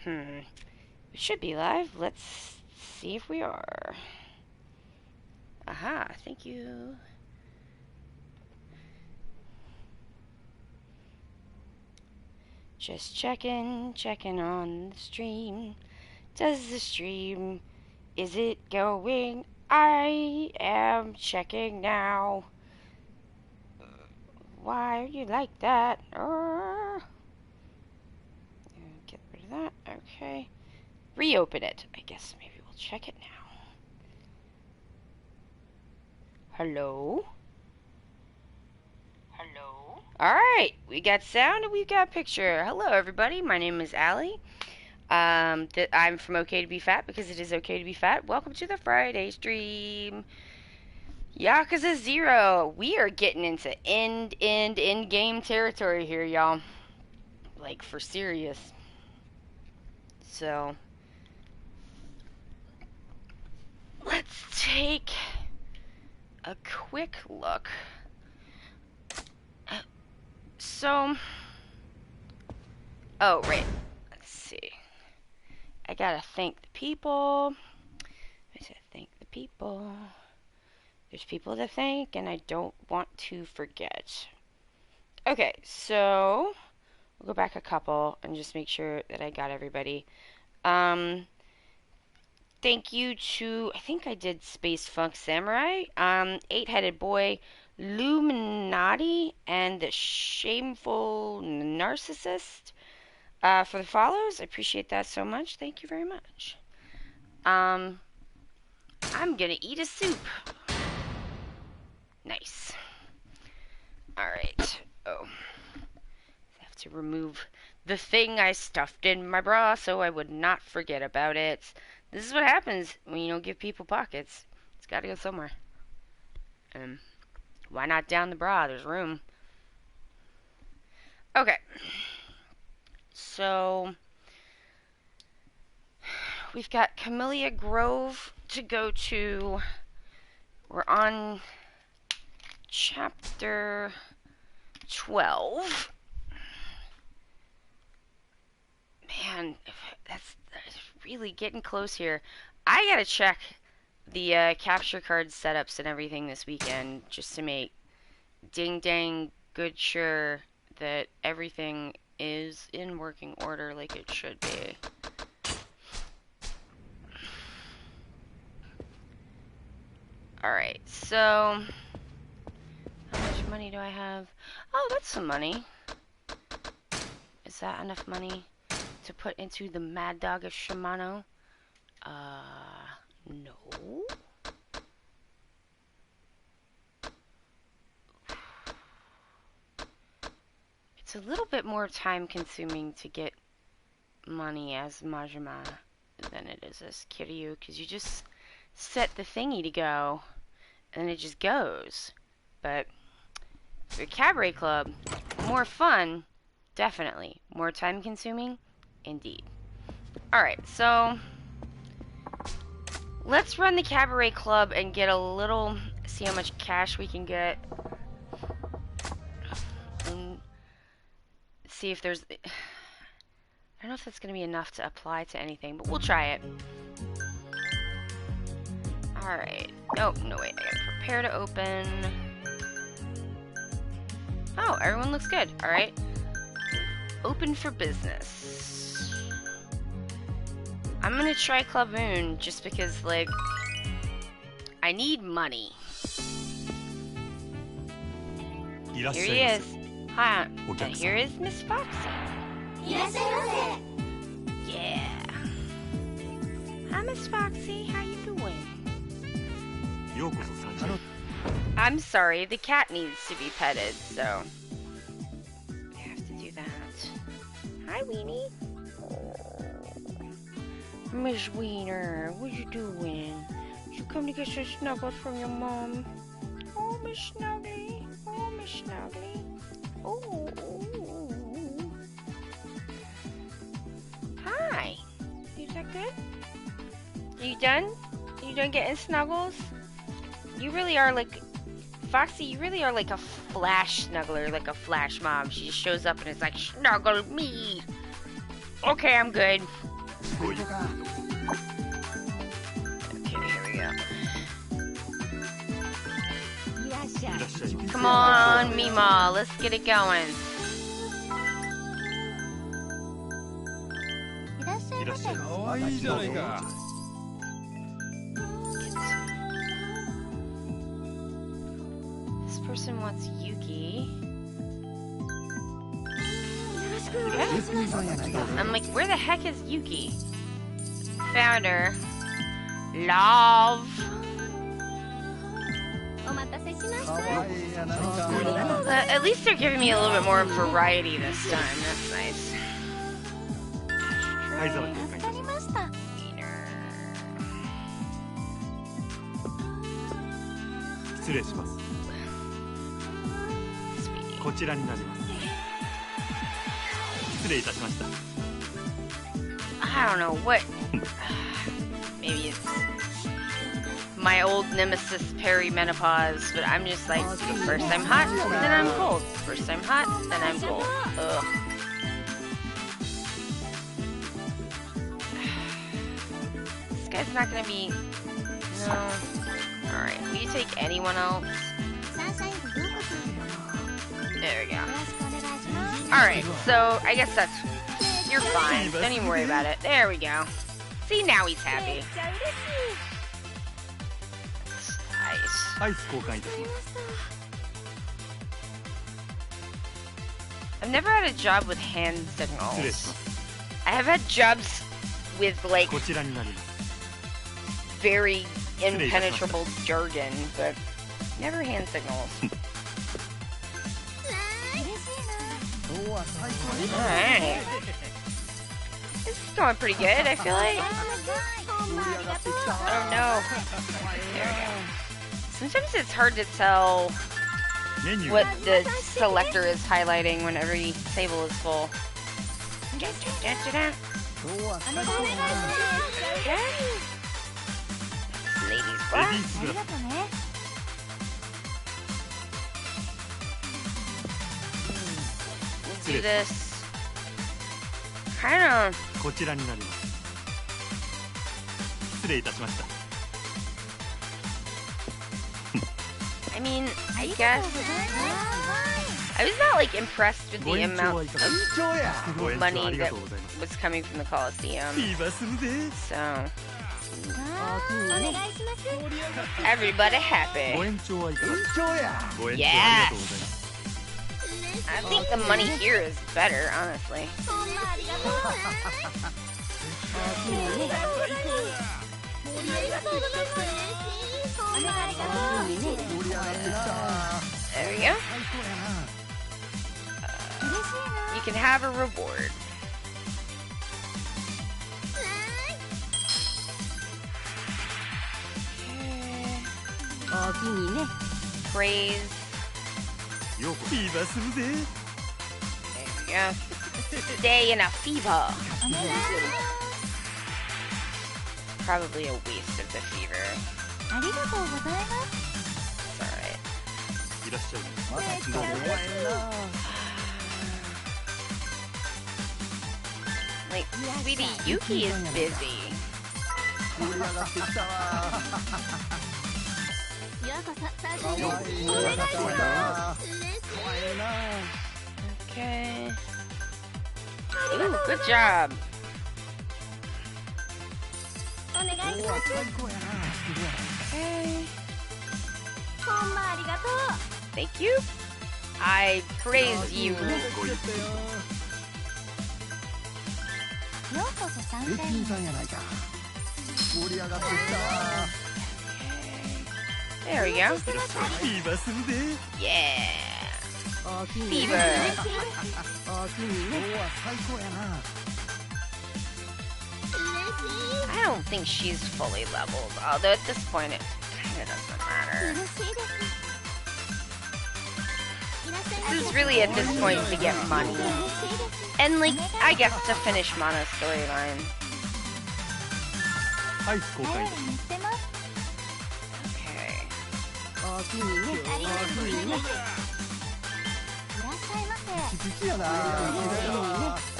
We should be live. Let's see if we are. Aha, thank you. Just checking on the stream. Does the stream, is it going? I am checking now. Why are you like that? Get rid of that. Okay. Reopen it. I guess maybe we'll check it now. Hello? Hello? Alright, we got sound and we've got picture. Hello everybody, my name is Allie. I'm from Ok2BeFat because it is okay to be fat. Welcome to the Friday stream. Yakuza 0. We are getting into end game territory here, y'all. Like, for serious. So, let's take a quick look. So, oh, right. Let's see. I gotta thank the people. I said thank the people. There's people to thank, and I don't want to forget. Okay, so we'll go back a couple and just make sure that I got everybody. Thank you to, I think I did Space Funk Samurai, 8-Headed Boy, Luminati, and the Shameful Narcissist for the follows. I appreciate that so much. Thank you very much. I'm gonna eat a soup. Nice. Alright. Oh. I have to remove the thing I stuffed in my bra so I would not forget about it. This is what happens when you don't give people pockets. It's gotta go somewhere. Why not down the bra? There's room. Okay. So, we've got Camellia Grove to go to. We're on chapter 12. Man, that's really getting close here. I gotta check the capture card setups and everything this weekend just to make dang good sure that everything is in working order like it should be. Alright, so how much money do I have? Oh, that's some money. Is that enough money to put into the Mad Dog of Shimano? No. It's a little bit more time consuming to get money as Majima than it is as Kiryu, because you just set the thingy to go and it just goes. But for a cabaret club, more fun, definitely. More time consuming, indeed. Alright, so let's run the cabaret club and get a little, see how much cash we can get. And see if there's, I don't know if that's going to be enough to apply to anything, but we'll try it. Alright. Oh, no wait, I gotta prepare to open. Oh, everyone looks good. Alright. Open for business. I'm gonna try Club Moon just because, like, I need money. Here he is. Hi. And here is Miss Foxy. Yeah. Hi, Miss Foxy. How you doing? I'm sorry, the cat needs to be petted, so I have to do that. Hi, Weenie. Miss Wiener, what you doing? You come to get some snuggles from your mom? Oh, Miss Snuggly. Oh, Miss Snuggly. Oh. Hi. Is that good? Are you done? Are you done getting snuggles? You really are like, Foxy, you really are like a flash snuggler, like a flash mom. She just shows up and it's like, snuggle me. Okay, I'm good. Okay, here we go. Come on, Mima, let's get it going. This person wants Yuki. Yeah. I'm like, where the heck is Yuki? Found her. Love. At least they're giving me a little bit more variety this time. That's nice. I don't know what. Maybe it's my old nemesis perimenopause, but I'm just like, first I'm hot, then I'm cold. First I'm hot, then I'm cold. Ugh. This guy's not gonna be. No. Alright, will you take anyone else? There we go. Alright, so I guess that's. You're fine. Don't even worry about it. There we go. See, now he's happy. Nice. I've never had a job with hand signals. I have had jobs with, like, very impenetrable jargon, but never hand signals. Alright. This is going pretty good, I feel like. Oh no. There we go. Sometimes it's hard to tell what the selector is highlighting when every table is full. Okay. Ladies first. We'll do this. Kind of. I mean, I guess I was not like impressed with the amount of money that was coming from the Coliseum. So everybody happy. Yes. I think the money here is better, honestly. There we go. You can have a reward. Praise. There we go. Stay in a fever. Probably a waste of the fever. It's alright. Like, sweetie, Yuki is busy. Okay. Ooh, good job. Okay. Thank you. I praise you. There we go. Yeah. Fever. I don't think she's fully leveled, although at this point it kind of doesn't matter. This is really at this point to get money. And, like, I guess to finish Mana's storyline. Okay.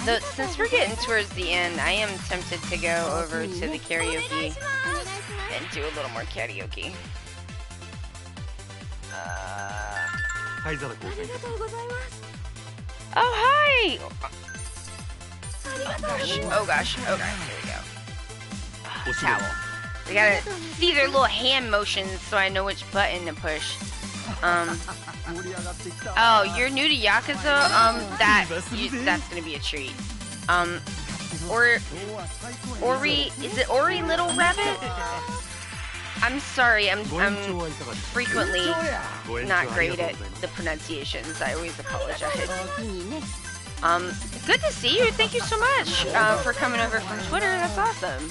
Since we're getting towards the end, I am tempted to go over to the karaoke and do a little more karaoke. Oh, hi! Oh gosh, here we go. Towel. I gotta see their little hand motions so I know which button to push. Oh, you're new to Yakuza? That's gonna be a treat. Ori, is it Ori Little Rabbit? I'm sorry, I'm frequently not great at the pronunciations. I always apologize. Good to see you. Thank you so much for coming over from Twitter. That's awesome.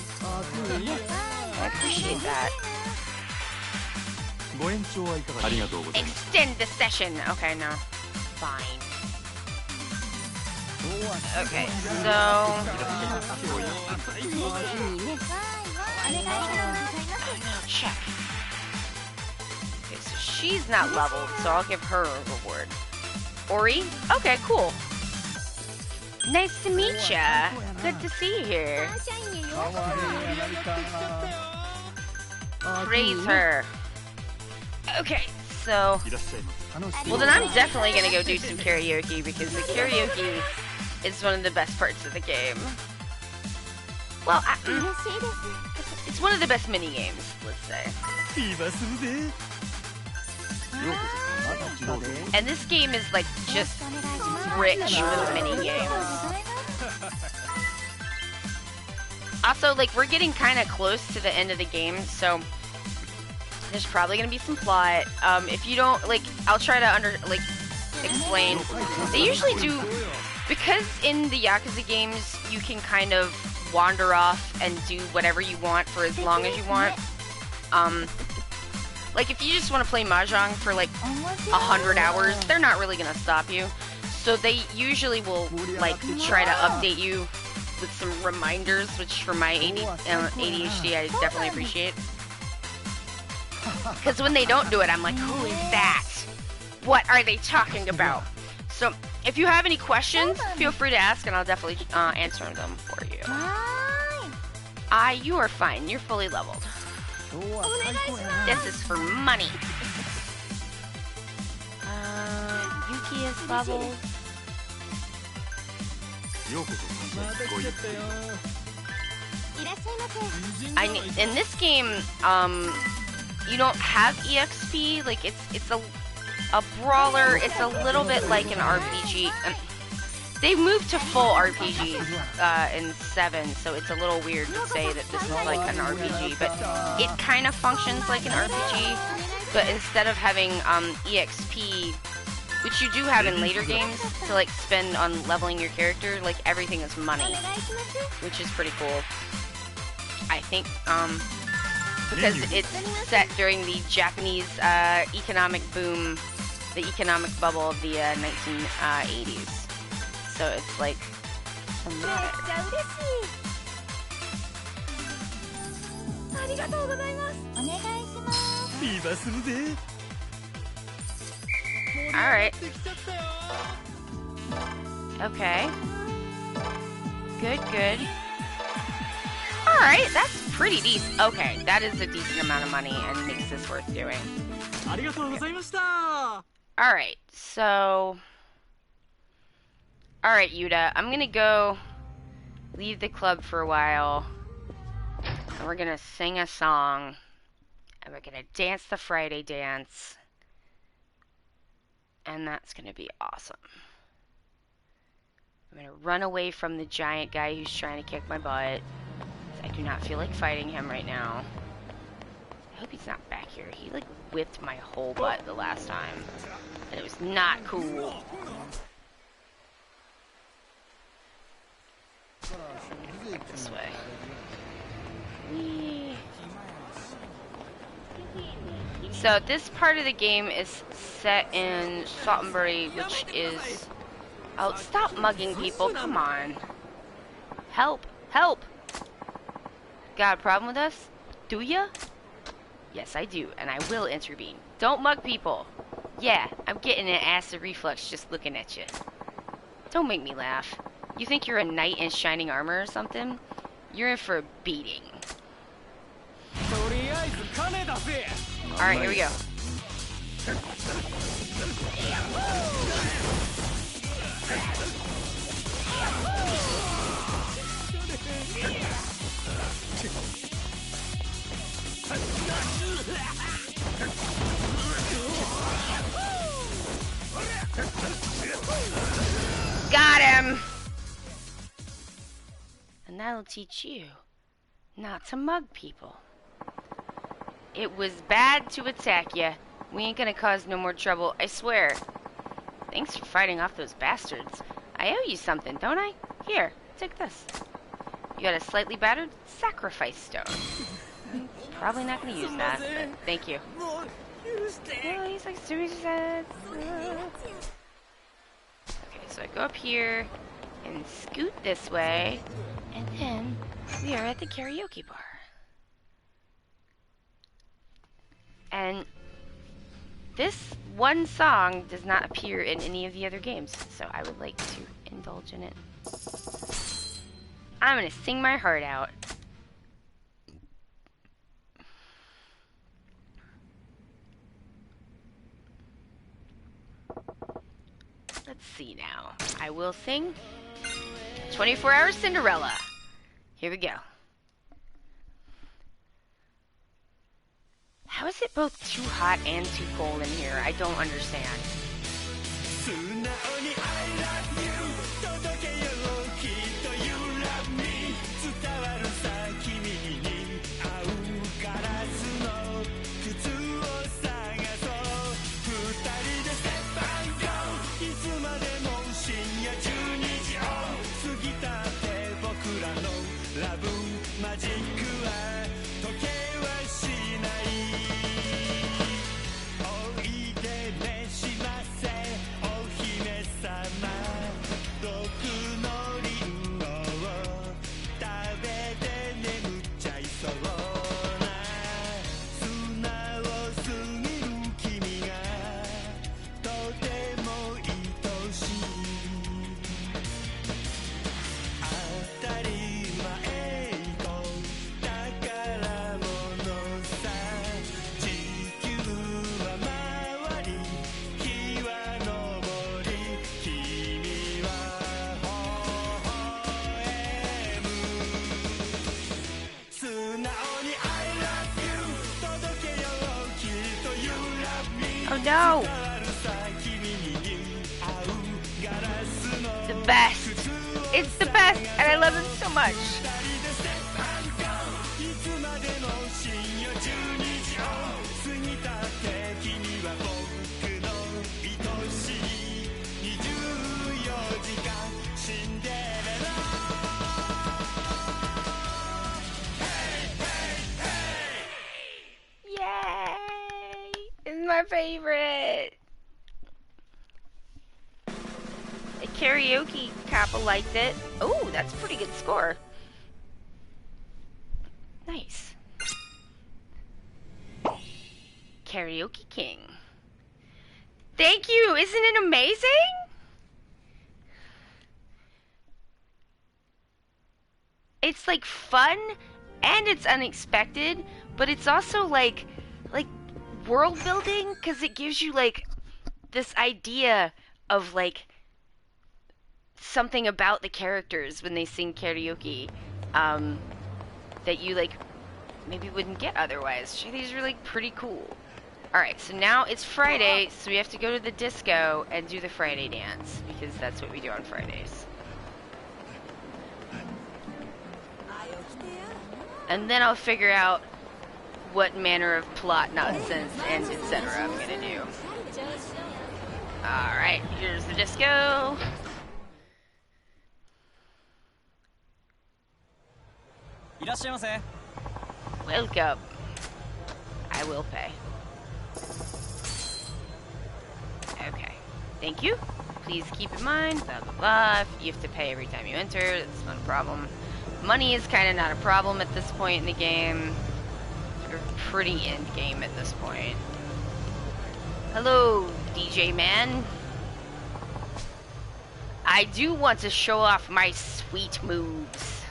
I appreciate that. Extend the session. Okay, no. Fine. Okay, so... check. Okay, so she's not leveled, so I'll give her a reward. Ori? Okay, cool. Nice to meet ya. Good to see you here. Praise her. Okay, so... well, then I'm definitely gonna go do some karaoke, because the karaoke is one of the best parts of the game. Well, it's one of the best mini-games, let's say. And this game is, like, just rich with mini-games. Also, like, we're getting kind of close to the end of the game, so there's probably gonna be some plot. If you don't, like, I'll try to explain. They usually do, because in the Yakuza games, you can kind of wander off and do whatever you want for as long as you want. Like, if you just want to play Mahjong for, like, 100 hours, they're not really gonna stop you. So they usually will, like, try to update you with some reminders, which for my ADHD, I definitely appreciate. Because when they don't do it, I'm like, who is that? What are they talking about? So, if you have any questions, feel free to ask, and I'll definitely answer them for you. You are fine. You're fully leveled. This is for money. Yuki is leveled. In this game, you don't have EXP. Like, it's a brawler. It's a little bit like an RPG. They moved to full RPGs in 7, so it's a little weird to say that this is like an RPG, but it kind of functions like an RPG, but instead of having EXP, which you do have in later games, to like spend on leveling your character, like everything is money, which is pretty cool. I think, because it's set during the Japanese economic boom, the economic bubble of the 1980s. So it's like alright. Okay. Good. Alright, that's pretty decent. Okay, that is a decent amount of money and makes this worth doing. Alright, so... alright, Yuta, I'm gonna go leave the club for a while, and we're gonna sing a song, and we're gonna dance the Friday dance, and that's gonna be awesome. I'm gonna run away from the giant guy who's trying to kick my butt. I do not feel like fighting him right now. I hope he's not back here. He, like, whipped my whole butt the last time, and it was not cool. This way. Whee. So this part of the game is set in Saltonbury, which is... oh, stop mugging people, come on. Help! Help! Got a problem with us? Do ya? Yes, I do, and I will intervene. Don't mug people! Yeah, I'm getting an acid reflux just looking at you. Don't make me laugh. You think you're a knight in shining armor or something? You're in for a beating. Alright, here we go. Got him! And that'll teach you not to mug people. It was bad to attack ya. We ain't gonna cause no more trouble, I swear. Thanks for fighting off those bastards. I owe you something, don't I? Here, take this. You got a slightly battered sacrifice stone. Probably not gonna use that, but thank you. Oh, he's like suicide. Okay, so I go up here and scoot this way, and then we are at the karaoke bar. And this one song does not appear in any of the other games, so I would like to indulge in it. I'm gonna sing my heart out. Let's see now. I will sing 24 Hour Cinderella. Here we go. How is it both too hot and too cold in here? I don't understand. Oh no! The best! It's the best! And I love him so much! My favorite. The karaoke couple liked it. Oh, that's a pretty good score. Nice. Karaoke King. Thank you. Isn't it amazing? It's like fun and it's unexpected, but it's also like world building, because it gives you like this idea of like something about the characters when they sing karaoke that you like maybe wouldn't get otherwise. These are like pretty cool. Alright, so now it's Friday, so we have to go to the disco and do the Friday dance, because that's what we do on Fridays. And then I'll figure out what manner of plot nonsense and etc. I'm gonna do. Alright, here's the disco. Welcome. I will pay. Okay. Thank you. Please keep in mind, blah blah blah. You have to pay every time you enter. That's not a problem. Money is kind of not a problem at this point in the game. You're pretty end game at this point. Hello, DJ man. I do want to show off my sweet moves.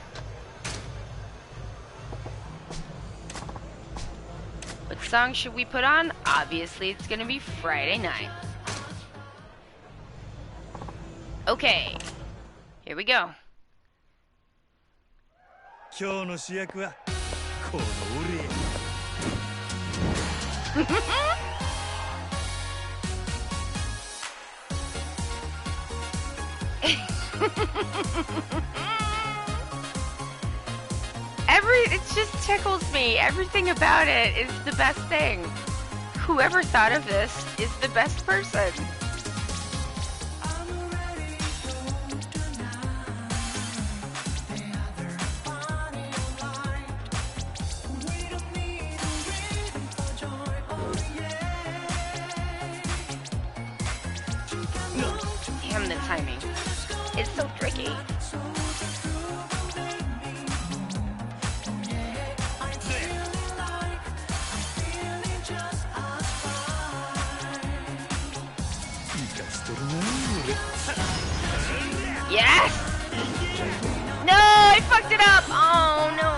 What song should we put on? Obviously, it's gonna be Friday Night. Okay, here we go. It just tickles me. Everything about it is the best thing. Whoever thought of this is the best person. Damn, the timing. It's so tricky. Yes! No, I fucked it up! Oh no!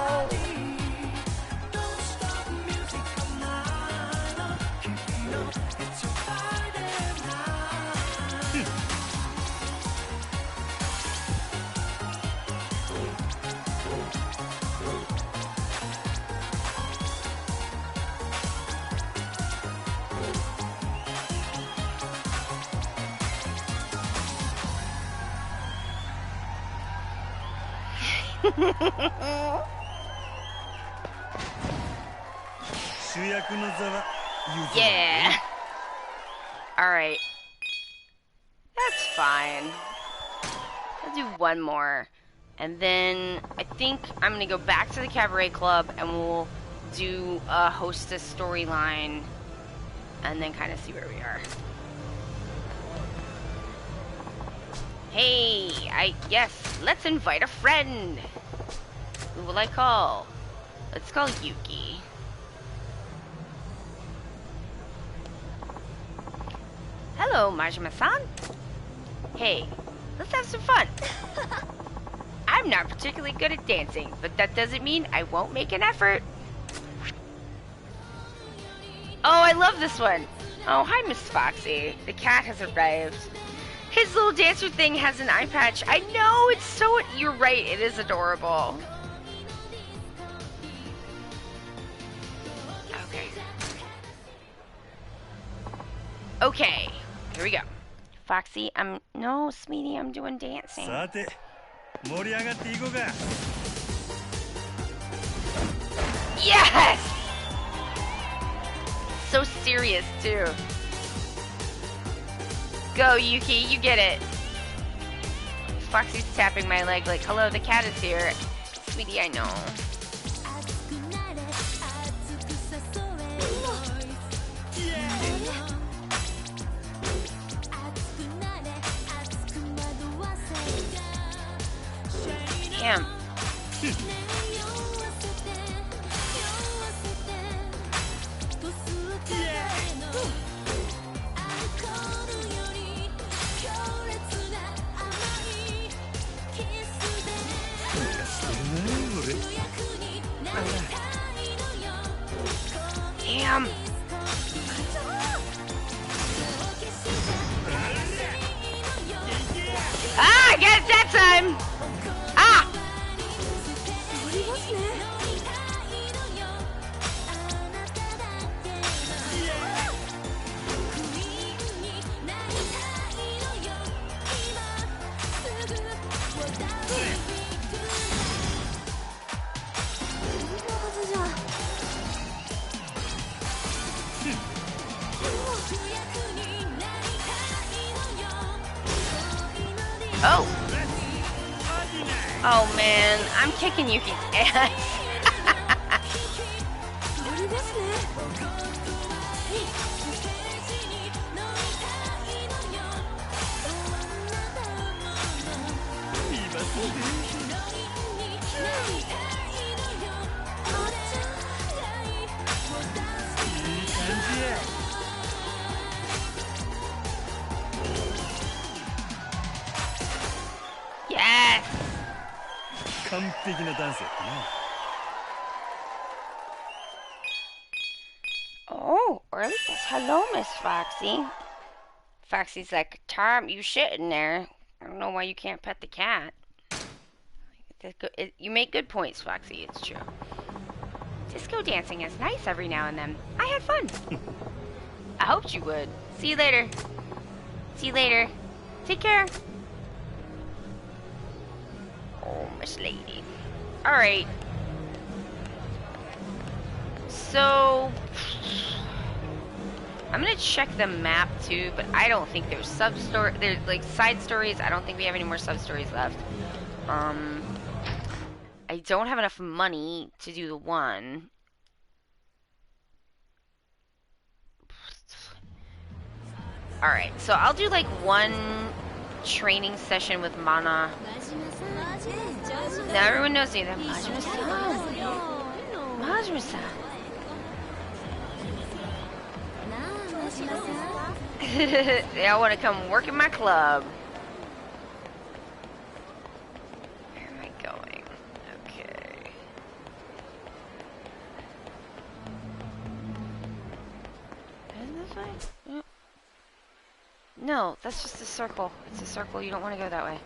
Yeah. Alright. That's fine. I'll do one more. And then I think I'm gonna go back to the cabaret club and we'll do a hostess storyline and then kind of see where we are. Hey, yes, let's invite a friend. Who will I call? Let's call Yuki. Hello, Majima-san. Hey, let's have some fun. I'm not particularly good at dancing, but that doesn't mean I won't make an effort. Oh, I love this one. Oh, hi, Miss Foxy. The cat has arrived. His little dancer thing has an eye patch. I know, it's so... You're right, it is adorable. Okay. Okay, here we go. Foxy, no, sweetie, I'm doing dancing. Yes! So serious, too. Go, Yuki, you get it. Foxy's tapping my leg like, hello, the cat is here. Sweetie, I know. Damn. Damn. Ah, I got it that time. Ah. Oh. Oh man, I'm kicking Yuki's ass. Oh, or at least that's hello, Miss Foxy. Foxy's like, Tom, you shitting there. I don't know why you can't pet the cat. You make good points, Foxy. It's true. Disco dancing is nice every now and then. I had fun. I hoped you would. See you later. See you later. Take care. Oh, Miss Lady. Alright. So... I'm gonna check the map too, but I don't think there's there's like side stories. I don't think we have any more sub stories left. I don't have enough money to do the one. Alright, so I'll do like one training session with Mana. Now everyone knows me. That Majima-san. Majima-san. They all want to come work in my club. Where am I going? Okay. Isn't this way? Oh. No, that's just a circle. It's a circle. You don't want to go that way.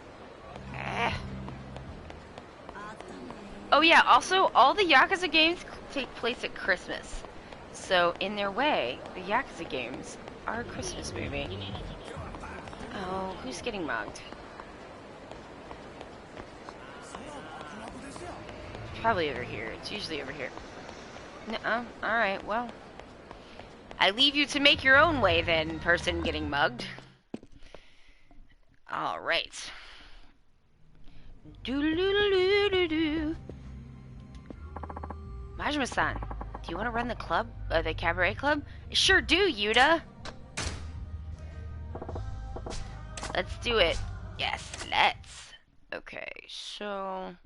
Oh yeah, also, all the Yakuza games take place at Christmas. So, in their way, the Yakuza games are a Christmas movie. Oh, who's getting mugged? Probably over here. It's usually over here. Nuh-uh. Alright, well. I leave you to make your own way then, person getting mugged. Alright. Doo-doo-doo-doo-doo-doo. Majima-san, do you want to run the club? The cabaret club? I sure do, Yuta. Let's do it. Yes, let's. Okay, so...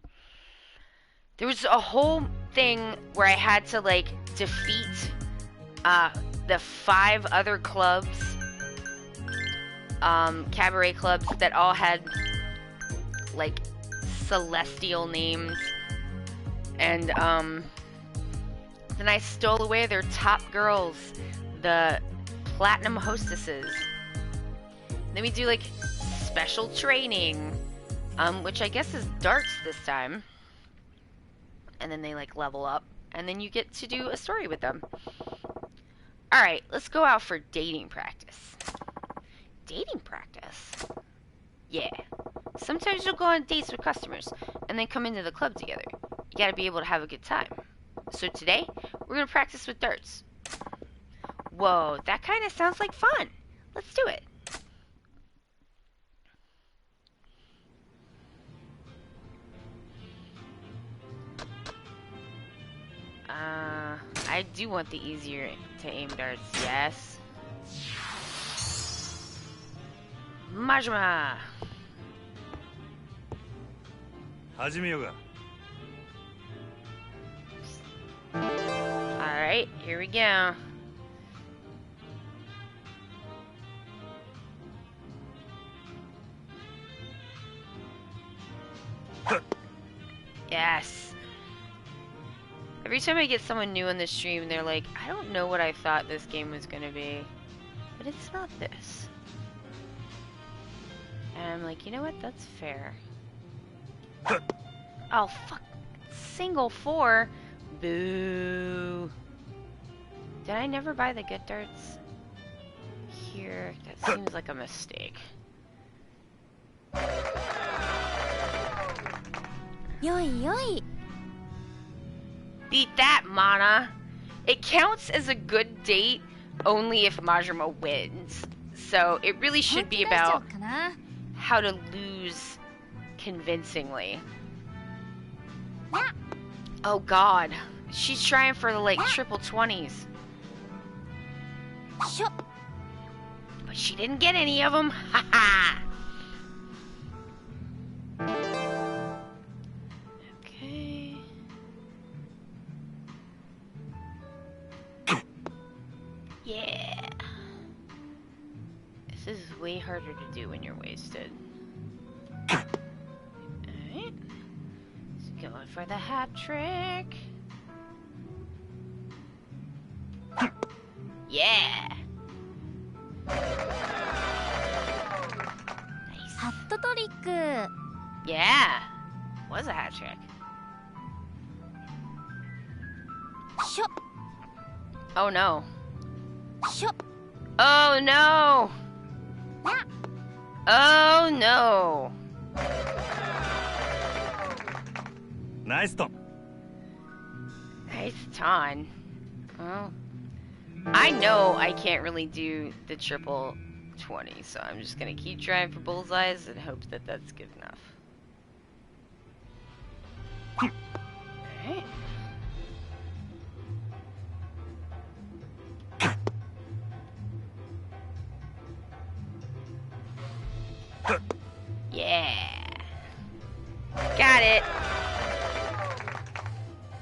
There was a whole thing where I had to, like, defeat the 5 other clubs, cabaret clubs that all had, like, celestial names. And, then I stole away their top girls, the platinum hostesses. Then we do, like, special training, which I guess is darts this time. And then they, like, level up. And then you get to do a story with them. Alright, let's go out for dating practice. Dating practice? Yeah. Sometimes you'll go on dates with customers, and then come into the club together. You gotta be able to have a good time. So today, we're gonna practice with darts. Whoa, that kinda sounds like fun. Let's do it. I do want the easier to aim darts, yes. Majima! Alright, here we go. Yes. Every time I get someone new on the stream, they're like, I don't know what I thought this game was gonna be, but it's not this. And I'm like, you know what? That's fair. Oh, fuck. Single 4? Boo. Did I never buy the good darts? Here. That seems like a mistake. Yoi yoi. Beat that, Mana. It counts as a good date only if Majima wins. So it really should be about how to lose convincingly. Oh god. She's trying for the, like, triple 20s. But she didn't get any of them. Haha. Okay. Yeah. This is way harder to do when you're wasted. Alright. Let's go for the hat trick. Yeah. Nice. ハットトリック Yeah. Was a hat trick. しょ Oh no. しょ Oh no. な Oh no. Nice ton. Nice ton. Well, I know I can't really do the triple 20, so I'm just gonna keep trying for bullseyes and hope that that's good enough. Alright. Yeah. Got it.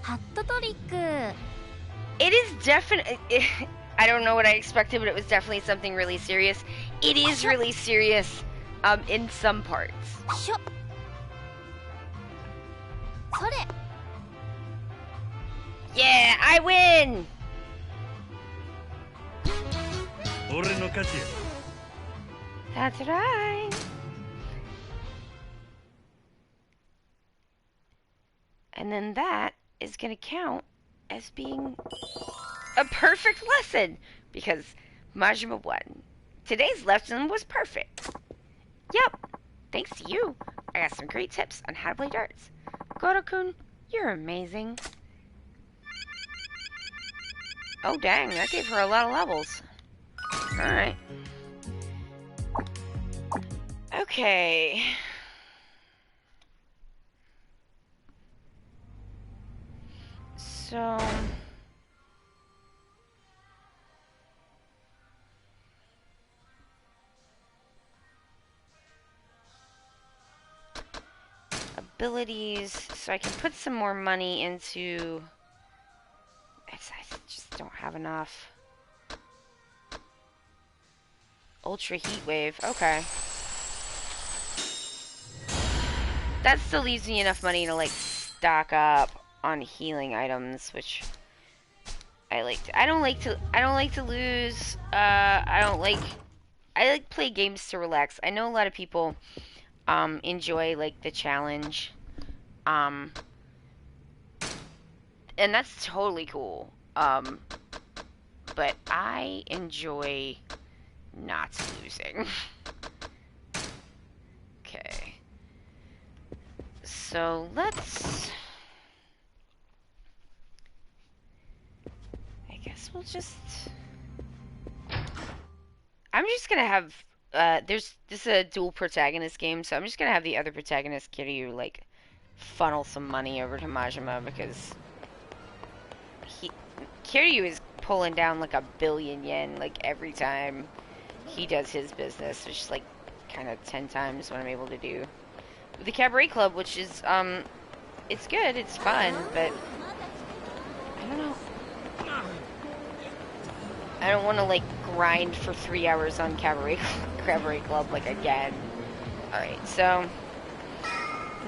ハットトリック It is definitely. I don't know what I expected, but it was definitely something really serious. It is really serious, in some parts. しょそれ Yeah, I win. 俺の勝ちや。 That's right. And then that is gonna count as being a perfect lesson because Majima won. Today's lesson was perfect. Yep, thanks to you, I got some great tips on how to play darts. Goro-kun, you're amazing. Oh dang, that gave her a lot of levels. Alright. Okay. So... abilities, so I can put some more money into... I just don't have enough. Ultra Heat Wave, okay. That still leaves me enough money to, like, stock up on healing items, which I like to, I don't like to lose. I like play games to relax. I know a lot of people enjoy like the challenge. And that's totally cool. But I enjoy not losing. Okay. So let's, I guess we'll just, I'm just gonna have, this is a dual protagonist game, so I'm just gonna have the other protagonist, Kiryu, like, funnel some money over to Majima, because Kiryu is pulling down like 1,000,000,000 yen, like, every time he does his business, which is, like, kind of 10 times what I'm able to do with the Cabaret Club, which is, it's good, it's fun, but I don't know. I don't want to, like, grind for 3 hours on Cabaret Club, like, again. Alright, so,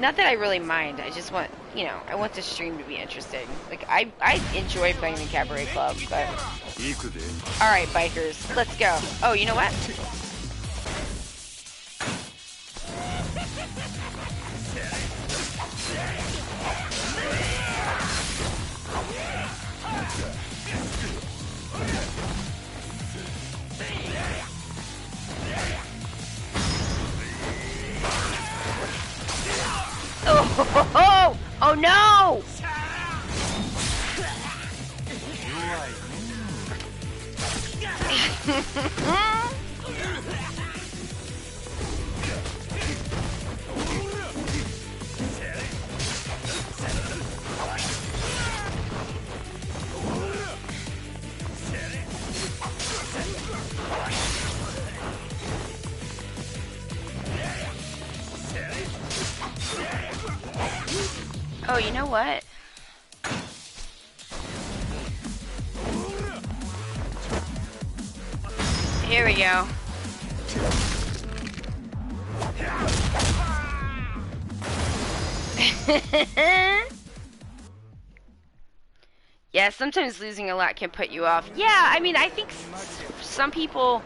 not that I really mind, I just want, you know, I want the stream to be interesting. Like, I enjoy playing the Cabaret Club, but... Alright, bikers, let's go. Oh, you know what? Oh, oh no! Oh, you know what? Here we go. Yeah, sometimes losing a lot can put you off. Yeah, I mean, I think some people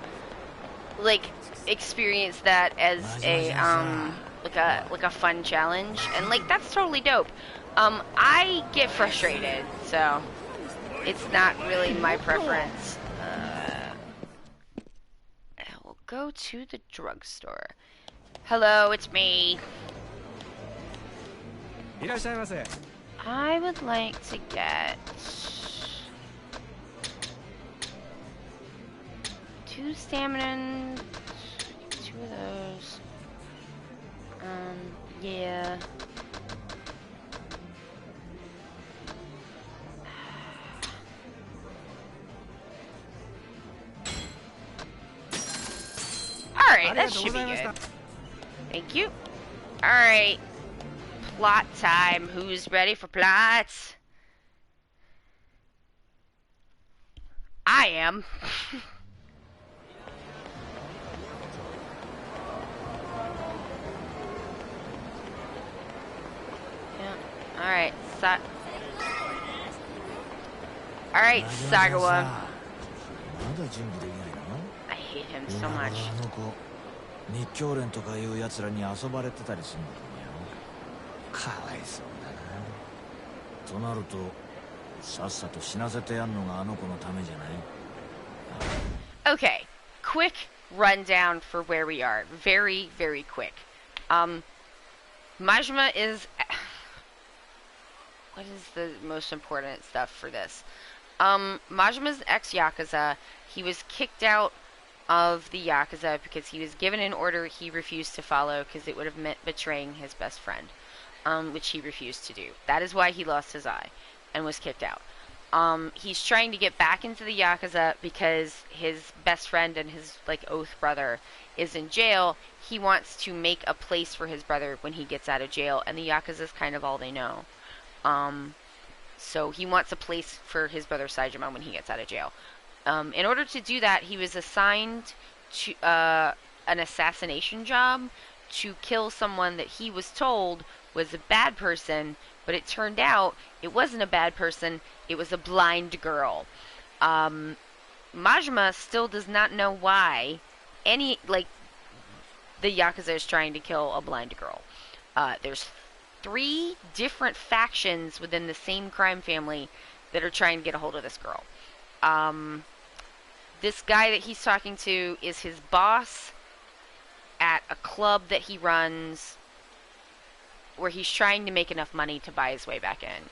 like experience that as a like a fun challenge, and like that's totally dope. I get frustrated, so it's not really my preference. We'll go to the drugstore. Hello, it's me. I would like to get 2 stamina and 2 of those. Yeah. Alright, that should be good. Thank you. Alright. Plot time. Who's ready for plots? I am. Yeah. Alright, Alright, Sagawa. I hate him so much. 日教連とかいう奴らに遊ばれてたりするんだよ。かわいそうだな。となると、さっさと死なせてやんのがあの子のためじゃない。Okay, quick rundown for where we are. Very, very quick. Majima is... What is the most important stuff for this? Majima's ex-Yakuza. He was kicked out of the Yakuza because he was given an order he refused to follow because it would have meant betraying his best friend, which he refused to do. That is why he lost his eye and was kicked out. He's trying to get back into the Yakuza because his best friend and his oath brother is in jail. He wants to make a place for his brother when he gets out of jail, and the Yakuza is kind of all they know. So he wants a place for his brother Saejima when he gets out of jail. In order to do that, he was assigned to an assassination job to kill someone that he was told was a bad person, but it turned out it wasn't a bad person, it was a blind girl. Majima still does not know why the Yakuza is trying to kill a blind girl. There's 3 different factions within the same crime family that are trying to get a hold of this girl. This guy that he's talking to is his boss at a club that he runs where he's trying to make enough money to buy his way back in.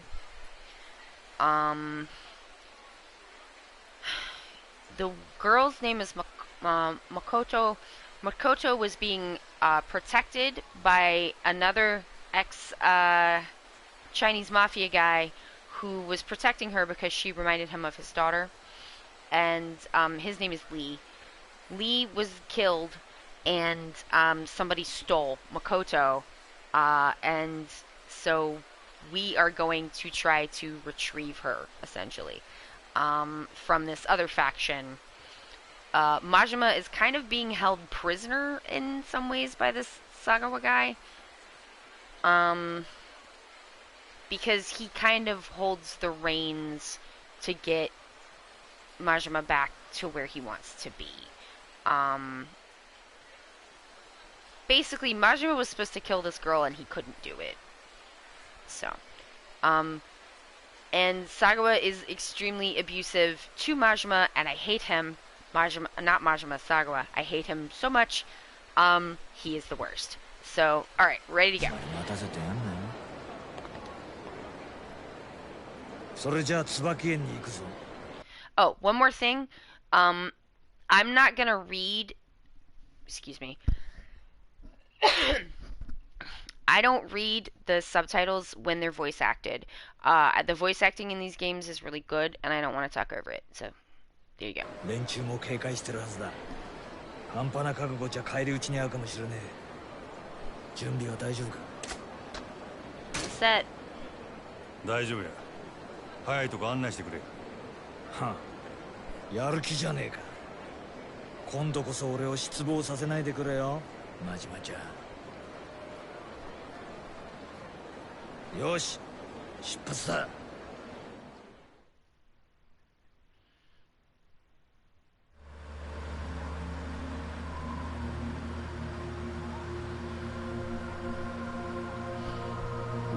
The girl's name is Makoto. Makoto was being protected by another ex-Chinese mafia guy who was protecting her because she reminded him of his daughter. And his name is Lee. Lee was killed, and somebody stole Makoto, and so we are going to try to retrieve her, essentially, from this other faction. Majima is kind of being held prisoner in some ways by this Sagawa guy, because he kind of holds the reins to get Majima back to where he wants to be. Basically, Majima was supposed to kill this girl and he couldn't do it. So, and Sagawa is extremely abusive to Majima, and I hate him. Sagawa. I hate him so much. He is the worst. So, alright, ready to go. Oh, one more thing. I'm not gonna read... Excuse me. I don't read the subtitles when they're voice acted. The voice acting in these games is really good, and I don't want to talk over it. So, there you go. Set. 大丈夫や。早いとこ案内してくれ。はあ、やる気じゃねえか。今度こそ俺を失望させないでくれよ、マジマちゃん。よし、出発だ。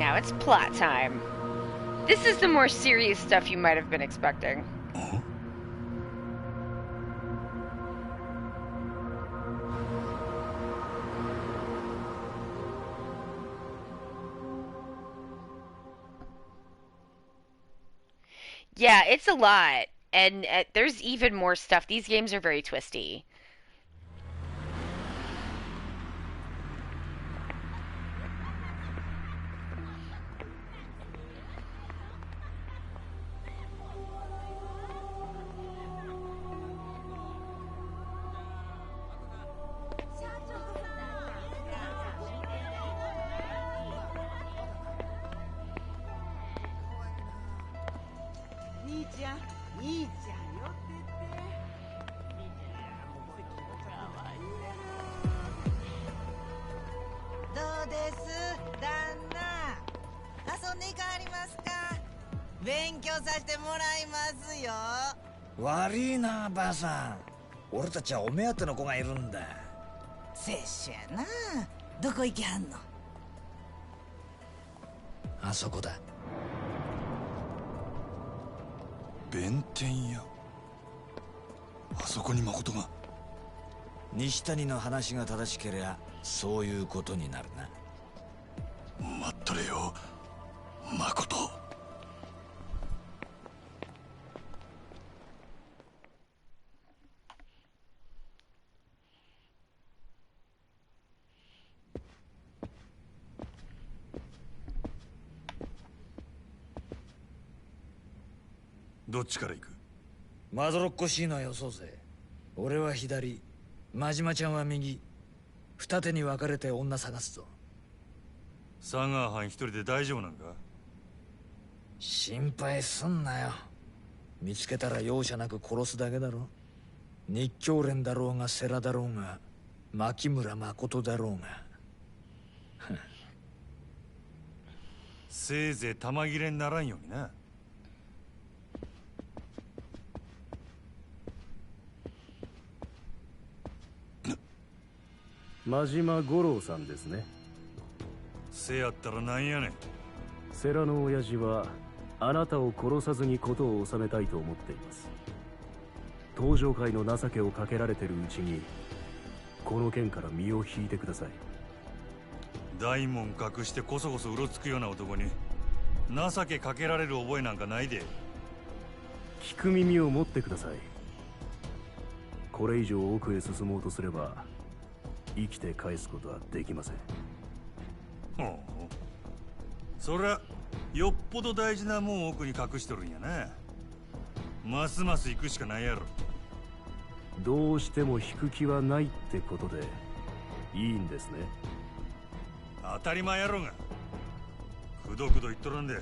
now. It's plot time. This is the more serious stuff you might have been expecting. Yeah, it's a lot. And there's even more stuff. These games are very twisty.悪いなばあさん。俺たちはお目当ての子がいるんだ。拙者やな。どこ行きはんの？あそこだ。弁天屋。あそこに誠が。西谷の話が正しけりゃそういうことになるな。待っとれよ誠。どっちから行く？まどろっこしいのはよそうぜ。俺は左、真島ちゃんは右。二手に分かれて女探すぞ。佐川藩一人で大丈夫なんか？心配すんなよ。見つけたら容赦なく殺すだけだろ。日教連だろうが世良だろうが牧村誠だろうがせいぜい玉切れにならんようにな。真島五郎さんですね。せやったらなんやねん。世良の親父はあなたを殺さずに事を収めたいと思っています。東上界の情けをかけられてるうちにこの件から身を引いてください。大門隠してこそこそうろつくような男に情けかけられる覚えなんかないで。聞く耳を持ってください。これ以上奥へ進もうとすれば生きて返すことはできません。ほう、そりゃよっぽど大事なもん奥に隠しとるんやな。ますます行くしかないやろ。どうしても引く気はないってことでいいんですね。当たり前やろが。くどくど言っとらんで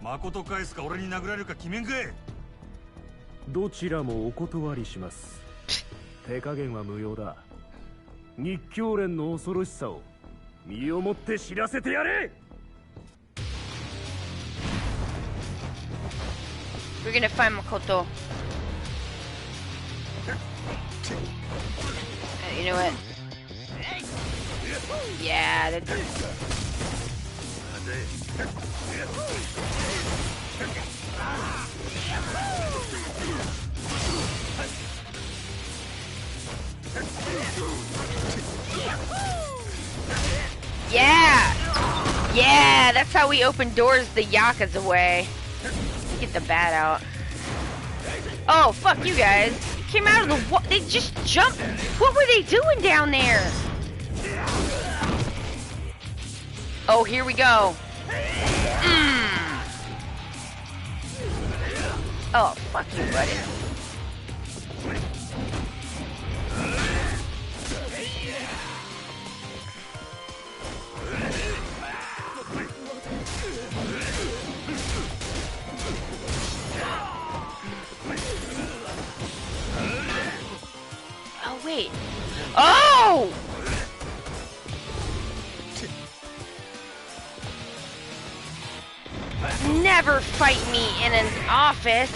誠返すか俺に殴られるか決めんかい。どちらもお断りします。手加減は無用だ。日教連の恐ろしさを身をもって知らせてやれ。 We're gonna find Makoto. You know what? Yeah, that's... Yeah! Yeah, that's how we open doors the Yakuza way. Get the bat out. Oh, fuck you guys. Came out of the what? They just jumped. What were they doing down there? Oh, here we go. Oh, fuck you, buddy. Oh, wait. Oh! Never fight me in an office.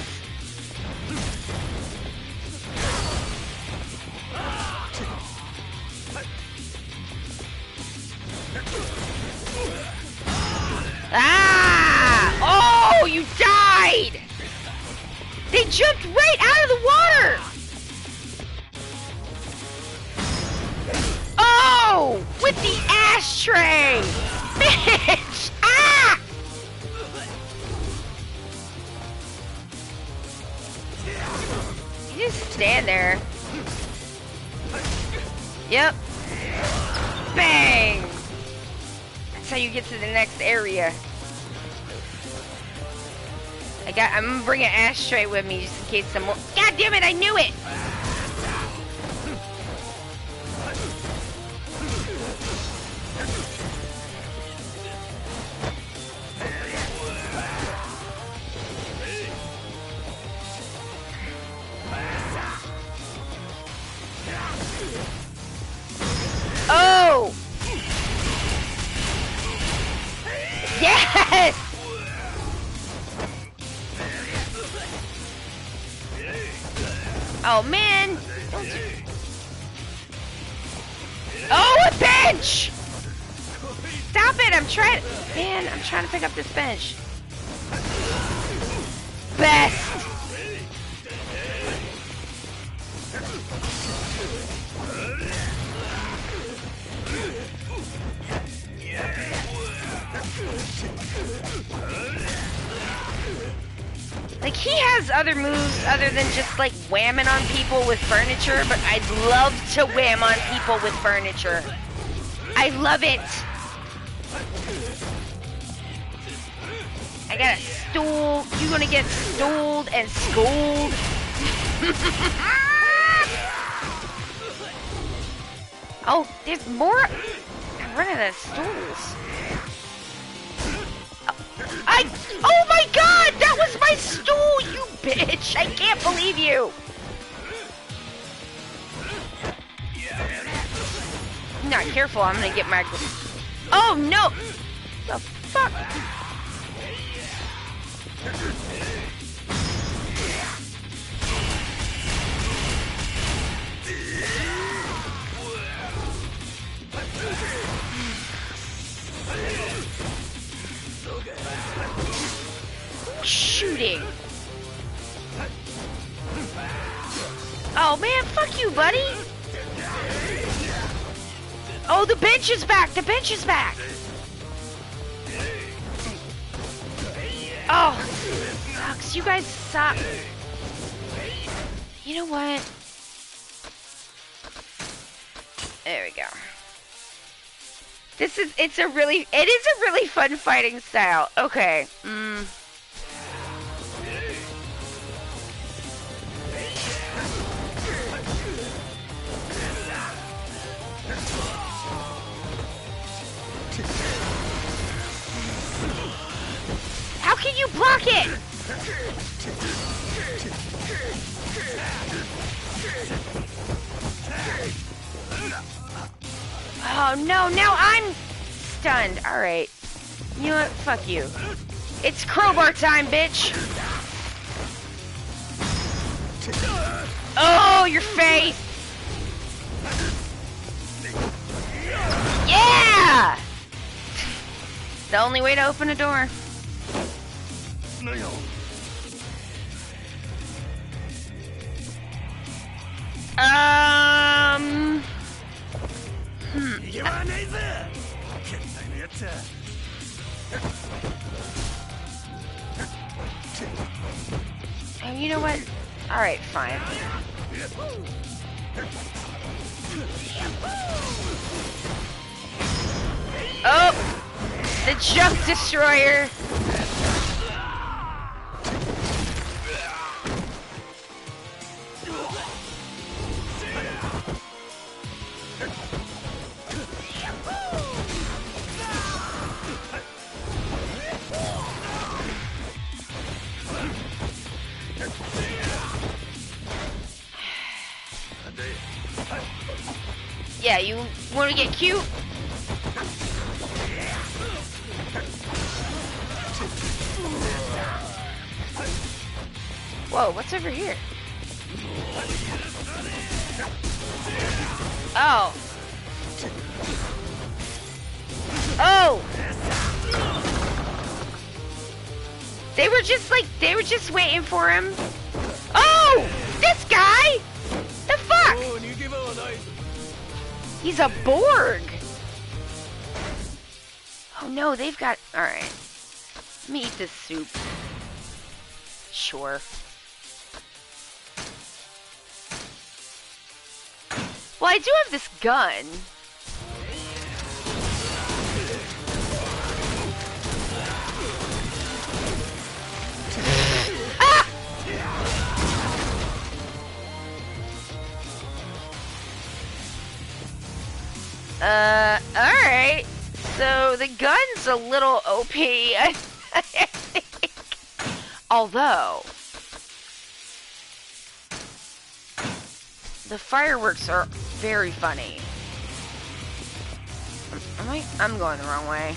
Ah! Oh, you died! They jumped right out of the water! Oh! With the ashtray! Bitch! Ah! You just stand there. Yep. Bang! That's how you get to the next area. I'm gonna bring an ashtray with me just in case someone. God damn it! I knew it. Oh! Yes! Oh man! Oh, a bench! Stop it! I'm trying to pick up this bench. Best! Like, he has other moves other than just, like, whamming on people with furniture, but I'd love to wham on people with furniture. I love it! I got a stool. You're gonna get stooled and schooled. Oh, there's more. I'm running out of stools. Oh my god, that was my stool, you bitch! I can't believe you! I'm not careful, I'm gonna get my... Oh no! The fuck? Shooting. Oh man, fuck you, buddy. Oh, the bench is back. The bench is back. Oh, sucks. You guys suck. You know what? There we go. It is a really fun fighting style. Okay. How can you block it? Oh no, now I'm stunned. Alright. You know what? Fuck you. It's crowbar time, bitch! Oh, your face! Yeah! The only way to open a door. Oh, you know what? Alright, fine. Oh! The jump destroyer! Yeah, you want to get cute? Whoa, what's over here? Oh. Oh! They were just waiting for him. Oh! This guy! The fuck? He's a Borg! Oh no, they've got... Alright. Let me eat this soup. Sure. Well, I do have this gun. Alright. So, the gun's a little OP, I think. Although, the fireworks are very funny. I'm going the wrong way.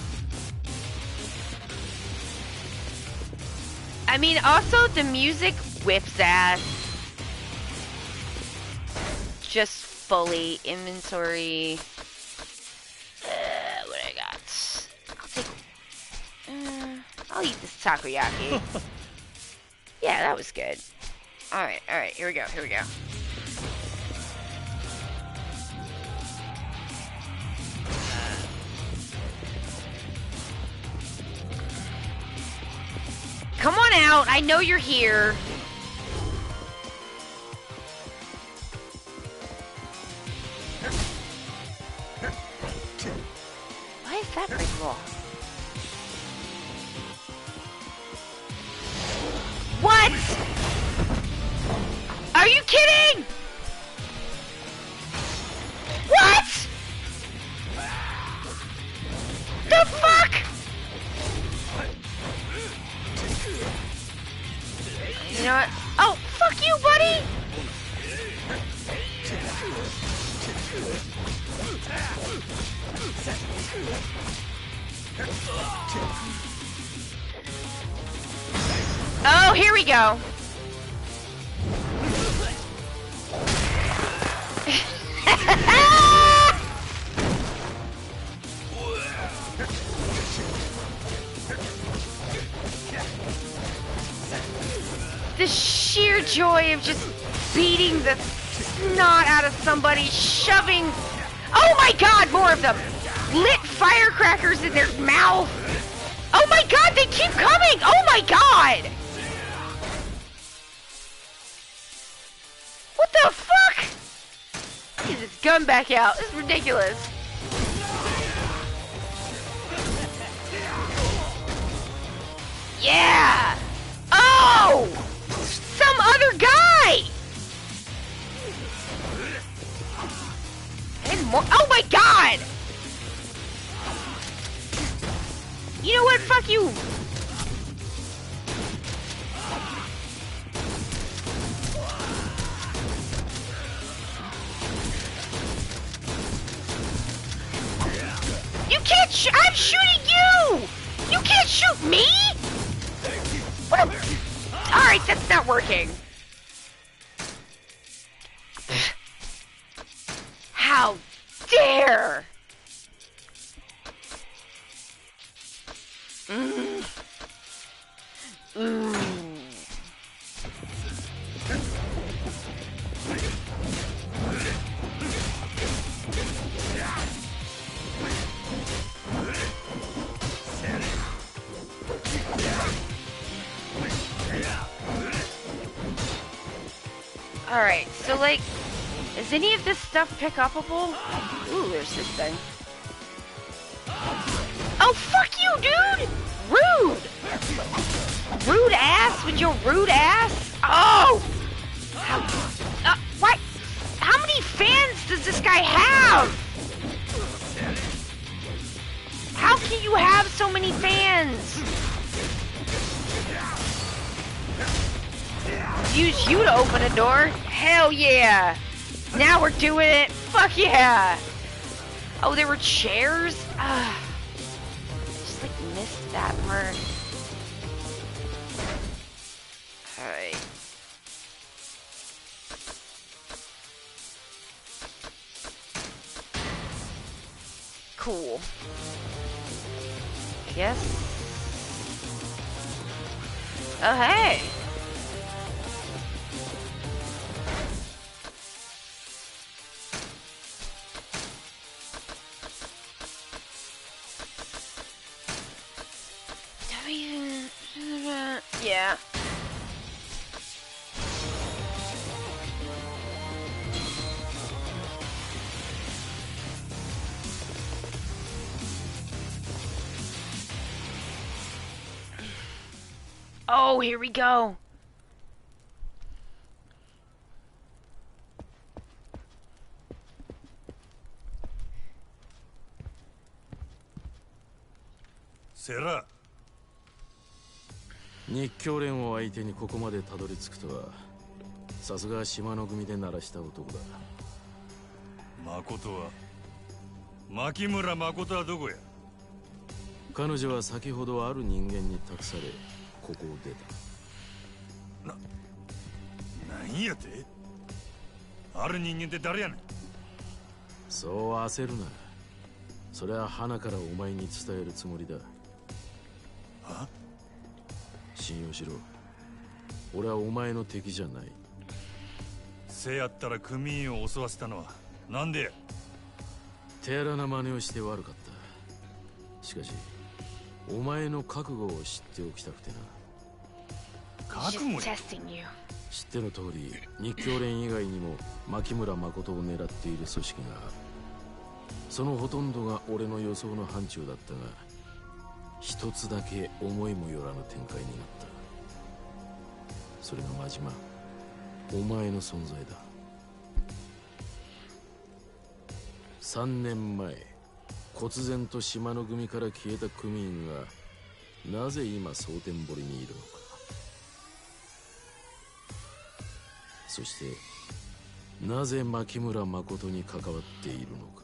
I mean, also, the music whips ass. Just fully inventory. What I got? I'll eat this takoyaki. Yeah, that was good. Alright, here we go. Come on out, I know you're here. Why is that breakable? What? Are you kidding? What? The fuck? You know what? Oh, fuck you, buddy! Oh, here we go. The sheer joy of just beating the snot out of somebody, shoving... Oh my god, more of them! Lit firecrackers in their mouth! Oh my god, they keep coming! Oh my god! What the fuck? Get this gun back out. This is ridiculous. Yeah! Oh! Some other guy! And more. Oh my god! You know what? Fuck you! You can't I'm shooting you! You can't shoot me! What a... Alright, that's not working. How dare! Ooh. Alright, so like, is any of this stuff pick upable? Ooh, there's this thing. Oh, fuck you, dude! Rude! Rude ass with your rude ass? Oh! What? How many fans does this guy have? How can you have so many fans? Use you to open a door? Hell yeah! Now we're doing it! Fuck yeah! Oh, there were chairs? I just like missed that part. Alright. Cool. Yes. Oh, hey. Yeah. Oh, here we go. Sarah. 日教連を相手にここまでたどり着くとはさすが島の組で鳴らした男だ。誠は牧村誠はどこや？彼女は先ほどある人間に託されここを出た。なんやて？ある人間って誰やねん？そう焦るな。それは花からお前に伝えるつもりだ。は？信用しろ。俺はお前の敵じゃない。せやったら組員を襲わせたのはなんでや？手荒な真似をして悪かった。しかしお前の覚悟を知っておきたくてな。覚悟や？知っての通り日教連以外にも牧村誠を狙っている組織がある。そのほとんどが俺の予想の範疇だったが一つだけ思いもよらぬ展開になった。それが真島、お前の存在だ。3年前忽然と島の組から消えた組員がなぜ今蒼天堀にいるのか。そしてなぜ牧村誠に関わっているのか。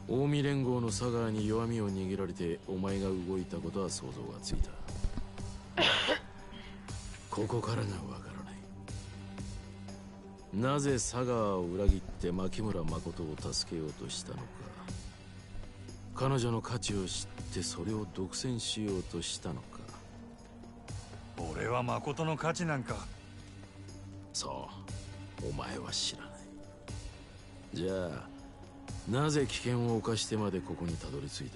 近江連合の佐川に弱みを握られてお前が動いたことは想像がついた。ここからがわからない。なぜ佐川を裏切って牧村誠を助けようとしたのか。彼女の価値を知ってそれを独占しようとしたのか。俺は誠の価値なんか。そう、お前は知らない。じゃあなぜ危険を冒してまでここにたどり着い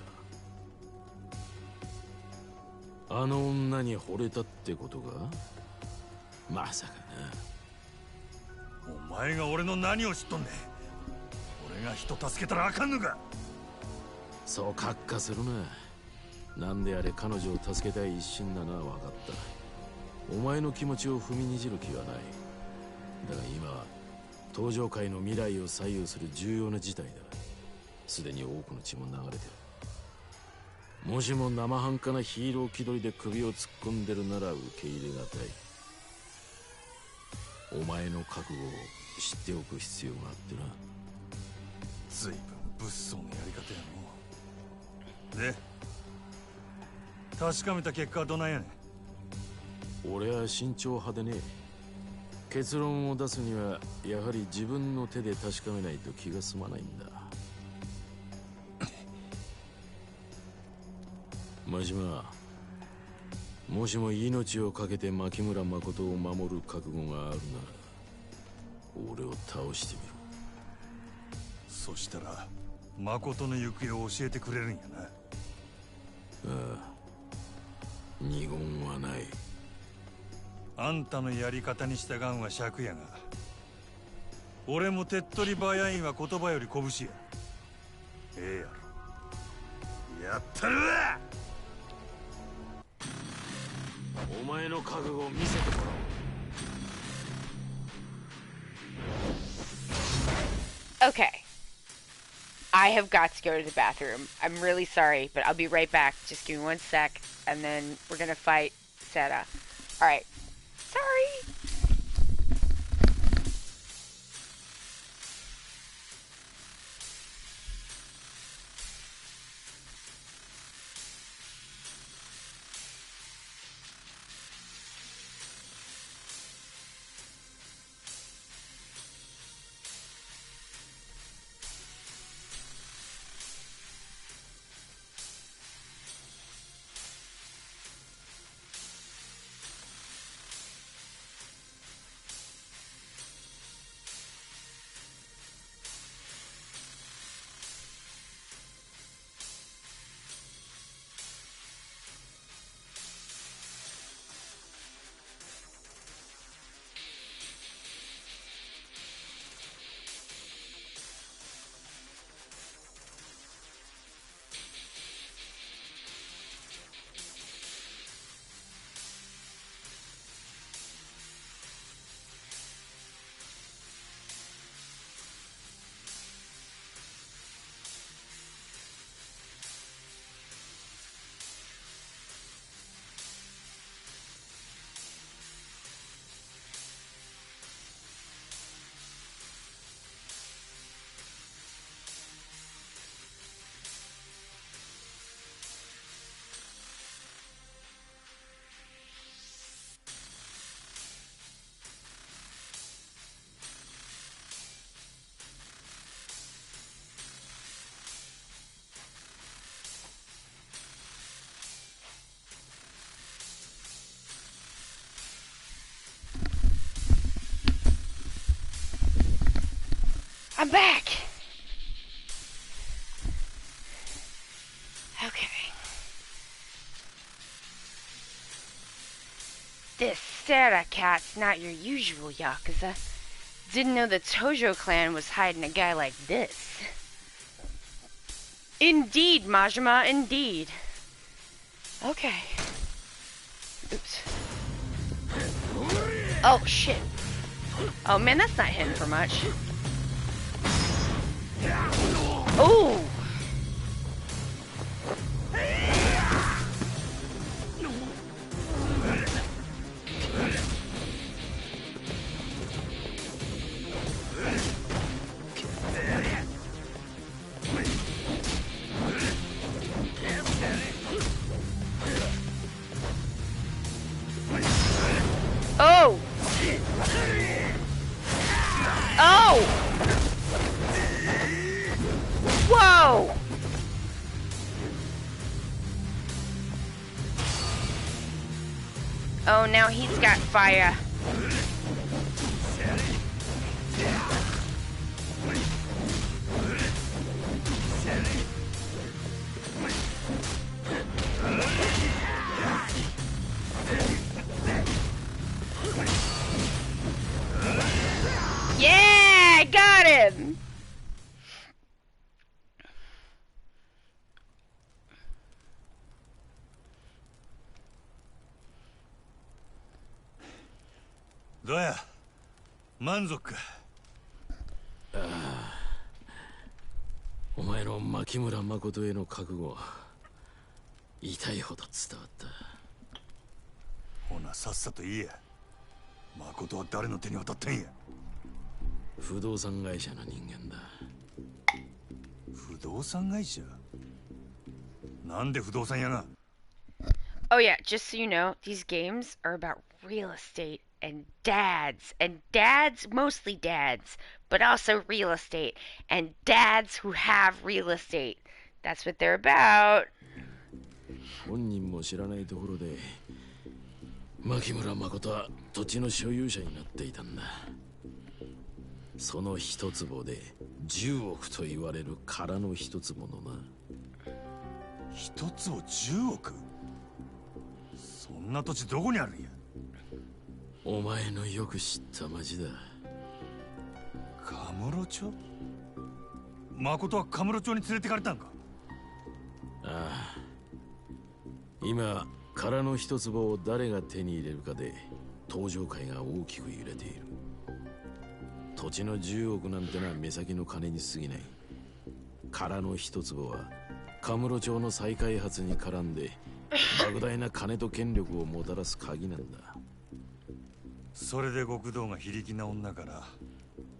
た？あの女に惚れたってことか？まさかお前が俺の何を知っとんねん。俺が人助けたらあかんのか？そうカッカするな。なんであれ彼女を助けたい一心なのは分かった。お前の気持ちを踏みにじる気はない。だが今は登場界の未来を左右する重要な事態だ。すでに多くの血も流れてる。もしも生半可なヒーロー気取りで首を突っ込んでるなら受け入れがたい。お前の覚悟を知っておく必要があってな。随分物騒なやり方やの。で確かめた結果はどないやねん。俺は慎重派でね。結論を出すにはやはり自分の手で確かめないと気が済まないんだ。真島、もしも命を懸けて牧村誠を守る覚悟があるなら俺を倒してみろ。そしたら誠の行方を教えてくれるんやな。ああ、二言はない。あんたのやり方に従うんは尺やが、俺も手っ取り早いんは言葉より拳や。ええやろ。やったるわ。お前の覚悟を見せてもらおう。 Okay. I have got to go to the bathroom. I'm really sorry, but I'll be right back. Just give me 1 sec, and then we're gonna fight Seta. Alright. Sorry! I'm back! Okay. This Sarah cat's not your usual Yakuza. Didn't know the Tojo clan was hiding a guy like this. Indeed, Majima, indeed. Okay. Oops. Oh, shit. Oh, man, that's not hitting for much. Oh! Oh! Oh! Whoa! Oh, now he's got fire. Yeah, got him.どうや満足か。お前の牧村誠への覚悟は痛いほど伝わった。ほなさっさと言えや。誠は誰の手に渡ったんや。不動産会社の人間だ。不動産会社？なんで不動産屋が？ Oh yeah, just so you know, these games are about real estate and dads, mostly dads, but also real estate, and dads who have real estate. That's what they're about. 本人も知らないところで牧村誠は土地の所有者になっていたんだ。その一坪で10億と言われる空の一坪のな。一坪10億？そんな土地どこにあるんや？お前のよく知った町だ。カムロ町？誠はカムロ町に連れてかれたんか？ああ。今空の一坪を誰が手に入れるかで登場界が大きく揺れている。土地の10億なんてのは目先の金に過ぎない。空の一坪はカムロ町の再開発に絡んで莫大な金と権力をもたらす鍵なんだ。それで極道が非力な女から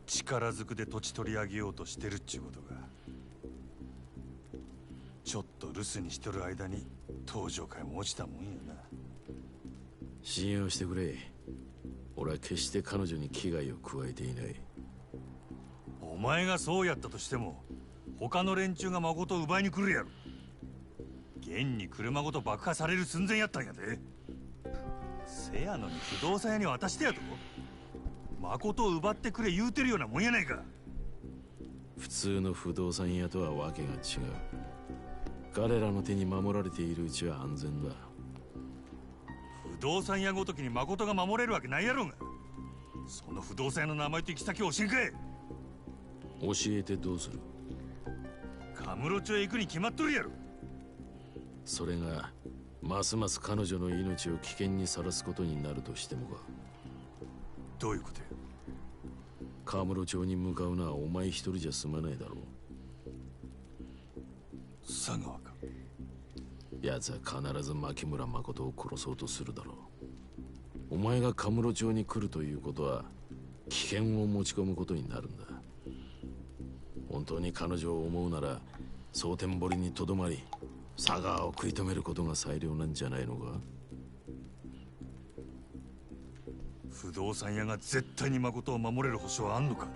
力ずくで土地取り上げようとしてるっちゅうことが。ちょっと留守にしとる間に登場界も落ちたもんやな。信用してくれ。俺は決して彼女に危害を加えていない。お前がそうやったとしても他の連中が誠を奪いに来るやろ。現に車ごと爆破される寸前やったんやで。せやのに不動産屋に渡してやと。誠を奪ってくれ言うてるようなもんやないか。普通の不動産屋とはわけが違う。彼らの手に守られているうちは安全だ。不動産屋ごときに誠が守れるわけないやろうが。その不動産屋の名前と行き先を教えんかい。教えてどうする？カムロ町へ行くに決まっとるやろ。それがますます彼女の命を危険にさらすことになるとしてもか。どういうことや。カムロ町に向かうのはお前一人じゃ済まないだろう。佐川か。奴は必ず牧村誠を殺そうとするだろう。お前がカムロ町に来るということは危険を持ち込むことになるんだ。本当に彼女を思うなら蒼天堀にとどまり佐川を食い止めることが最良なんじゃないのか。不動産屋が絶対に誠を守れる保証はあんのか。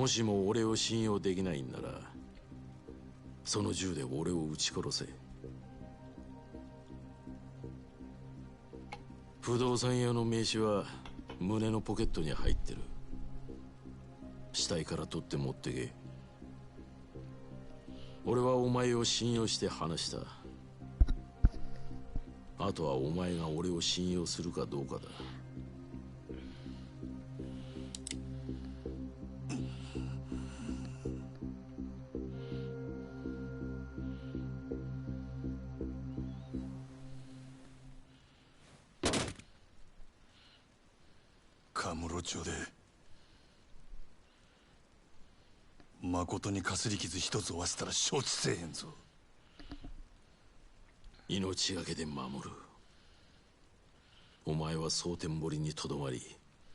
しも俺を信用できないんなら、その銃で俺を撃ち殺せ。不動産屋の名刺は胸のポケットに入ってる。死体から取って持ってけ。俺はお前を信用して話した。あとはお前が俺を信用するかどうかだ。カムロ町で誠にかすり傷一つ負わせたら承知せえへんぞ。命がけで守る。お前は蒼天堀にとどまり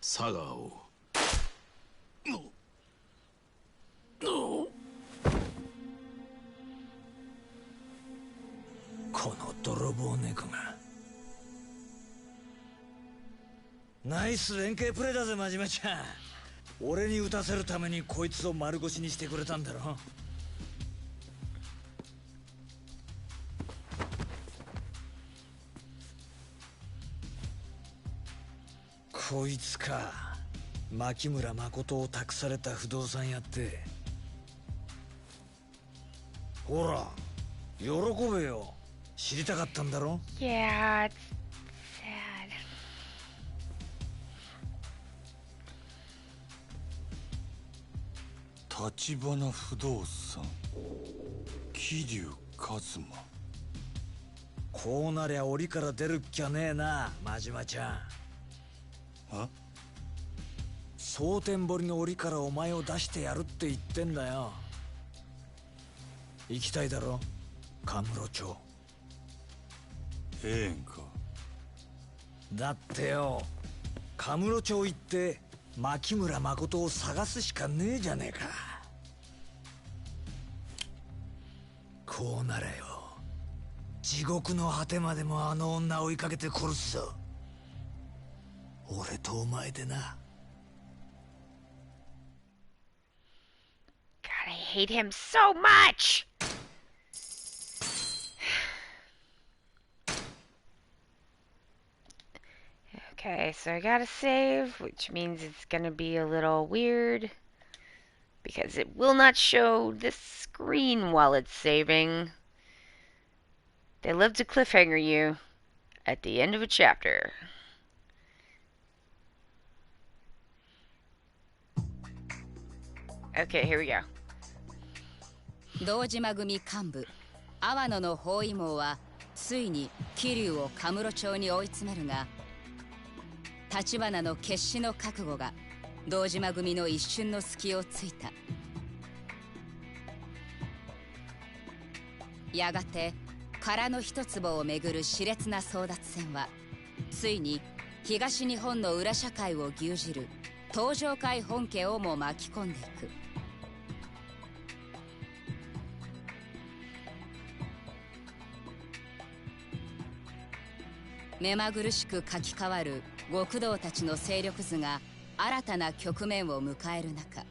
佐川を。この泥棒猫が。ナイス連携プレーだぜ真島ちゃん。俺に撃たせるためにこいつを丸腰にしてくれたんだろ。こいつか。牧村誠を託された不動産屋って。ほら喜べよ。知りたかったんだろ。 Yeah, it's sad. 立花不動産桐生一馬。こうなりゃ檻から出るっきゃねえな真島ちゃん。あ、蒼天堀の檻からお前を出してやるって言ってんだよ。行きたいだろ神室町。ええんか。だってよ、神室町行って牧村誠を探すしかねえじゃねえか。こうならよ、地獄の果てまでもあの女追いかけて殺すぞ。俺とお前でな。 God, I hate him so much! Okay, so I gotta save, which means it's gonna be a little weird because it will not show the screen while it's saving. They love to cliffhanger you at the end of a chapter. Okay, here we go. 堂島組幹部阿野の包囲網はついに桐生を神室町に追い詰めるが、立花の決死の覚悟が堂島組の一瞬の隙をついた。やがて殻の一坪をめぐる熾烈な争奪戦はついに東日本の裏社会を牛耳る東上会本家をも巻き込んでいく。目まぐるしく書き換わる極道たちの勢力図が新たな局面を迎える中、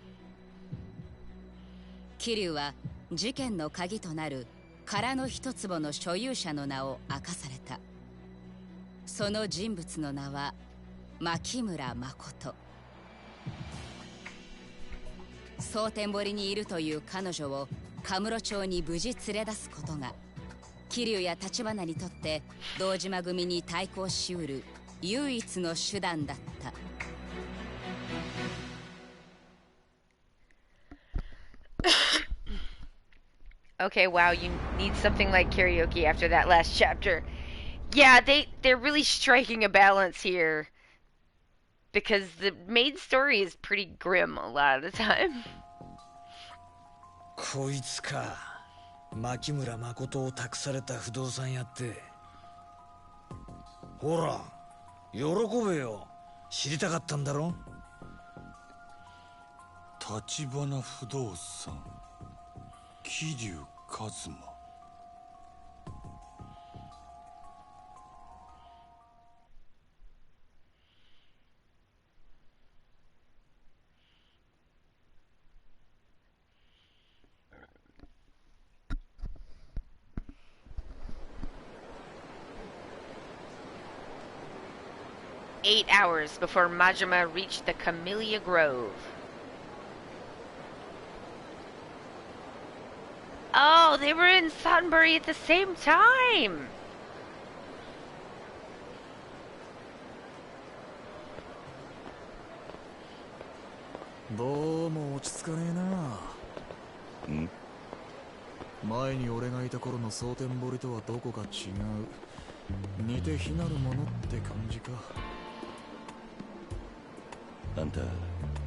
桐生は事件の鍵となる殻の一坪の所有者の名を明かされた。その人物の名は牧村誠。蒼天堀にいるという彼女を神室町に無事連れ出すことが桐生や立花にとって堂島組に対抗しうる唯一の手段だった。Okay, wow, you need something like karaoke after that last chapter. Yeah, they're really striking a balance here because the main story is pretty grim a lot of the time. こいつか。牧村誠を託された不動産屋って。ほら喜べよ。知りたかったんだろ。立花不動産桐生一馬。8 hours before Majima reached the Camellia Grove. Oh, they were in Sunbury at the same time!どうも落ち着かねえな。前に俺がいた頃の蒼天堀とはどこか違う。似て非なるものって感じか。あんた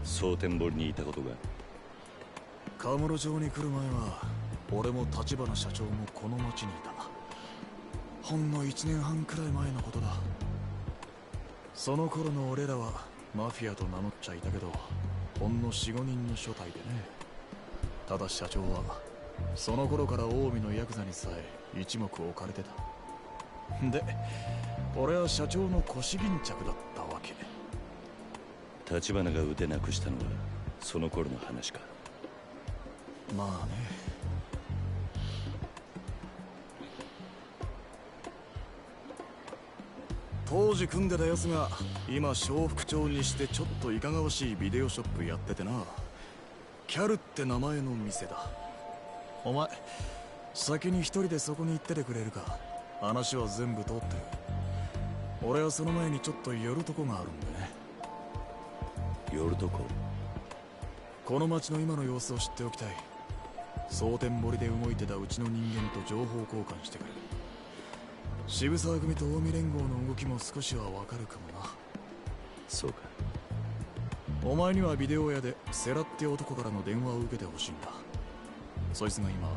蒼天堀にいたことが。カムロ町に来る前は俺も立花社長もこの町にいた。ほんの1年半くらい前のことだ。その頃の俺らはマフィアと名乗っちゃいたけど、ほんの 4,5 人の所帯でね。ただ社長はその頃から近江のヤクザにさえ一目置かれてた。で俺は社長の腰巾着だったわけ。立花が腕なくしたのはその頃の話か。まあね。当時組んでたやつが今小副長にしてちょっといかがわしいビデオショップやっててな。キャルって名前の店だ。お前先に一人でそこに行っててくれるか。話は全部通ってる。俺はその前にちょっと寄るとこがあるんでね。寄るとこ？この町の今の様子を知っておきたい。蒼天堀で動いてたうちの人間と情報交換してくる。渋沢組と近江連合の動きも少しはわかるかもな。そうか。お前にはビデオ屋でセラって男からの電話を受けてほしいんだ。そいつが今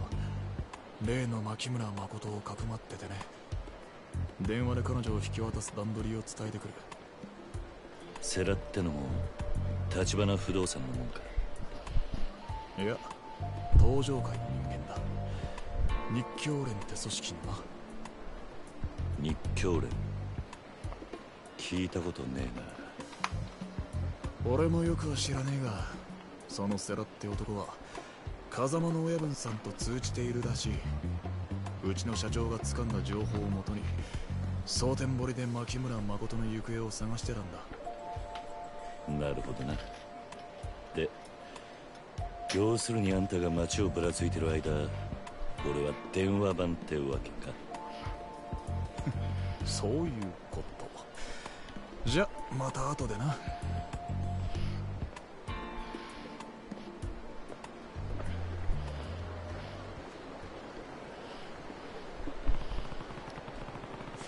例の牧村誠をかくまっててね。電話で彼女を引き渡す段取りを伝えてくる。セラってのも立花不動産のもんか？いや東上界の人間だ。日教連って組織のな。日教連聞いたことねえな。俺もよくは知らねえが、そのセラって男は風間の親分さんと通じているらしい。うちの社長が掴んだ情報をもとに蒼天堀で牧村誠の行方を探してたんだ。なるほどな。で要するにあんたが街をぶらついてる間、俺は電話番ってわけか。そういうこと。じゃまた後でな。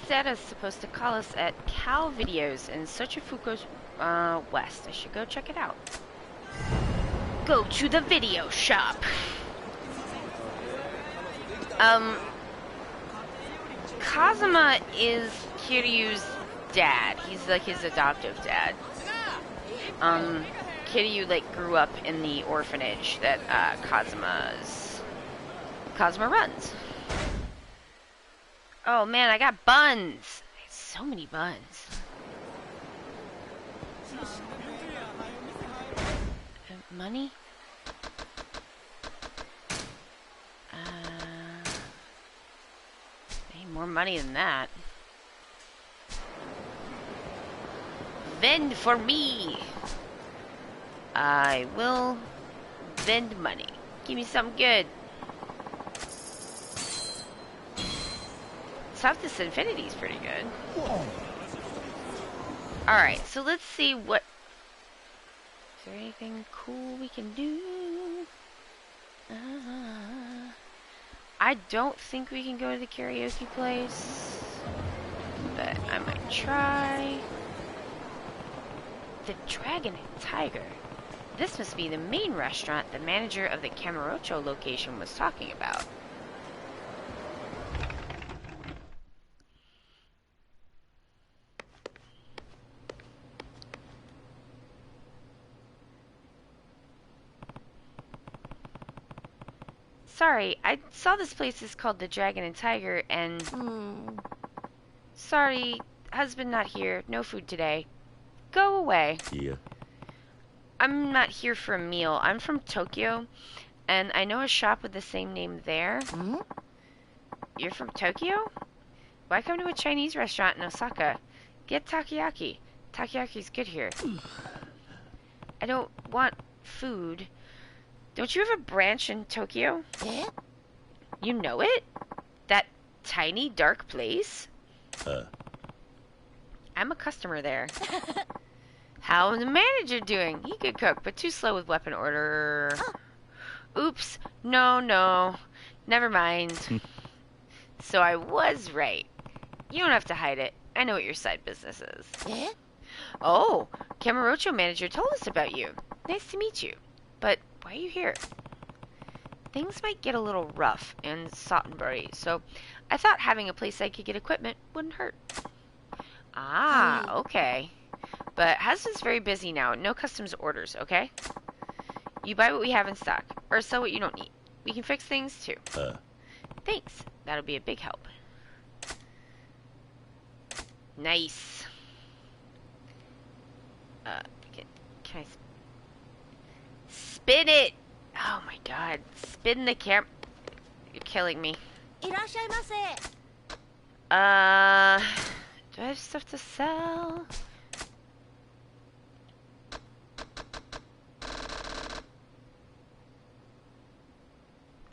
Seta's supposed to call us at Cal Videos in Sochifuku's west. I should go check it out. Go to the video shop. Kazuma is Kiryu's dad. He's like his adoptive dad. Kiryu like grew up in the orphanage that Kazuma runs. Oh man, I got buns. So many buns. Money? I need more money than that. Vend for me. I will vend money. Give me something good. Softest Infinity is pretty good. Alright, so let's see what... Is there anything cool we can do? I don't think we can go to the karaoke place, but I might try. The Dragon and Tiger. This must be the main restaurant the manager of the Camarocho location was talking about. Sorry, I saw this place is called the Dragon and Tiger, and... Sorry, husband not here. No food today. Go away. Yeah. I'm not here for a meal. I'm from Tokyo, and I know a shop with the same name there. You're from Tokyo? Why come to a Chinese restaurant in Osaka? Get takoyaki. Takoyaki's good here. I don't want food. Don't you have a branch in Tokyo? You know it? That tiny, dark place? I'm a customer there. How's the manager doing? He could cook, but too slow with weapon order. Oops. No. Never mind. So I was right. You don't have to hide it. I know what your side business is. Oh, Kamurocho manager told us about you. Nice to meet you. But why are you here? Things might get a little rough in Sottenbury, so I thought having a place I could get equipment wouldn't hurt. Ah, okay. But husband's very busy now. No customs orders, okay? You buy what we have in stock, or sell what you don't need. We can fix things too. Thanks. That'll be a big help. Nice. Can I spin it? Oh my god. Spin the camera. You're killing me. いらっしゃいませ。 Do I have stuff to sell?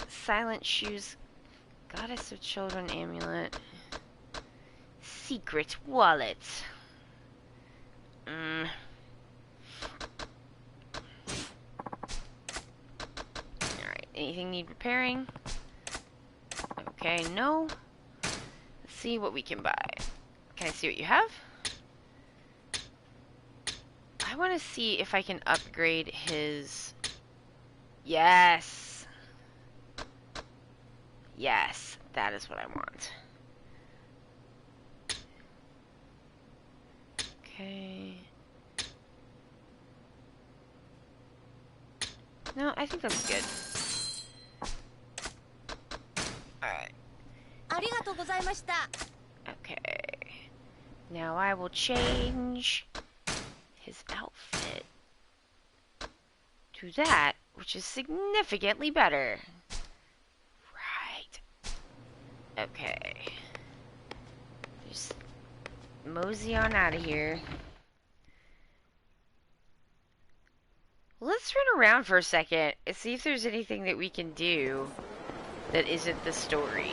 Silent shoes. Goddess of Children amulet. Secret wallet. Alright. Anything need repairing? Okay, no. Let's see what we can buy. Can I see what you have? I want to see if I can upgrade his... Yes! Yes, that is what I want. Okay. No, I think that's good. Alright. ありがとうございました。 Okay. Now I will change his outfit to that, which is significantly better. Right. Okay. Just mosey on out of here. Let's run around for a second and see if there's anything that we can do that isn't the story.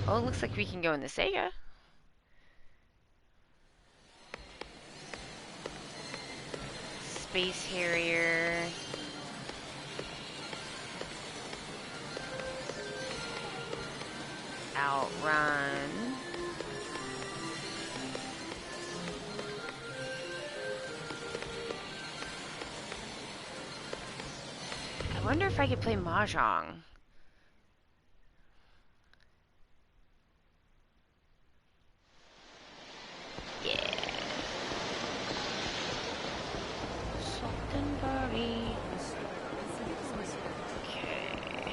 Oh, it looks like we can go in the Sega. Space Harrier. Outrun. I wonder if I could play Mahjong. Yeah. Sottenbury. Okay.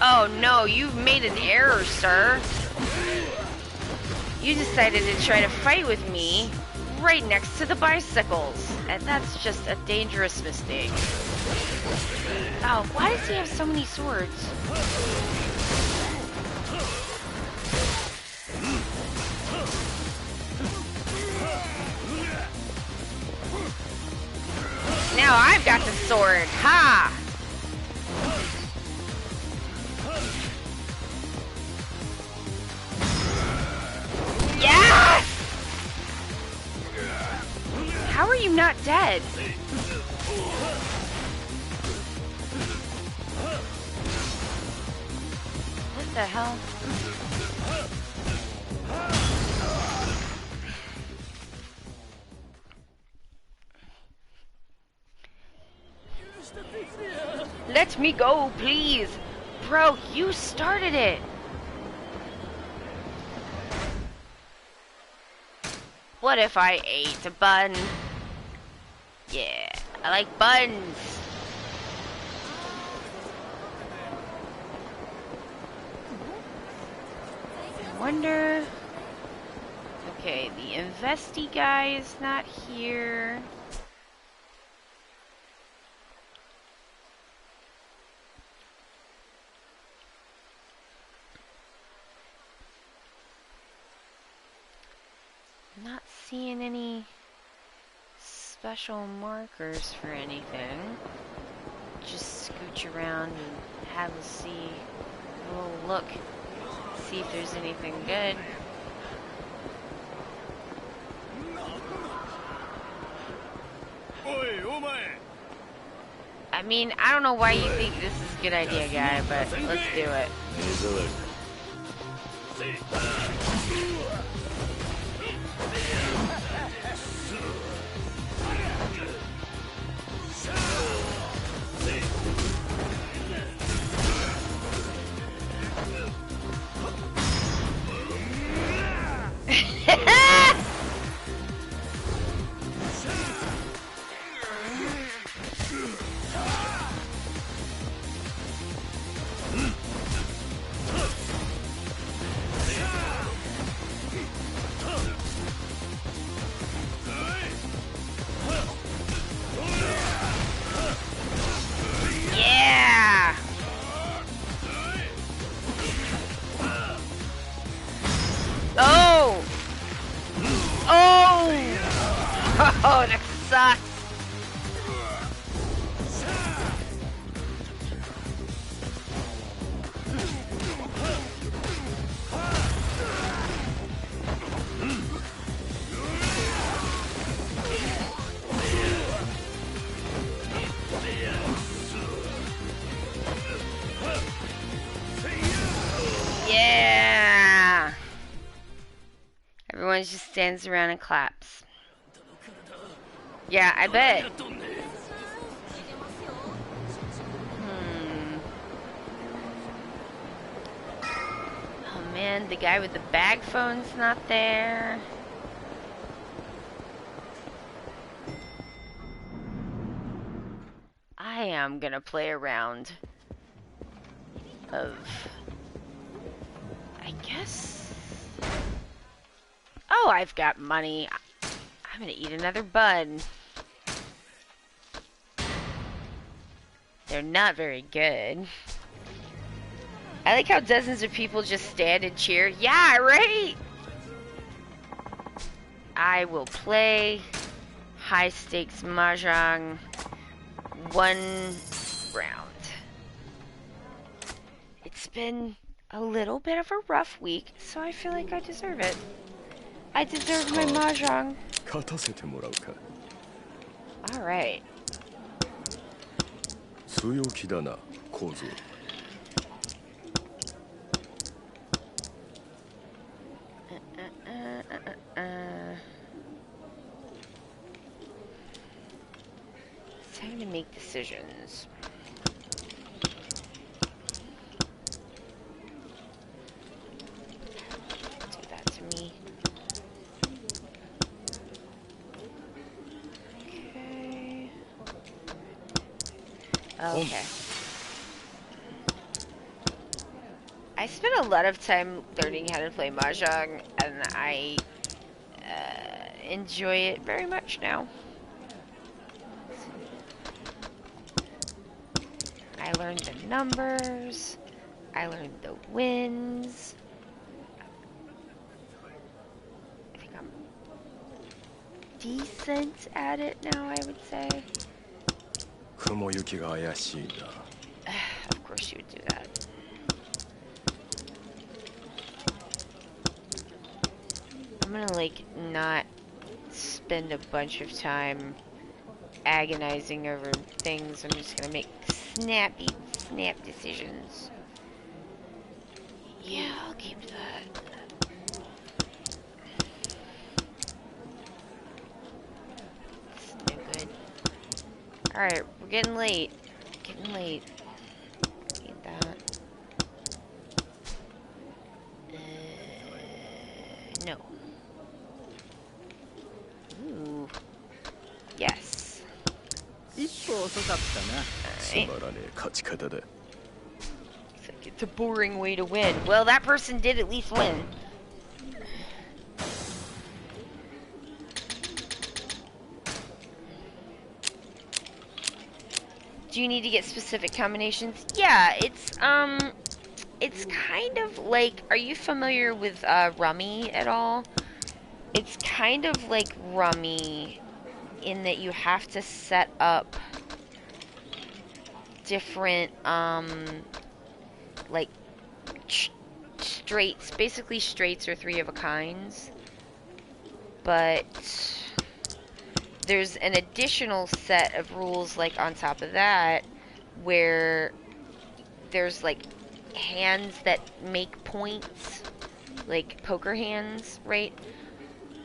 Oh no, you've made an error, sir. You decided to try to fight with me right next to the bicycles, and that's just a dangerous mistake. Oh, why does he have so many swords? Now I've got the sword. Ha! Yes! How are you not dead? What the hell? Let me go, please. Bro, you started it. What if I ate a bun? Yeah, I like buns. I wonder... Okay, the investee guy is not here. Not seeing any special markers for anything. Just scooch around and have a little look, see if there's anything good. I mean, I don't know why you think this is a good idea, guy, but let's do it. Yeah! Oh! Oh! Oh, that sucks. Yeah! Everyone just stands around and claps. Yeah, I bet. Oh man, the guy with the bag phone's not there. I am gonna play a round of, I guess. Oh, I've got money. I'm gonna eat another bun. They're not very good. I like how dozens of people just stand and cheer. Yeah, right? I will play high stakes mahjong 1 round. It's been a little bit of a rough week, so I feel like I deserve it. I deserve my mahjong. Alright. 強気だな、構造。It's time to make decisions. Do that to me. Okay. Okay. I spent a lot of time learning how to play mahjong, and I enjoy it very much now. I learned the numbers. I learned the wins. I think I'm decent at it now, I would say. 雲行きが怪しいな。Of course you would do that. I'm gonna, like, not spend a bunch of time agonizing over things. I'm just gonna make snap decisions. Yeah, I'll keep that. It's no good. Alright, we're getting late. Getting late. Need that. No. Ooh. Yes. Alright. It's a boring way to win. Well, that person did at least win. Do you need to get specific combinations? Yeah, it's kind of like, are you familiar with Rummy at all? It's kind of like Rummy in that you have to set up different like straights, basically straights or three of a kinds, but there's an additional set of rules like on top of that where there's like hands that make points, like poker hands, right?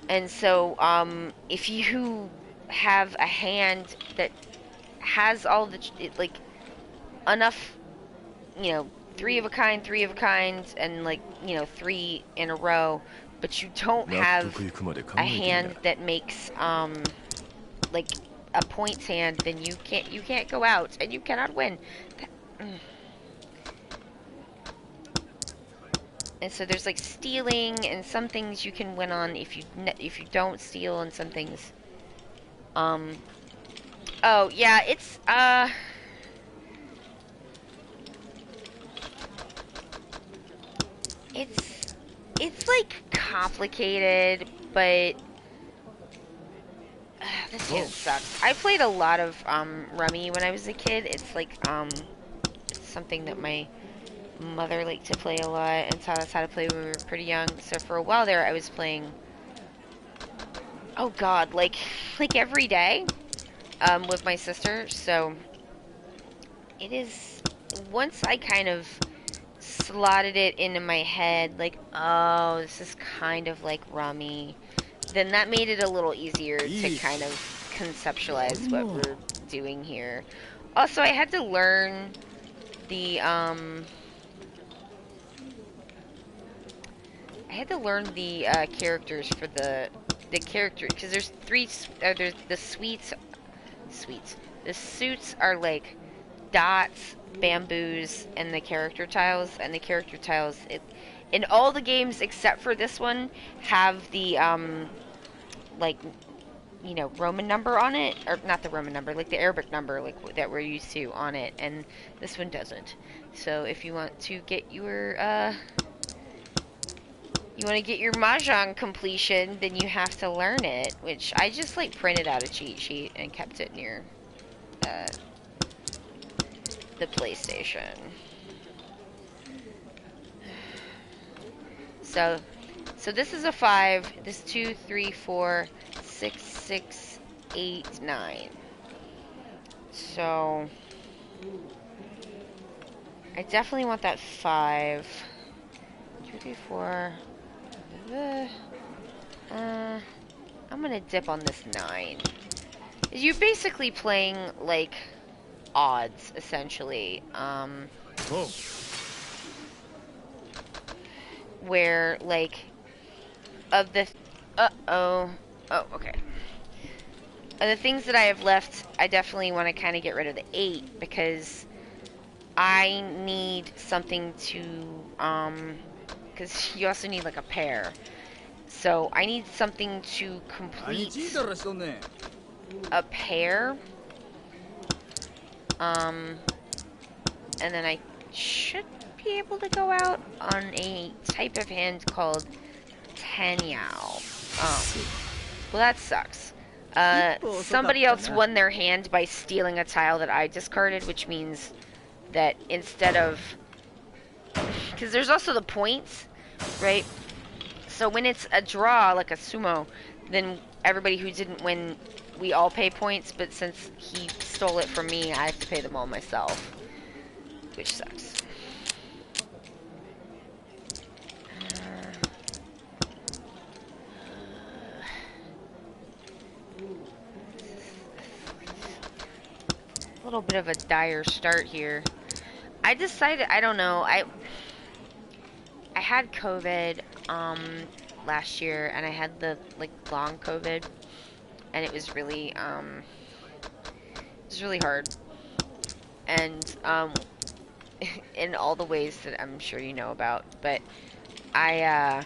And so if you have a hand that has all the like enough, you know, three of a kind, and like, you know, three in a row, but you don't have a hand that makes like a points hand, then you can't go out and you cannot win. And so there's like stealing, and some things you can win on if you don't steal, and some things. Oh yeah, it's like complicated, but this game sucks. I played a lot of Rummy when I was a kid. It's like it's something that my mother liked to play a lot and taught us how to play when we were pretty young. So for a while there, I was playing. Oh God, like every day, with my sister. So it is. Once I kind of slotted it into my head, like, oh, this is kind of like Rummy, then that made it a little easier to kind of conceptualize what we're doing here. Also, I had to learn the characters for the character, because there's three. There's the sweets. The suits are like dots, bamboos, and the character tiles. And the character tiles, in all the games except for this one, have the like, you know, Roman number on it, or not the Roman number, like the Arabic number, like that we're used to on it, and this one doesn't. So if you want to get your Mahjong completion, then you have to learn it, which I just like printed out a cheat sheet and kept it near the PlayStation. So this is a 5. This 2, 3, 4, 6, 6, 8, 9. So I definitely want that 5. 2, 3, 4. I'm gonna dip on this 9. You're basically playing like odds, essentially. Where like of the okay. Of the things that I have left, I definitely want to kind of get rid of the 8 because I need something to because you also need like a pair. So I need something to complete a pair. And then I should be able to go out on a type of hand called Tanyao. Well, that sucks. Somebody else won their hand by stealing a tile that I discarded, which means that instead of... Because there's also the points, right? So when it's a draw, like a sumo, then everybody who didn't win, we all pay points, but since he stole it from me, I have to pay them all myself, which sucks. A little bit of a dire start here. I decided, I don't know, I had COVID last year, and I had the like long COVID, and it was really hard. And in all the ways that I'm sure you know about, but I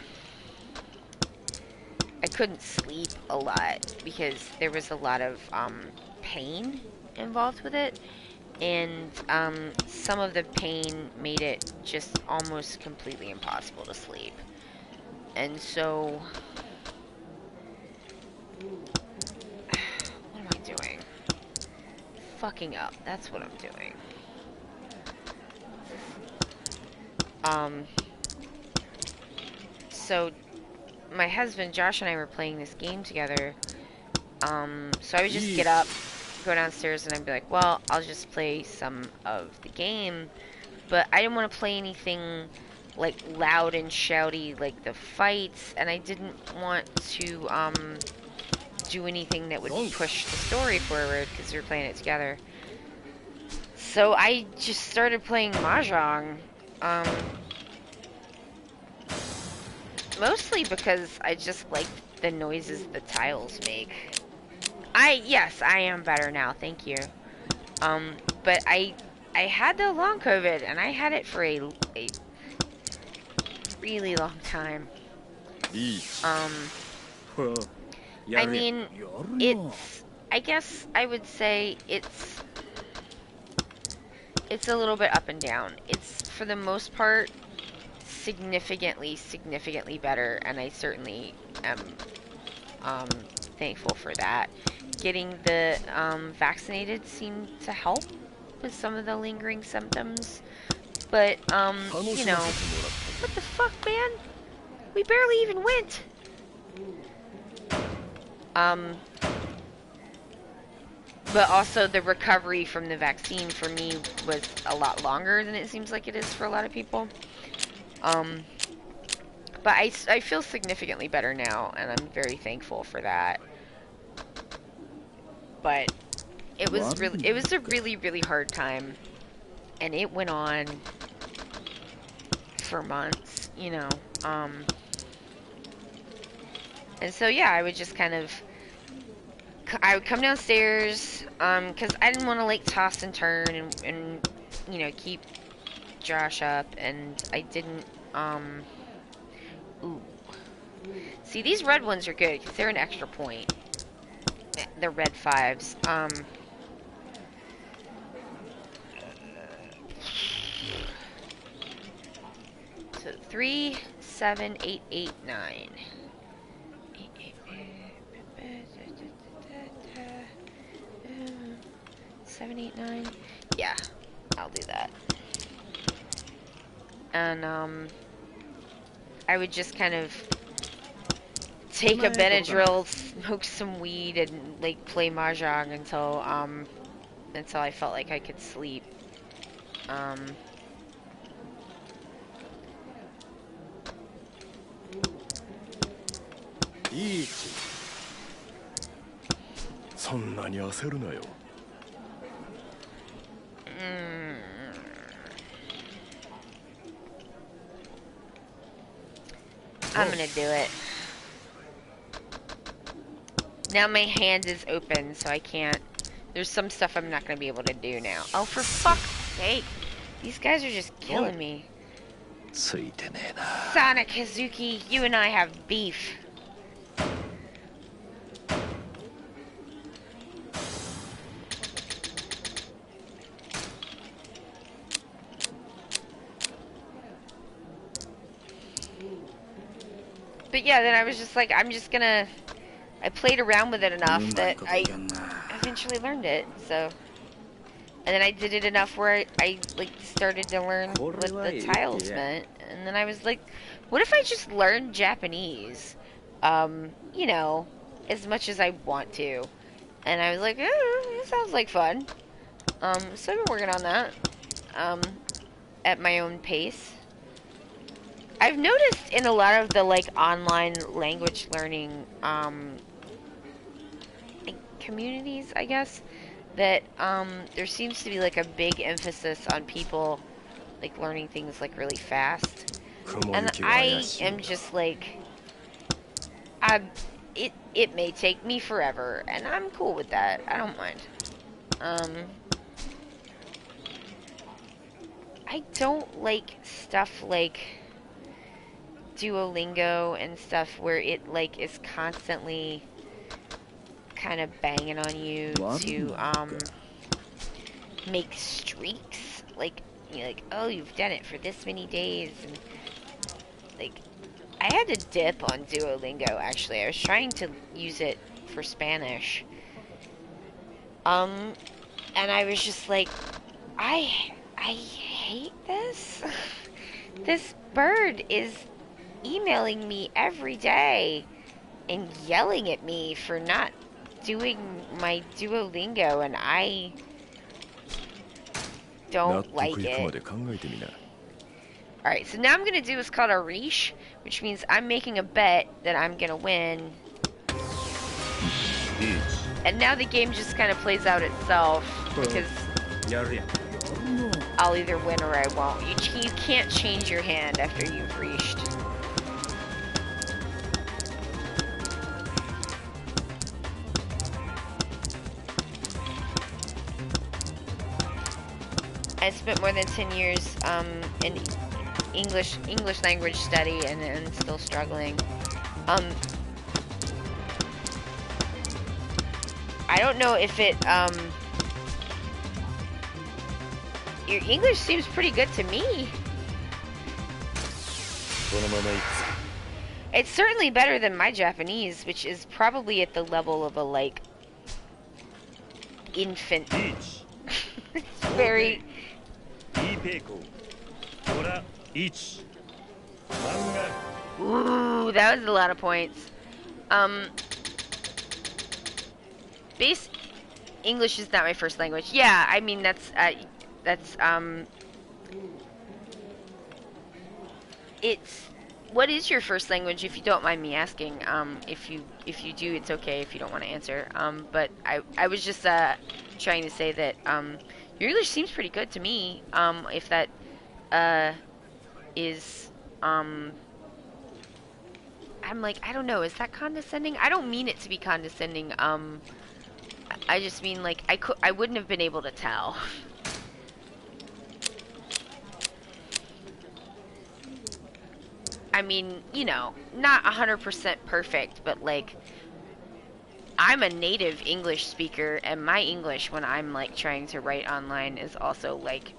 couldn't sleep a lot because there was a lot of pain involved with it, and some of the pain made it just almost completely impossible to sleep. And so, what am I doing? Fucking up. That's what I'm doing. So my husband Josh and I were playing this game together. So I would just get up, go downstairs, and I'd be like, well, I'll just play some of the game. But I didn't want to play anything like loud and shouty like the fights, and I didn't want to do anything that would push the story forward because we were playing it together. So I just started playing Mahjong. Mostly because I just like the noises the tiles make. Yes, I am better now, thank you. But I had the long COVID, and I had it for a really long time. I mean, I guess I would say it's a little bit up and down. It's, for the most part, significantly better, and I certainly am thankful for that. Getting the vaccinated seemed to help with some of the lingering symptoms, but you know, what the fuck, man? We barely even went. But also the recovery from the vaccine for me was a lot longer than it seems like it is for a lot of people. But I feel significantly better now, and I'm very thankful for that. But it was a really hard time, and it went on for months, you know. And so yeah, I would just kind of, I would come downstairs, because I didn't want to like toss and turn and you know, keep Josh up, and I didn't, ooh. See, these red ones are good, because they're an extra point. They're red 5s. So 3, 7, 8, 8, 9. 7, 8, 9. Yeah, I'll do that. And I would just kind of take a Benadryl, smoke some weed, and like play mahjong until I felt like I could sleep. I'm gonna do it. Now my hand is open, so I can't. There's some stuff I'm not gonna be able to do now. Oh, for fuck's sake! These guys are just killing me. Sonic Hazuki, you and I have beef. But yeah, then I was just like, I'm just gonna... I played around with it enough that I eventually learned it, so... And then I did it enough where I like, started to learn what the tiles meant. And then I was like, what if I just learned Japanese? You know, as much as I want to. And I was like, it sounds like fun. So I've been working on that. At my own pace. I've noticed in a lot of the, like, online language learning, communities, I guess, that, there seems to be, like, a big emphasis on people, like, learning things, like, really fast. And I am just, like, it may take me forever, and I'm cool with that. I don't mind. I don't like stuff like Duolingo and stuff where it, like, is constantly kind of banging on you to, make streaks. Like, you know, like, oh, you've done it for this many days, and like, I had to dip on Duolingo. Actually, I was trying to use it for Spanish. And I was just like, I hate this. This bird is emailing me every day and yelling at me for not doing my Duolingo, and I don't like it. Alright, so now I'm gonna do what's called a reach, which means I'm making a bet that I'm gonna win. And now the game just kind of plays out itself, because I'll either win or I won't. You can't change your hand after you've reached. I spent more than 10 years in English language study and still struggling. I don't know if it your English seems pretty good to me. It's certainly better than my Japanese, which is probably at the level of a, like, infant. It's very... Ooh, that was a lot of points. Base English is not my first language. Yeah, I mean, that's it's, what is your first language, if you don't mind me asking? If you do, it's okay if you don't want to answer. But I was just trying to say that your English seems pretty good to me. If that is I'm like, I don't know, is that condescending? I don't mean it to be condescending. I just mean, like, I wouldn't have been able to tell. I mean, you know, not 100% perfect, but, like, I'm a native English speaker, and my English when I'm, like, trying to write online is also, like,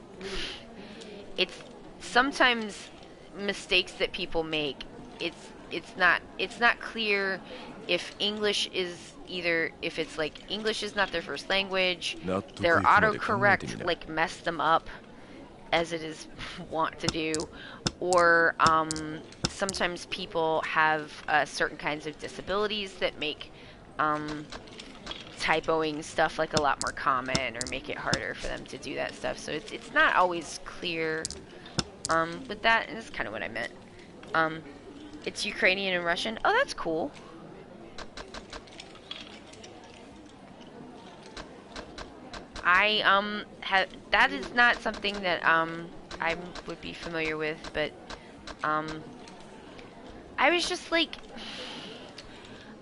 it's sometimes mistakes that people make. It's not clear if English is either, if it's like English is not their first language, their autocorrect like messed them up, as it is wont to do, or sometimes people have certain kinds of disabilities that make typoing stuff like a lot more common, or make it harder for them to do that stuff. So it's not always clear with that, and that's kind of what I meant. It's Ukrainian and Russian. Oh, that's cool. I that is not something that I would be familiar with, but I was just like,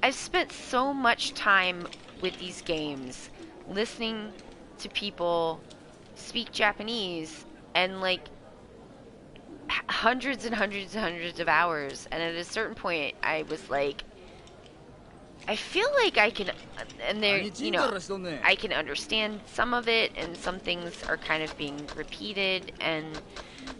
I've spent so much time with these games listening to people speak Japanese, and like hundreds and hundreds and hundreds of hours, and at a certain point I was like, I feel like I can, and there, you know, I can understand some of it, and some things are kind of being repeated, and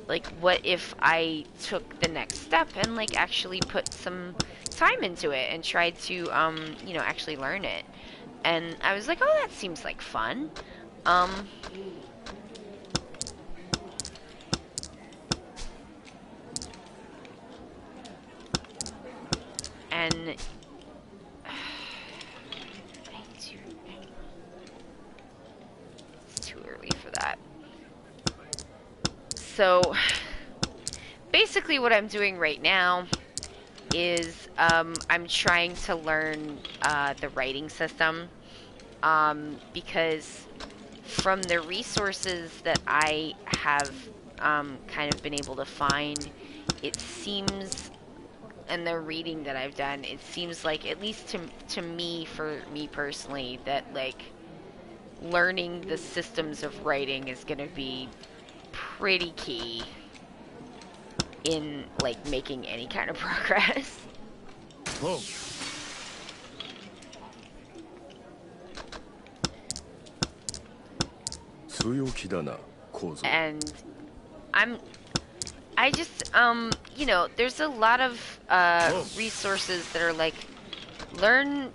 like, what if I took the next step and like actually put some time into it and tried to you know, actually learn it. And I was like, oh, that seems like fun. And it's too early for that. So basically what I'm doing right now is I'm trying to learn the writing system, because from the resources that I have kind of been able to find, it seems, and the reading that I've done, it seems like, at least to me, for me personally, that like learning the systems of writing is going to be pretty key in like making any kind of progress. Whoa. And I just you know, there's a lot of resources that are like, learn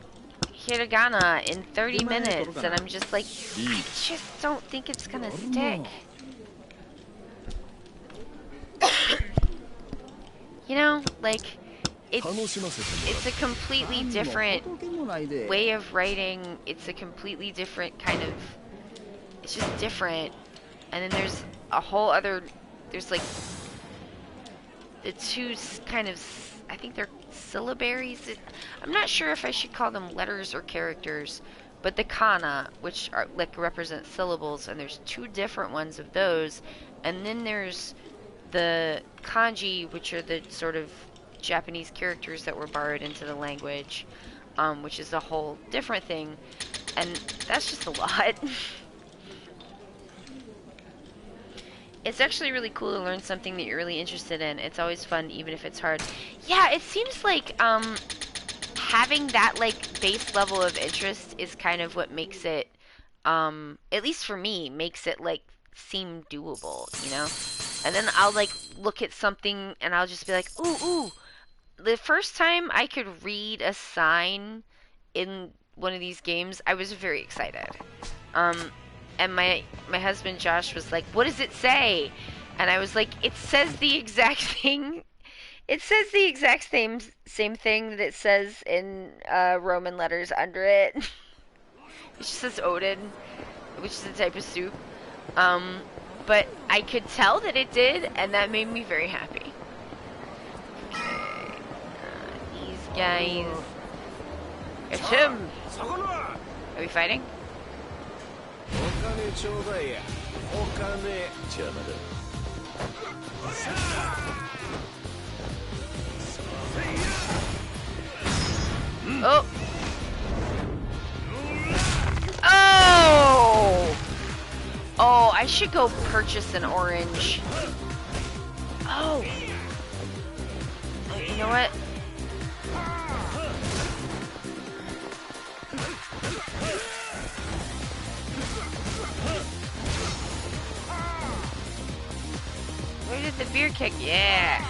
hiragana in 30 minutes, and I'm just like, I just don't think it's gonna stick. You know, like, it's a completely different way of writing. It's a completely different kind of, it's just different. And then there's a whole other, there's like the two kind of, I think they're syllabaries. I'm not sure if I should call them letters or characters, but the kana, which are like represent syllables, and there's two different ones of those. And then there's the kanji, which are the sort of Japanese characters that were borrowed into the language, which is a whole different thing, and that's just a lot. It's actually really cool to learn something that you're really interested in. It's always fun, even if it's hard. Yeah, it seems like having that like base level of interest is kind of what makes it, at least for me, makes it like seem doable, you know? And then I'll like look at something and I'll just be like, ooh. The first time I could read a sign in one of these games, I was very excited. And my husband Josh was like, "What does it say?" And I was like, "It says the exact thing. It says the exact same thing that it says in Roman letters under it. It just says Odin, which is a type of soup. But I could tell that it did, and that made me very happy. Okay, these guys. It's him. Are we fighting? Oh! Oh! Oh, I should go purchase an orange. Oh! You know what? Where did the beer kick? Yeah!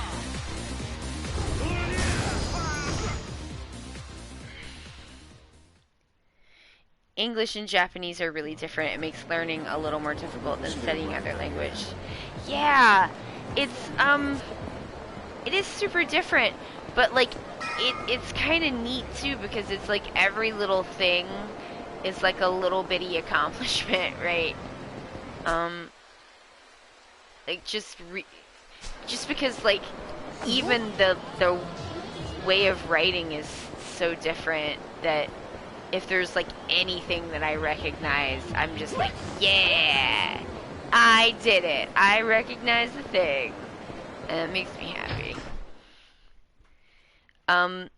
English and Japanese are really different. It makes learning a little more difficult than studying other language. Yeah! It is super different, but like, it's kind of neat too, because it's like every little thing is like a little bitty accomplishment, right? Like just because like even the way of writing is so different that if there's like anything that I recognize, I'm just like, yeah, I did it. I recognize the thing, and it makes me happy. And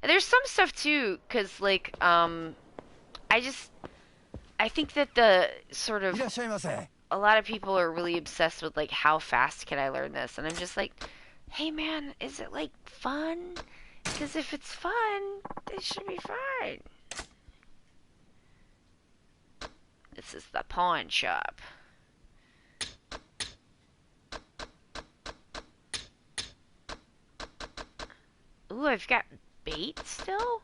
there's some stuff too, cause like I think that the sort of, a lot of people are really obsessed with like how fast can I learn this, and I'm just like, hey man, is it like fun? Because if it's fun, it should be fine. This is the pawn shop. Ooh, I've got bait still?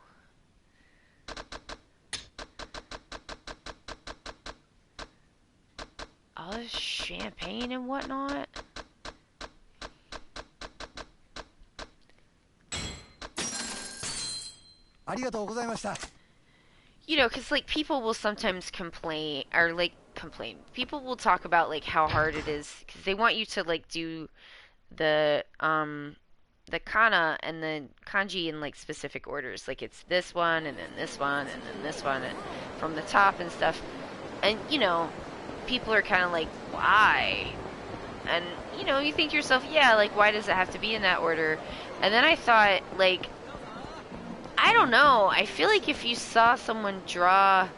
All this champagne and whatnot? You know, because like people will sometimes complain, people will talk about like how hard it is, because they want you to like do the kana and the kanji in like specific orders, like it's this one and then this one and then this one, and from the top and stuff. And you know, people are kind of like, why? And you know, you think to yourself, yeah, like why does it have to be in that order? And then I thought, like, I don't know, I feel like if you saw someone draw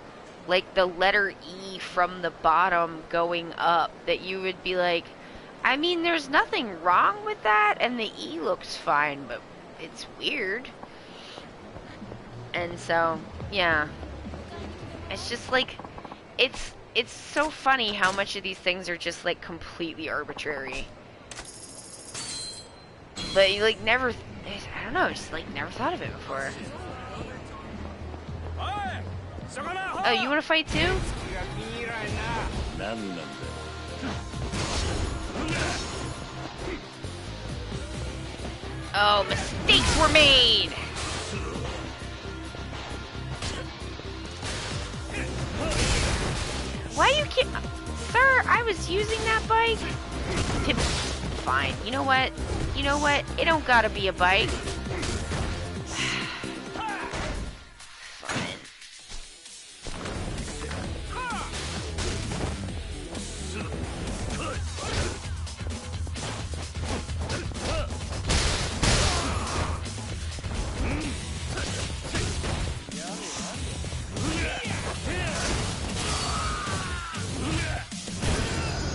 like the letter E from the bottom going up, that you would be like, I mean, there's nothing wrong with that, and the E looks fine, but it's weird. And so, yeah. It's just like, it's it's so funny how much of these things are just like completely arbitrary. But you like never, I don't know, just like never thought of it before. Oh, you want to fight too? Oh, mistakes were made! Why you can't... Sir, I was using that bike. Fine. You know what? You know what? It don't gotta be a bike. Fine.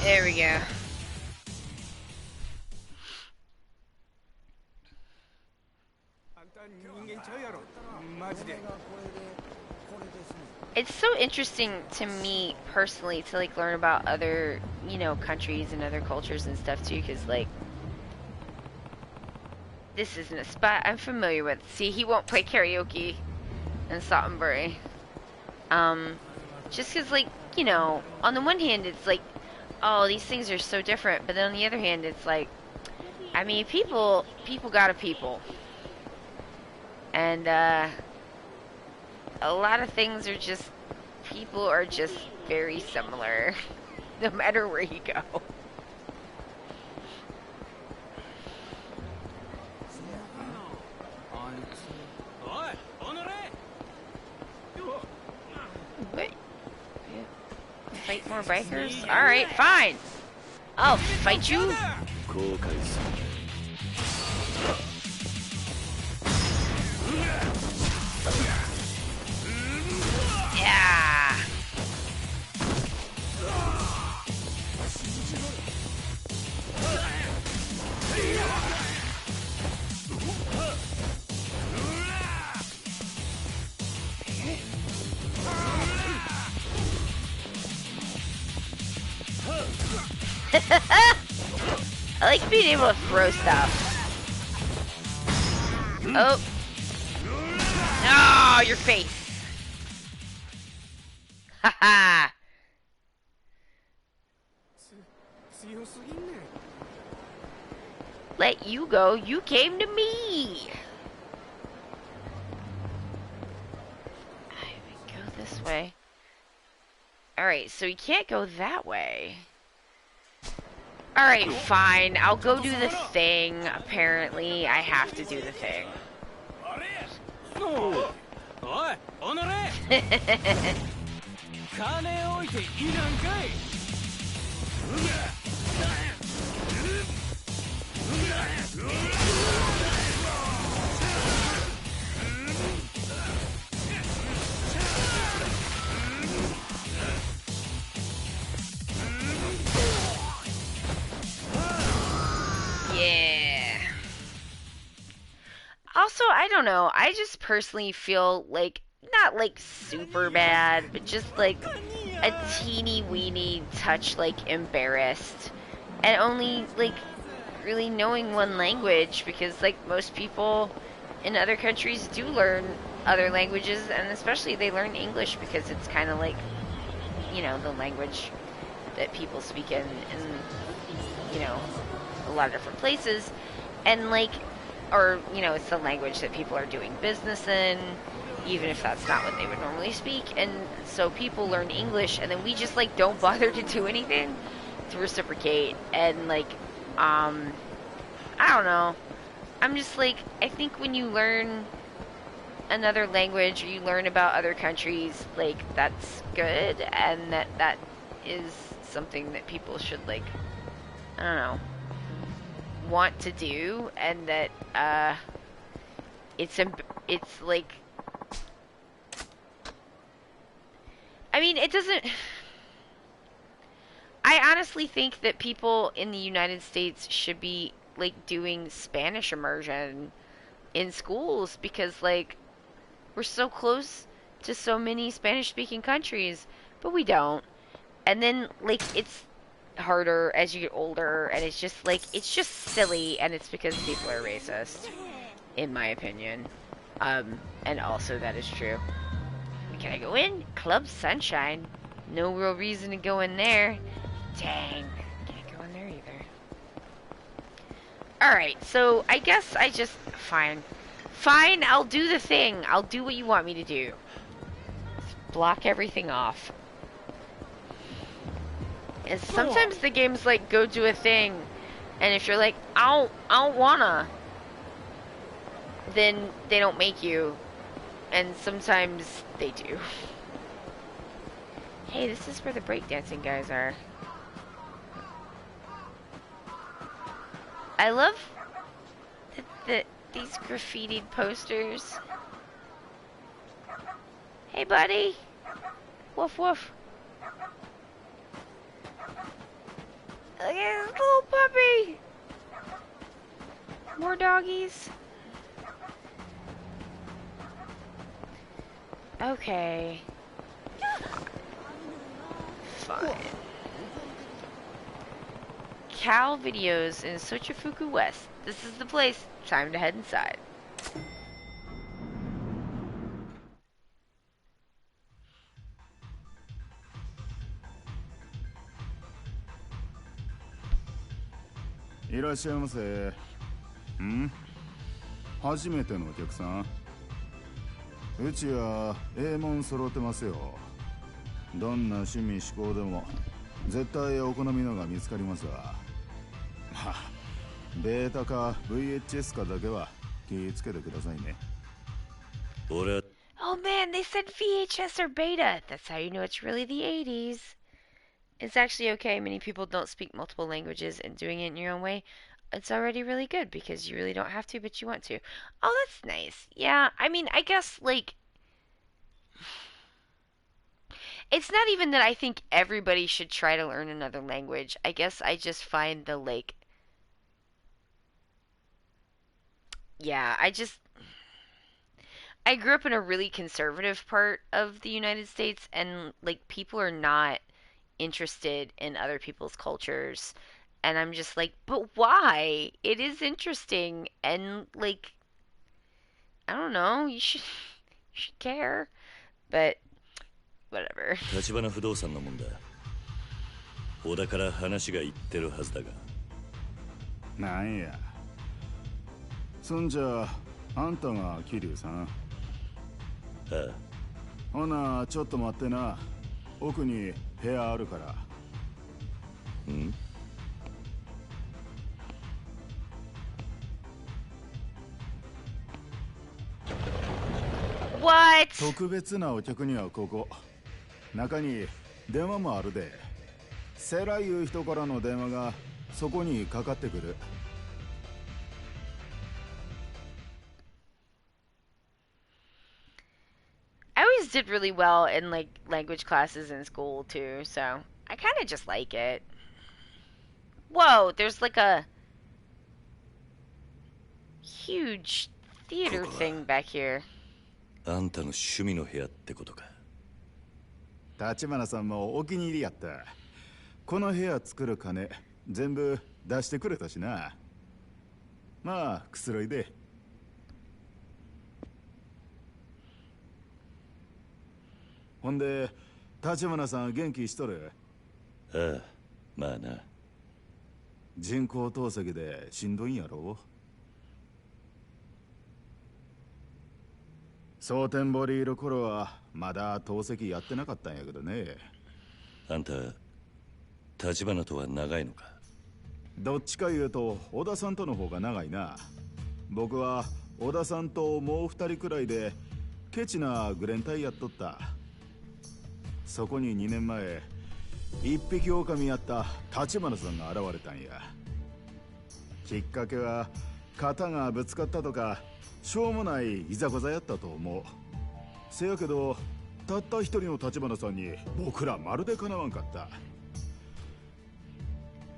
There we go. It's so interesting to me personally to like learn about other, you know, countries and other cultures and stuff too, because like this isn't a spot I'm familiar with. See, he won't play karaoke in Sottenbury. Just because like, you know, on the one hand it's like, oh, these things are so different, but then on the other hand it's like, I mean, people gotta people. And a lot of things are just, people are just very similar, no matter where you go. Wait, fight more bikers? Alright, fine. I'll fight you. Yeah. I like being able to throw stuff. Oh. Oh, your face. Haha. Let you go. You came to me. I would go this way. Alright, so you can't go that way. Alright, fine. I'll go do the thing. Apparently, I have to do the thing. Yeah. Also, I don't know. I just personally feel like, not like super bad, but just like a teeny weeny touch like embarrassed. And only like really knowing one language, because like most people in other countries do learn other languages, and especially they learn English because it's kind of like, you know, the language that people speak in, you know, a lot of different places. And like, or, you know, it's the language that people are doing business in, even if that's not what they would normally speak. And so people learn English, and then we just like don't bother to do anything to reciprocate. And like, I don't know, I'm just like, I think when you learn another language, or you learn about other countries, like, that's good, and that is something that people should, like, I don't know, want to do. And that it's like, I mean, it doesn't, I honestly think that people in the United States should be like doing Spanish immersion in schools, because like we're so close to so many Spanish speaking countries, but we don't. And then like it's harder as you get older, and it's just silly, and it's because people are racist, in my opinion. And also that is true. Can I go in? Club Sunshine. No real reason to go in there. Dang. Can't go in there either. Alright, so I guess I just... Fine. Fine, I'll do the thing. I'll do what you want me to do. Just block everything off. And sometimes the game's like, go do a thing. And if you're like, I don't wanna, then they don't make you. And sometimes they do. Hey, this is where the breakdancing guys are. I love these graffitied posters. Hey, buddy. Woof, woof. Look at this little puppy. More doggies. Okay. Fine. Cal videos in Sochifuku West. This is the place. Time to head inside.いらっしゃいませ。ん？初めてのお客さん？うちはええもん揃ってますよ。どんな趣味嗜好でも絶対お好みのが見つかりますわ。まあ、ベータか VHS かだけは気ぃつけてくださいね。俺は Oh man, they said VHS or beta. That's how you know it's really the 80s. It's actually okay. Many people don't speak multiple languages, and doing it in your own way, it's already really good because you really don't have to, but you want to. Oh, that's nice. Yeah, I mean, I guess, like, it's not even that I think everybody should try to learn another language. I guess I just find the, like, yeah, I grew up in a really conservative part of the United States, and, like, people are not interested in other people's cultures. And I'm just like, but why? It is interesting, and like, I don't know, you should care. But whatever. 立花不動産のもんだ。小田から話が行ってるはずだが。なんや。そんじゃあんたが桐生さん？ああ。ほなちょっと待ってな。奥に部屋あるから。ん？What？ 特別なお客にはここ。中に電話もあるで。セラいう人からの電話がそこにかかってくる。I always did really well in like language classes in school too, so I kind of just like it. Whoa, there's like a huge theater thing back here. あんたの趣味の部屋ってことか。立花さんもお気に入りやった。この部屋作る金全部出してくれたしな。まあくつろいで。ほんで立花さん元気しとる？ああ、まあな。人工透析でしんどいんやろ？蒼天堀いる頃はまだ透析やってなかったんやけどね。あんた立花とは長いのか？どっちか言うと小田さんとの方が長いな。僕は小田さんともう2人くらいでケチなグレン隊やっとった。そこに2年前一匹狼やった立花さんが現れたんや。きっかけは肩がぶつかったとかしょうもないいざこざやったと思う。せやけどたった一人の立花さんに僕らまるでかなわんかった。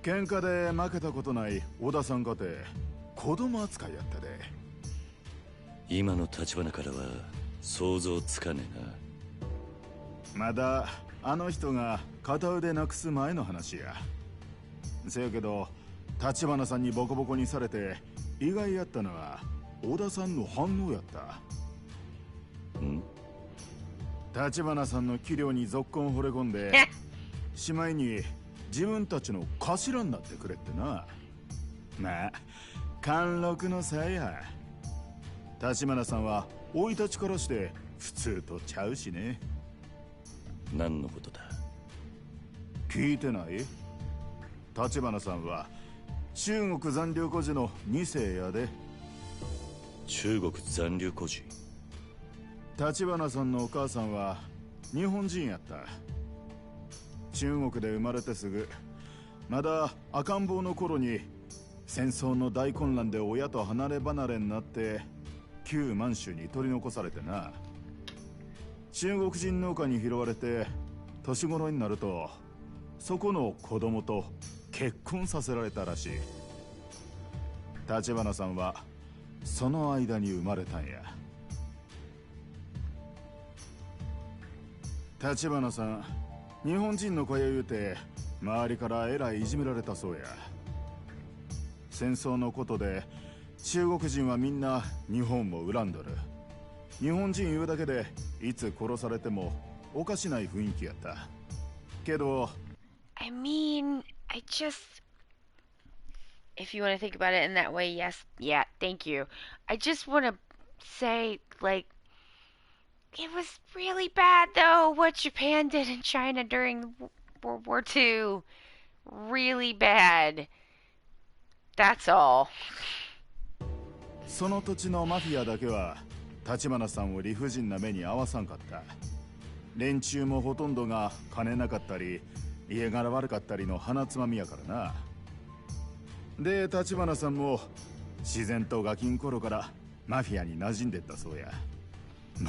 喧嘩で負けたことない小田さんかて子供扱いやったで。今の立花からは想像つかねえな。まだあの人が片腕なくす前の話や。せやけど立花さんにボコボコにされて意外やったのは小田さんの反応やった。立花さんの器量にぞっこん惚れ込んでしまいに自分たちの頭になってくれってな。まあ貫禄の差や。立花さんは生い立ちからして普通とちゃうしね。何のことだ？聞いてない？立花さんは中国残留孤児の2世やで。中国残留孤児？立花さんのお母さんは日本人やった。中国で生まれてすぐ、まだ赤ん坊の頃に戦争の大混乱で親と離れ離れになって旧満州に取り残されてな。中国人農家に拾われて年頃になるとそこの子供と結婚させられたらしい。立花さんはその間に生まれたんや。立花さん、日本人の子や言うて周りからえらいいじめられたそうや。戦争のことで中国人はみんな日本も恨んどる。日本人言うだけでいつ殺されてもおかしない雰囲気やったけど。 I mean, if you want to think about it in that way, yes, yeah, thank you. I just want to say, like, it was really bad, though, what Japan did in China during World War II. Really bad. That's all. その土地のマフィアだけは立花さんを理不尽な目に遭わさんかった。連中もほとんどが金なかったり家柄悪かったりの鼻つまみやからな。で立花さんも自然とガキン頃からマフィアに馴染んでったそうや。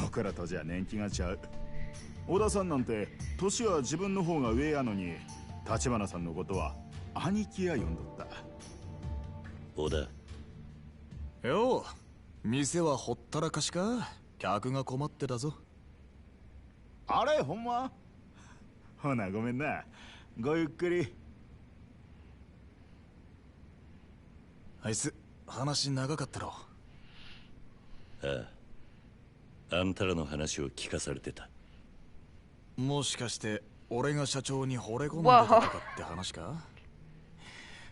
僕らとじゃ年季がちゃう。小田さんなんて年は自分の方が上やのに立花さんのことは兄貴や呼んどった。小田よう、店はほったらかしか？客が困ってたぞ。あれほんま？ほなごめんな、ごゆっくり。あいつ話長かったろ。ああ、あんたらの話を聞かされてた。もしかして俺が社長に惚れ込んでたとかって話か？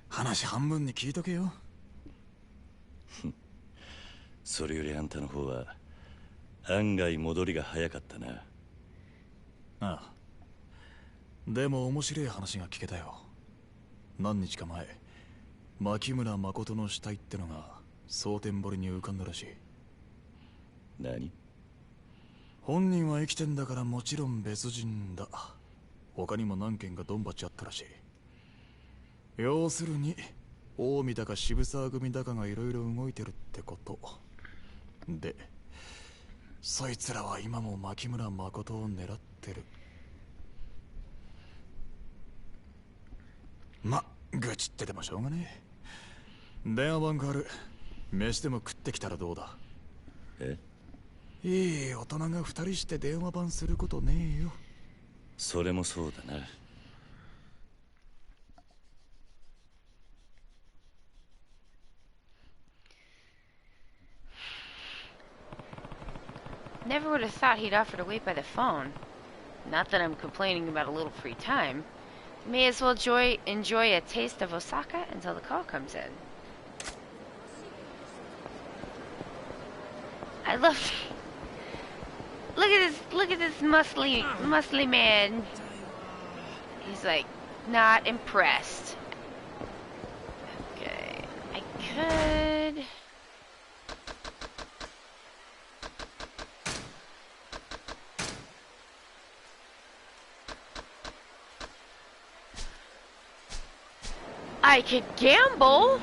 話半分に聞いとけよ。それよりあんたの方は案外戻りが早かったな。ああ、でも面白い話が聞けたよ。何日か前、牧村誠の死体ってのが蒼天堀に浮かんだらしい。何？本人は生きてんだからもちろん別人だ。他にも何件かドンバチあったらしい。要するに近江だか渋沢組だかがいろいろ動いてるってことで、そいつらは今も牧村誠を狙ってる。ま、愚痴っててもしょうがねえ。電話番号ある。飯でも食ってきたらどうだ？え？いい大人が二人して電話番することねえよ。それもそうだな。Never would have thought he'd offer to wait by the phone. Not that I'm complaining about a little free time. May as well enjoy a taste of Osaka until the call comes in. I love... Look at this muscly man. He's like, not impressed. Okay, I could... I could gamble.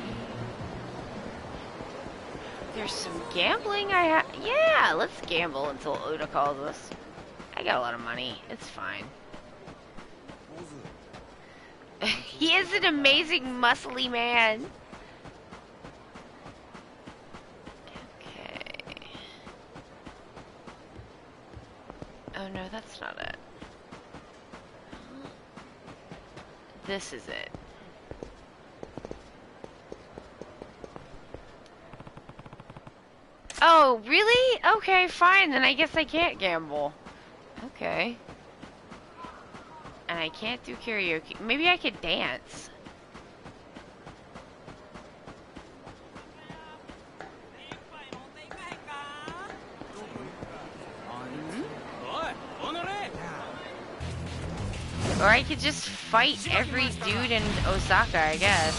There's some gambling I have. Yeah, let's gamble until Oda calls us. I got a lot of money. It's fine. He is an amazing muscly man. Okay. Oh no, that's not it. this is it. Oh, really? Okay, fine. Then I guess I can't gamble. Okay. And I can't do karaoke. Maybe I could dance. Or I could just fight every dude in Osaka, I guess.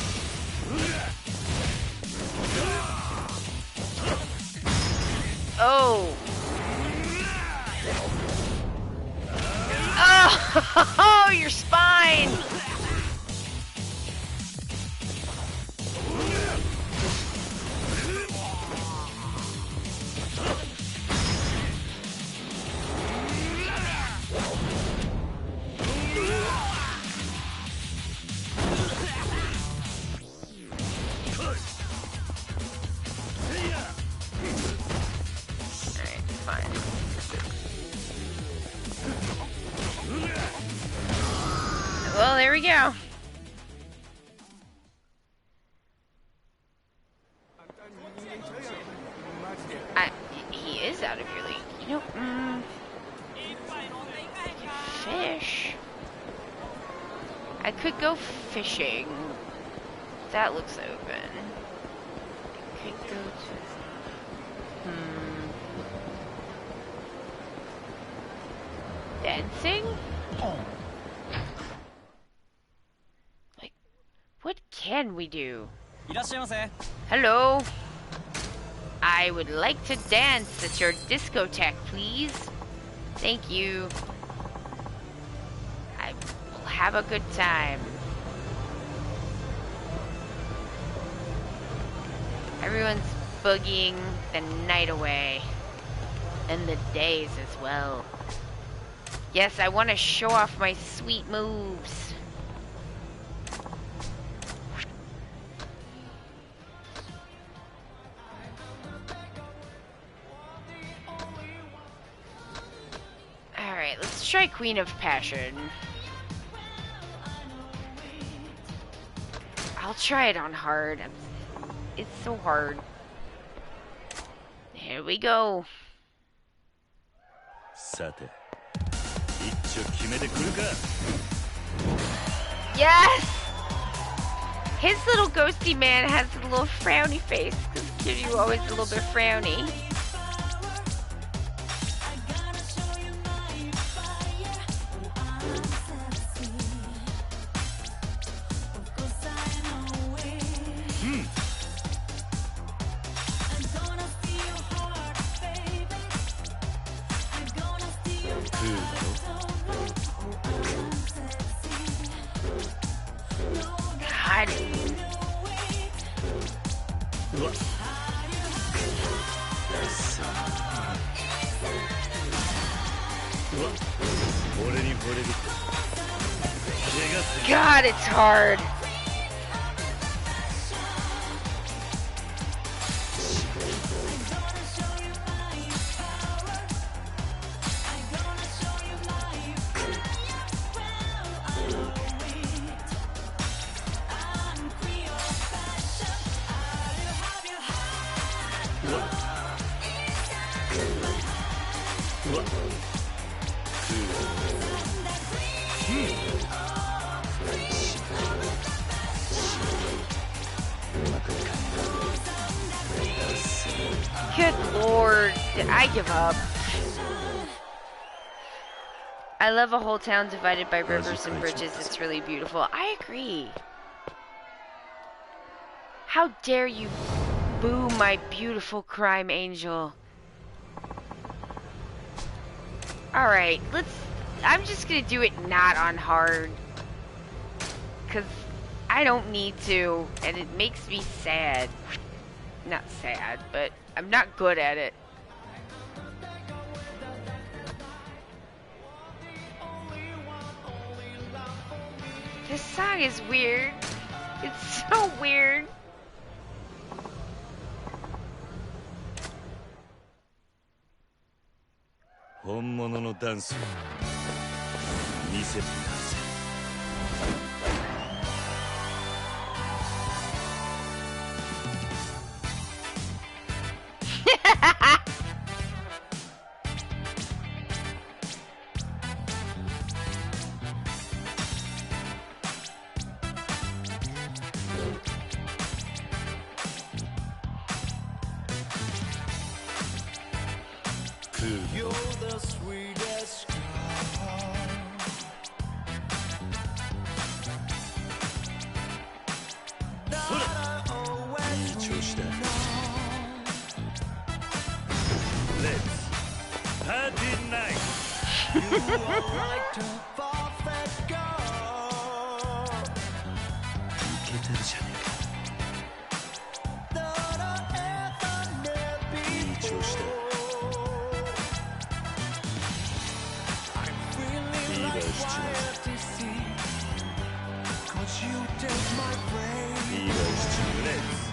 Oh! Oh! Your spine! Well, there we go. He is out of your league. You know, fish. I could go fishing. That looks open. I could go to... Dancing? Like, what can we do? Hello? I would like to dance at your discotheque, please. Thank you. I will have a good time. Everyone's boogieing the night away. And the days as well. Yes, I want to show off my sweet moves. Alright, let's try Queen of Passion. I'll try it on hard. It's so hard. Here we go. Yes! His little ghosty man has a little frowny face, because Kiryu always a little bit frowny. God, it's hard. Good lord, I give up. I love a whole town divided by rivers and bridges. It's really beautiful. I agree. How dare you boo my beautiful crime angel. Alright, I'm just gonna do it not on hard. Because I don't need to, and it makes me sad. Not sad, but I'm not good at it. This song is weird. It's so weird.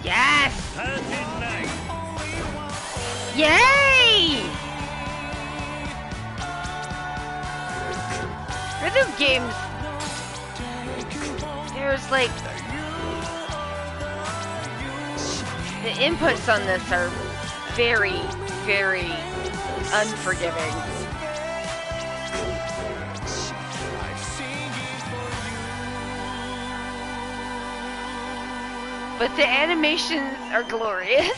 Yes! Yay! Rhythm games, there's like, the inputs on this are very, very unforgiving. But the animations are glorious.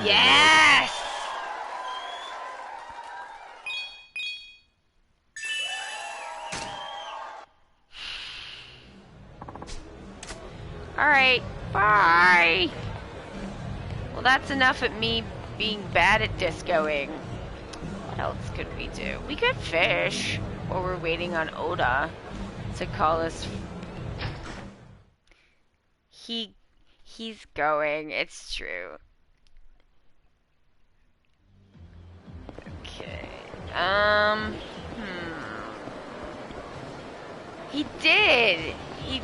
Yes! Alright, bye! Well, that's enough at me being bad at discoing. What else could we do? We could fish while we're waiting on Oda to call us. He's going, it's true. Okay. He did! He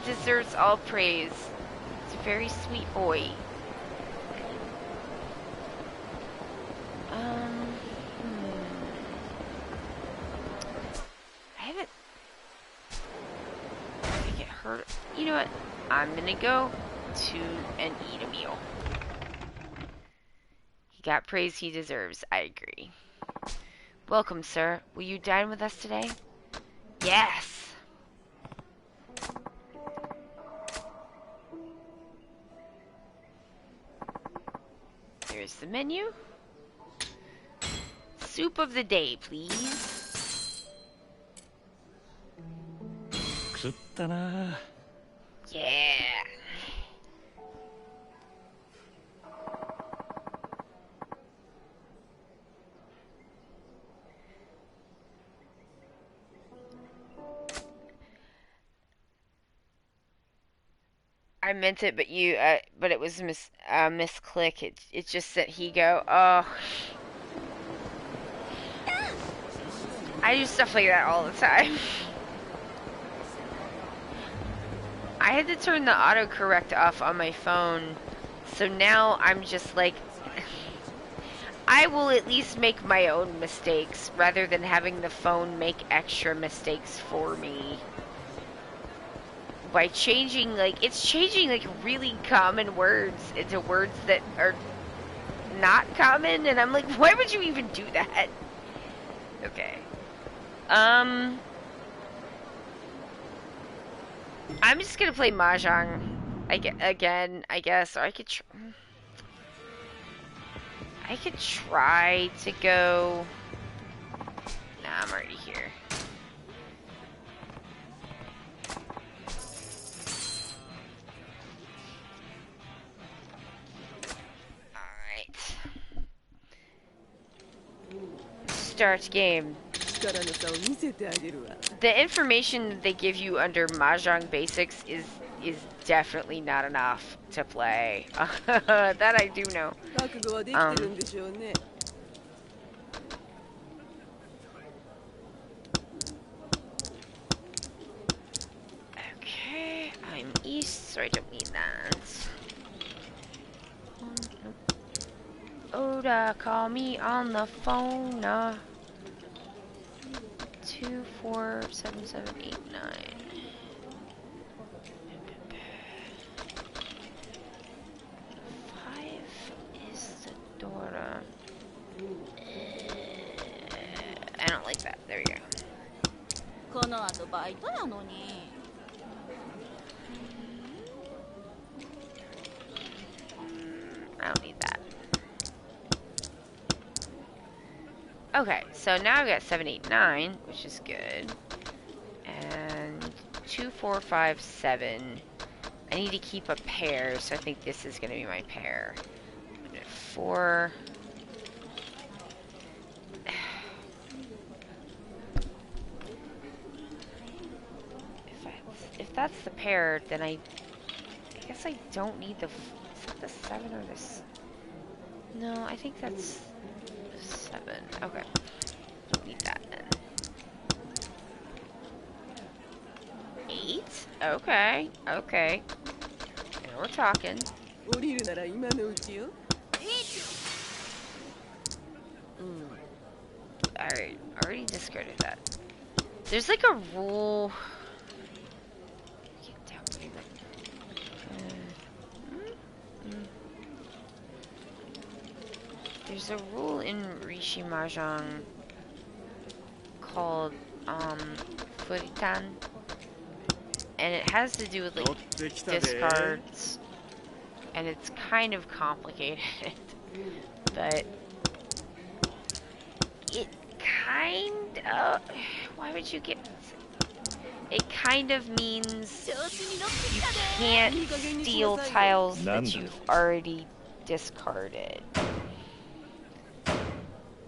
deserves all praise. He's a very sweet boy. I haven't. I get hurt. You know what? I'm gonna go to and eat a meal. He got praise he deserves. I agree. Welcome, sir. Will you dine with us today? Yes! There's the menu. Soup of the day, please. Yeah. I meant it, but but it was misclick. It just said Higo. Oh. I do stuff like that all the time. I had to turn the autocorrect off on my phone, so now I'm just like, I will at least make my own mistakes rather than having the phone make extra mistakes for me. By changing, like, it's changing, like, really common words into words that are not common, and I'm like, why would you even do that? Okay. I'm just gonna play Mahjong again, I guess, or I could try to go. Nah, I'm already here. Alright. Start game. The information that they give you under Mahjong Basics is definitely not enough to play. That I do know. Okay, I'm east, so I don't need that. Oda, call me on the phone. 247789. Five Go to... I don't like that. There we go. この後バイトなのに。I don't need that. Okay, so now I've got 7, 8, 9, which is good. And 2, 4, 5, 7. I need to keep a pair, so I think this is going to be my pair. 4. If that's the pair, then I guess I don't need the... Is that the 7 or this? No, I think that's 7. Okay. Don't need that then. 8? Okay. Okay. Now we're talking. 降りるなら今のうちよ。Alright, already discarded that. There's like a rule... There's a rule in Rishi Mahjong called Furitan, and it has to do with like discards, and it's kind of complicated, but it kind of... Why would you get... It kind of means you can't steal tiles that you've already discarded.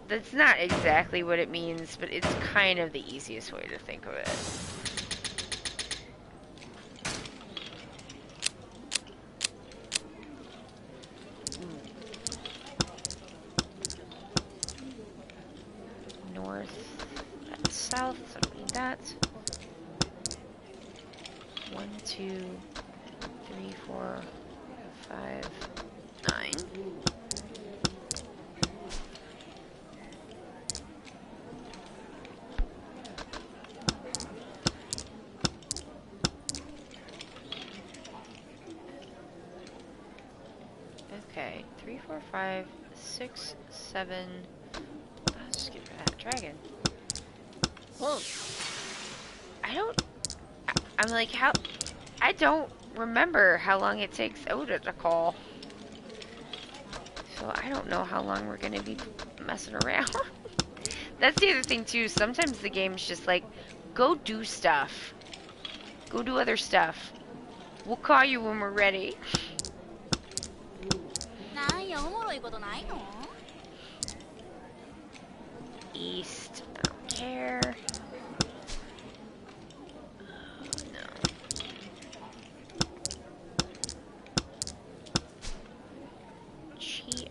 That's not exactly what it means, but it's kind of the easiest way to think of it. North, that's south, so I don't need that. 1, 2, 3, 4, 5, 9. Okay, 3, 4, 5, 6, 7. Let's just get rid of that dragon. Whoa. I'm like, how... I don't remember how long it takes Oda to call. So I don't know how long we're gonna be messing around. That's the other thing too. Sometimes the game's just like, go do stuff. Go do other stuff. We'll call you when we're ready. East, I don't care.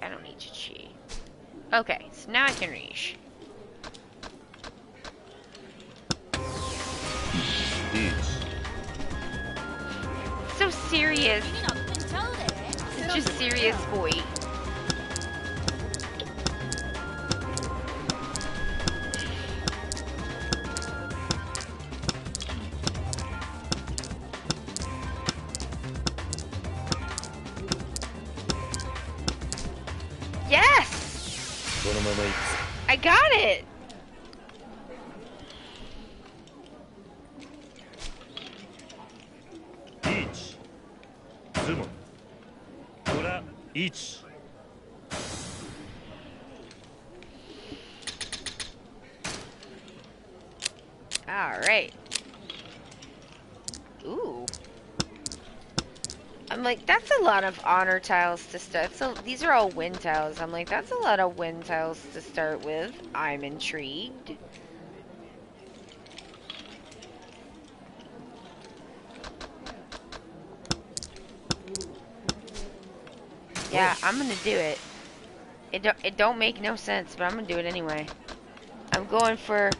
I don't need to chi. Okay, so now I can reach. So serious. Such a serious boy. Yes! I got it! Alright. Ooh. I'm like, that's a lot of honor tiles to start. So these are all win tiles. I'm like, that's a lot of win tiles to start with. I'm intrigued. Yeah, I'm gonna do it. It don't make no sense, but I'm gonna do it anyway. I'm going for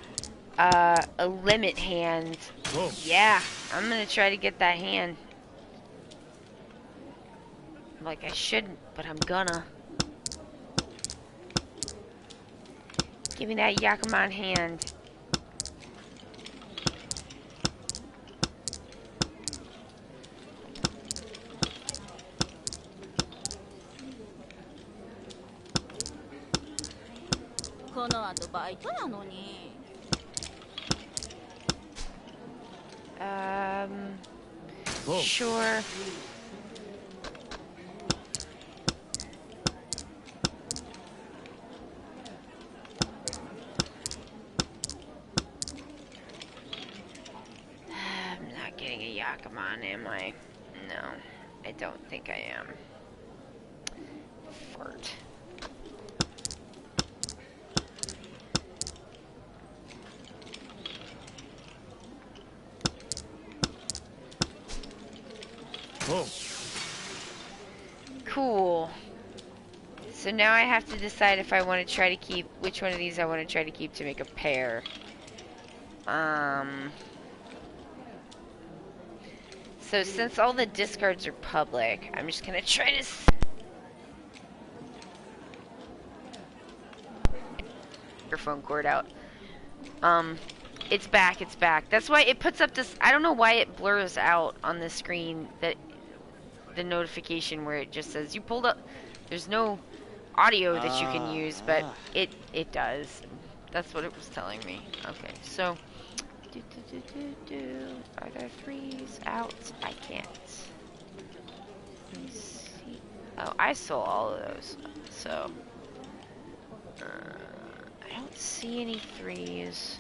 a limit hand. Whoa. Yeah, I'm gonna try to get that hand. Like I shouldn't, but I'm gonna. Give me that Yakuman hand. この後バイトやのに。Sure. I'm not getting a Yakuman, am I? No, I don't think I am. Fart. Oh. Cool. So now I have to decide if I want to try to keep, which one of these I want to try to keep to make a pair. So since all the discards are public, I'm just gonna try to microphone cord out. It's back, it's back. That's why it puts up this, I don't know why it blurs out on the screen, that the notification where it just says you pulled up. There's no audio that you can use, but it does. That's what it was telling me. Okay, so are there threes out? I can't. Let me see. Oh, I saw all of those. So I don't see any threes.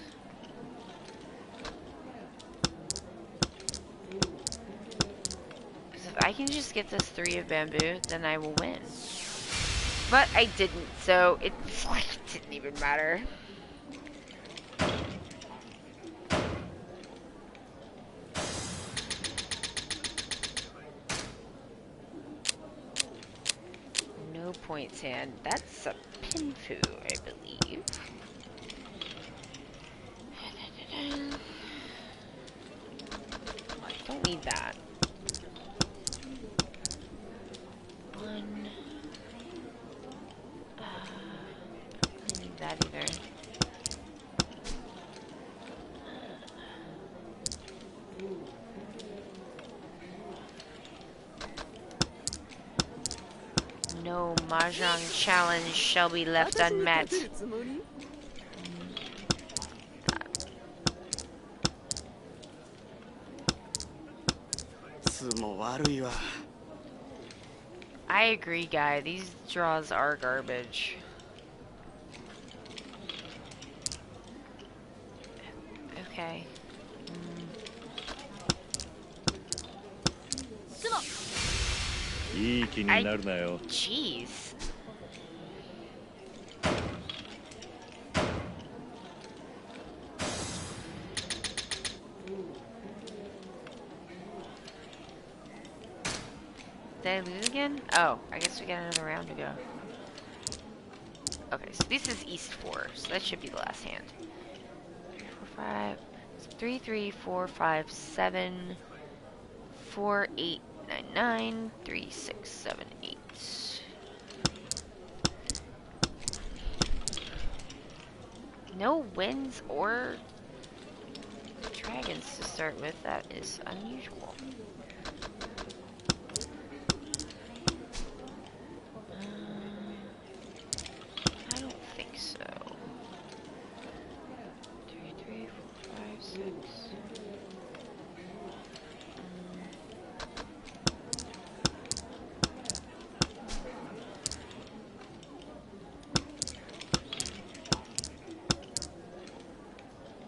If I can just get this 3 of bamboo, then I will win. But I didn't, so it didn't even matter. No points hand. That's a pinfu, I believe. I don't need that. One. I don't need that either. No Mahjong challenge shall be left unmet. I agree, guy. These draws are garbage. Okay. Jeez. Did I lose again? Oh, I guess we got another round to go. Okay, so this is East 4, so that should be the last hand. 4, 5, 3, 3, 4, 5, 7, 4, 8, 9, 9, 3, 6, 7, 8. No wins or dragons to start with. That is unusual. I don't think so. 3, 3, 4, 5, 6.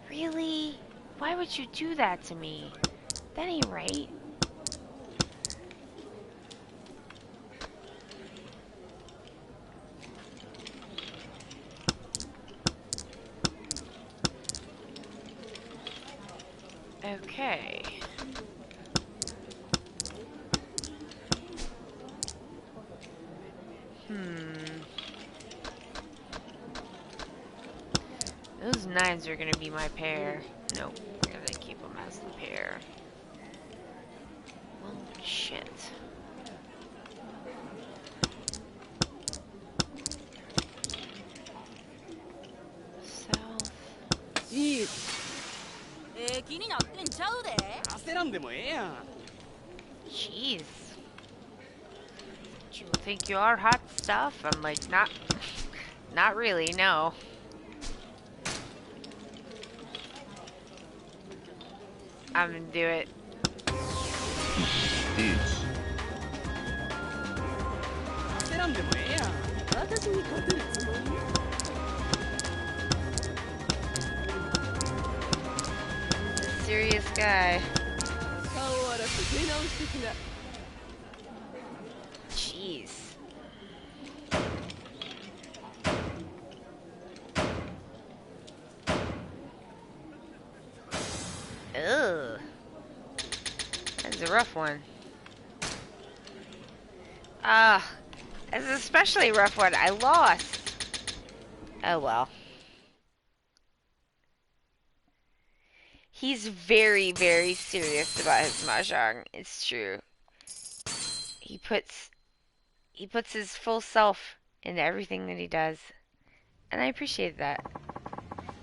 Really? Why would you do that to me? That ain't right. Okay. Those 9s are gonna be my pair. Nope, we're gonna keep them as the pair. Well, shit. South. 気になってんちゃうで。焦らんでもええやん。Jeez. Do you think you are hot stuff? I'm like, not really, no. I'm gonna do it. Serious guy. Jeez. Ugh. That's a rough one. It's an especially rough one. I lost. Oh well. He's very, very serious about his mahjong. It's true. He puts his full self into everything that he does. And I appreciate that.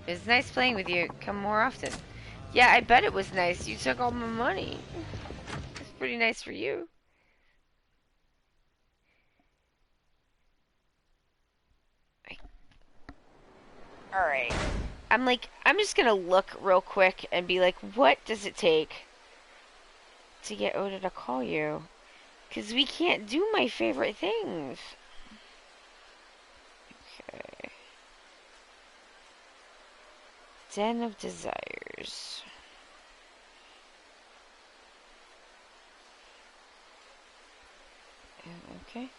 It was nice playing with you. Come more often. Yeah, I bet it was nice. You took all my money. It's pretty nice for you. Alright. I'm just gonna look real quick and be like, what does it take to get Oda to call you? Because we can't do my favorite things. Okay. Den of Desires. Okay.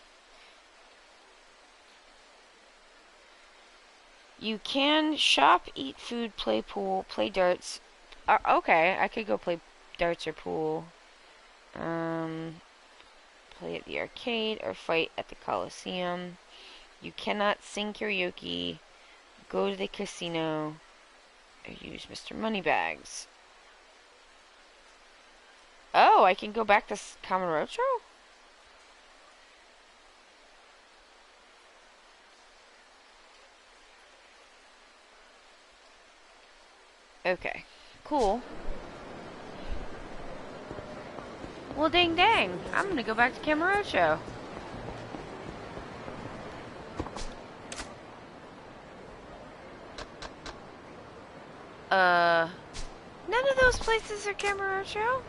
You can shop, eat food, play pool, play darts. Okay, I could go play darts or pool. Play at the arcade or fight at the Coliseum. You cannot sing karaoke, go to the casino, or use Mr. Moneybags. Oh, I can go back to Kamurocho? Okay, cool. Well, dang dang, I'm gonna go back to Kamurocho. None of those places are Kamurocho?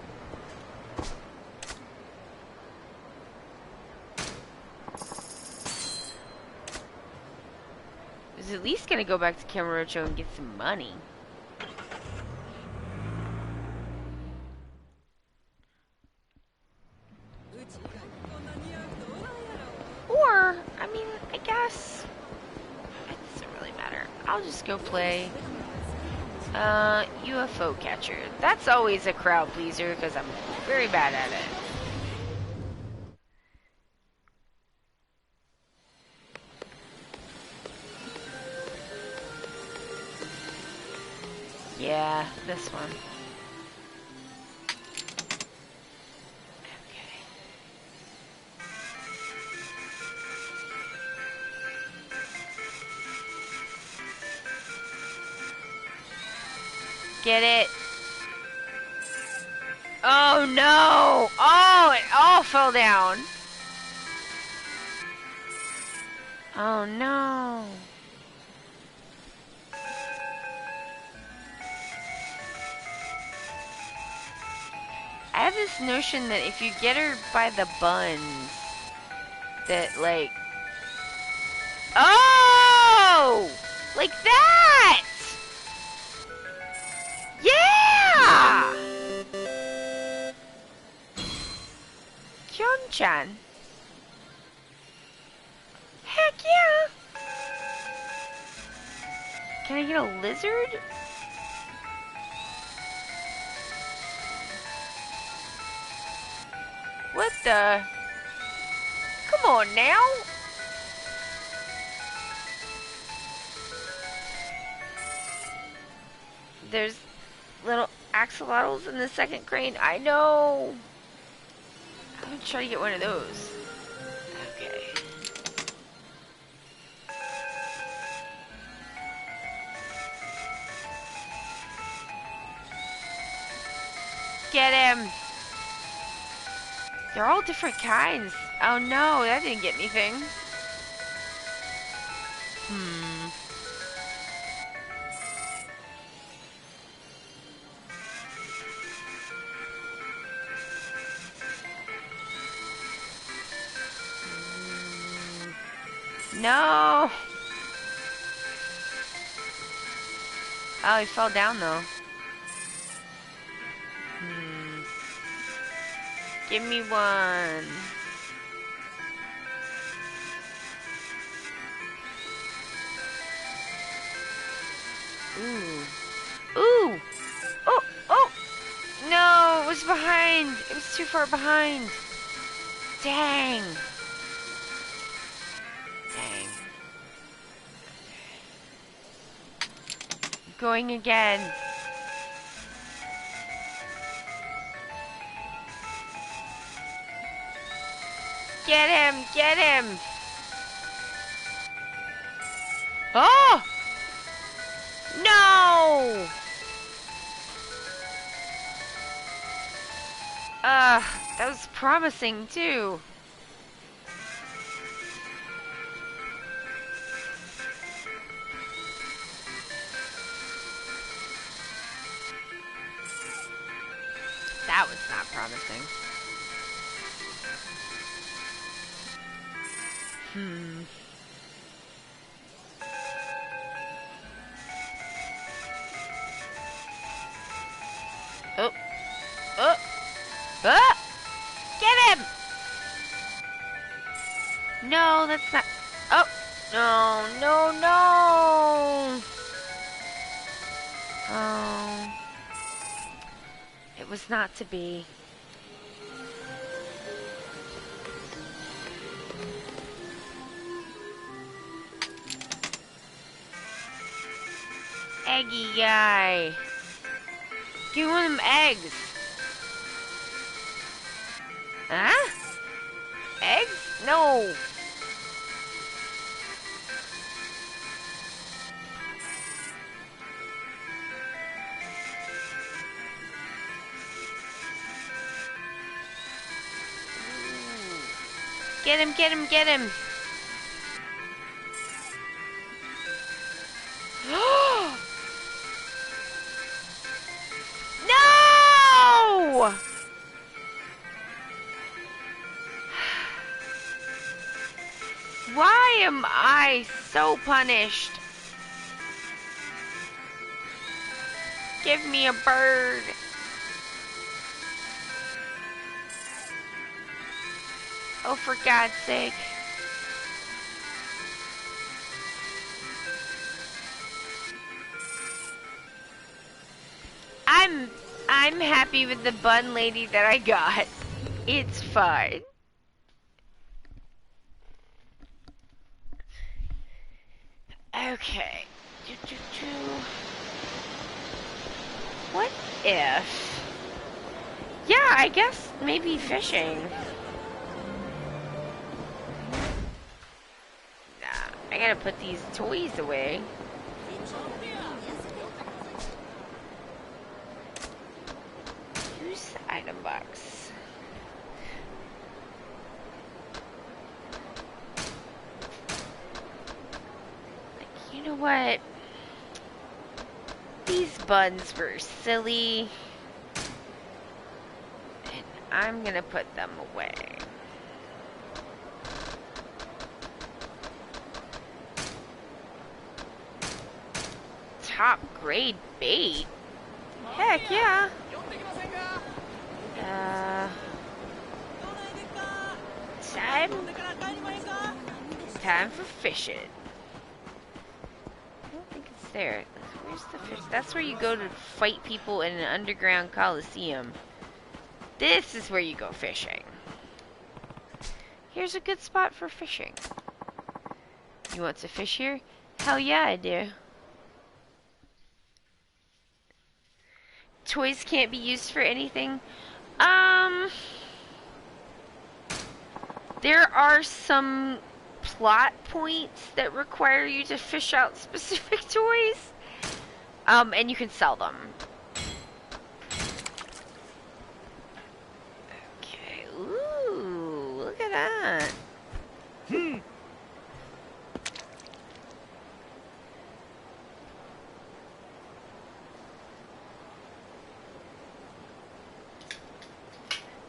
I was at least gonna go back to Kamurocho and get some money. Or, I mean, I guess it doesn't really matter. I'll just go play UFO catcher. That's always a crowd pleaser because I'm very bad at it. Yeah, this one. Get it? Oh no! Oh, it all fell down. Oh no. I have this notion that if you get her by the buns, that like... Oh! Like that! Yeah! Kyun-chan. Heck yeah! Can I get a lizard? What the? Come on now! There's little axolotls in the second crane. I know! I'm gonna try to get one of those. Okay. Get him! They're all different kinds. Oh no, that didn't get anything. No! Oh, he fell down though. Give me one. Ooh. Ooh! Oh! Oh! No! It was behind! It was too far behind! Dang! Dang. Going again. Get him! Get him! Oh! No! That was promising too. That was not promising. Oh. Oh. Ah! Get him! No, that's not. Oh. No, no, no. Oh. It was not to be. Eggy guy. Give me one of them eggs. Huh? Eggs? No. Get him, get him, get him. No! Why am I so punished? Give me a bird. Oh, for God's sake. I'm happy with the bun lady that I got. It's fine. Okay. What if? Yeah, I guess maybe fishing. Nah, I gotta put these toys away. Use the item box. Like, you know what? These buns were silly. And I'm gonna put them away. Top grade bait? Heck yeah. Time for fishing. I don't think it's there. Where's the fish? That's where you go to fight people in an underground coliseum. This is where you go fishing. Here's a good spot for fishing. You want to fish here? Hell yeah, I do. Toys can't be used for anything. There are some plot points that require you to fish out specific toys. And you can sell them. Okay. Ooh, look at that.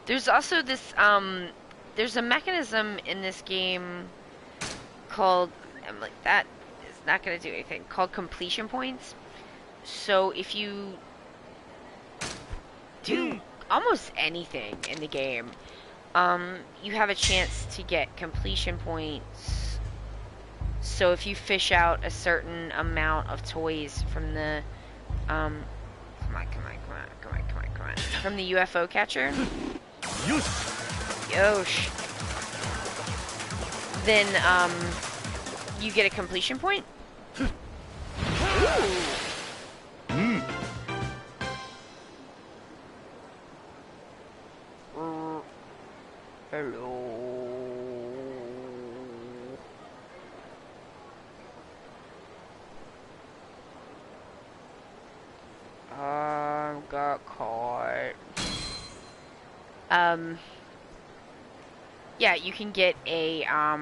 There's also this, there's a mechanism in this game called, I'm like, that is not going to do anything, called completion points. So if you do almost anything in the game, you have a chance to get completion points. So if you fish out a certain amount of toys from the, come on, from the UFO catcher, Yosh, then, you get a completion point. Ooh. Hello. Got caught. Yeah, you can get a, I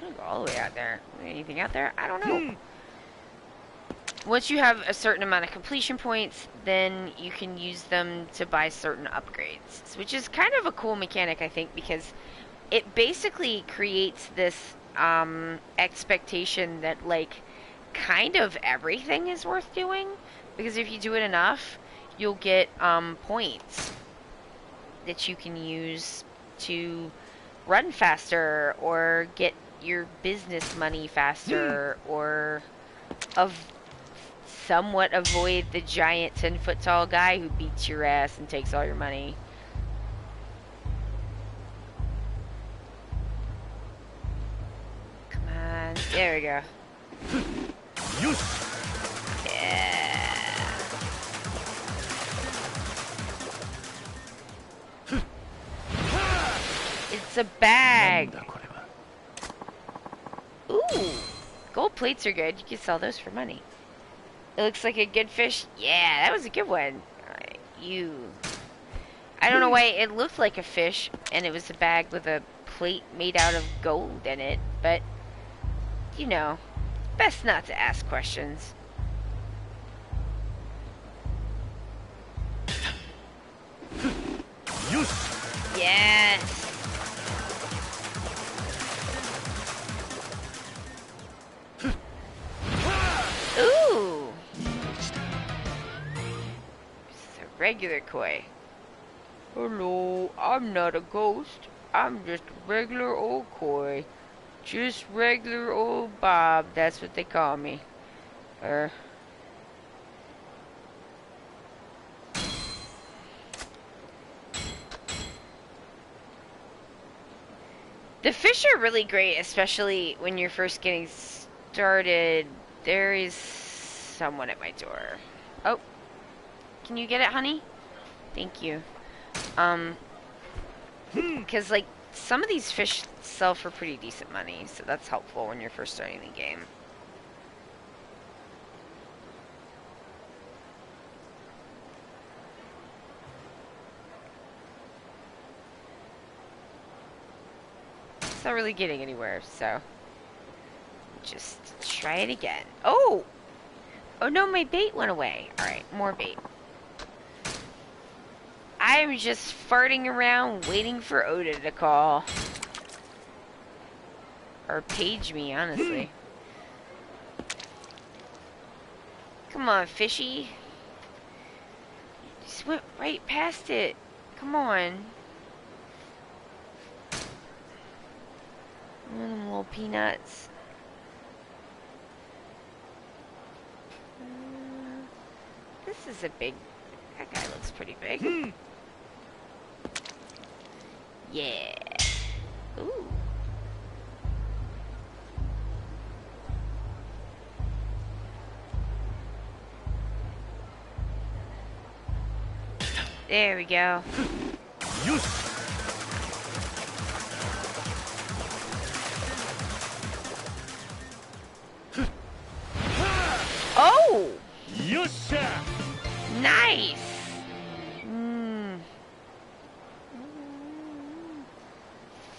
don't go all the way out there. Anything out there? I don't know. Once you have a certain amount of completion points, then you can use them to buy certain upgrades, which is kind of a cool mechanic, I think, because it basically creates this expectation that, like, kind of everything is worth doing, because if you do it enough, you'll get points that you can use to run faster or get your business money faster or somewhat avoid the giant 10-foot tall guy who beats your ass and takes all your money. Come on, there we go. Yeah. It's a bag. Ooh, gold plates are good. You can sell those for money. It looks like a good fish. Yeah, that was a good one. Alright, you. I don't know why it looked like a fish, and it was a bag with a plate made out of gold in it, but, you know, best not to ask questions. Yes! Ooh! This is a regular koi. Hello, I'm not a ghost. I'm just a regular old koi. Just regular old Bob, that's what they call me. The fish are really great, especially when you're first getting started. There is someone at my door. Oh, can you get it, honey? Thank you. Because, like, some of these fish sell for pretty decent money, so that's helpful when you're first starting the game. It's not really getting anywhere, so just try it again. Oh! Oh no, my bait went away. Alright, more bait. I'm just farting around waiting for Oda to call. Or page me, honestly. Come on, fishy. Just went right past it. Come on. One of them little peanuts. This is a big... That guy looks pretty big. Yeah. Ooh. There we go. Oh! Nice!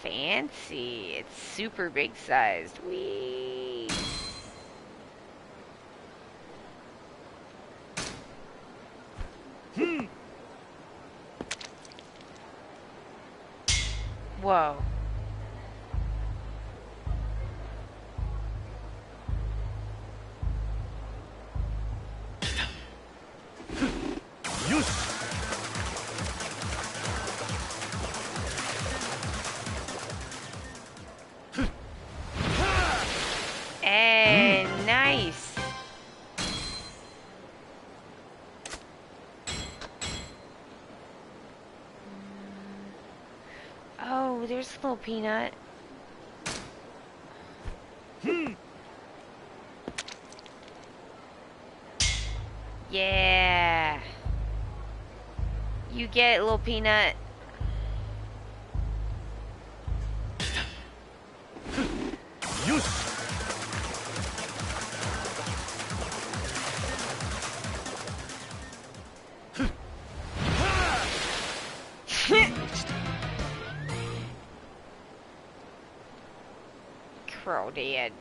Fancy. It's super big sized. Whee! Whoa. peanut. Yeah. You get it, little peanut. Crow dead.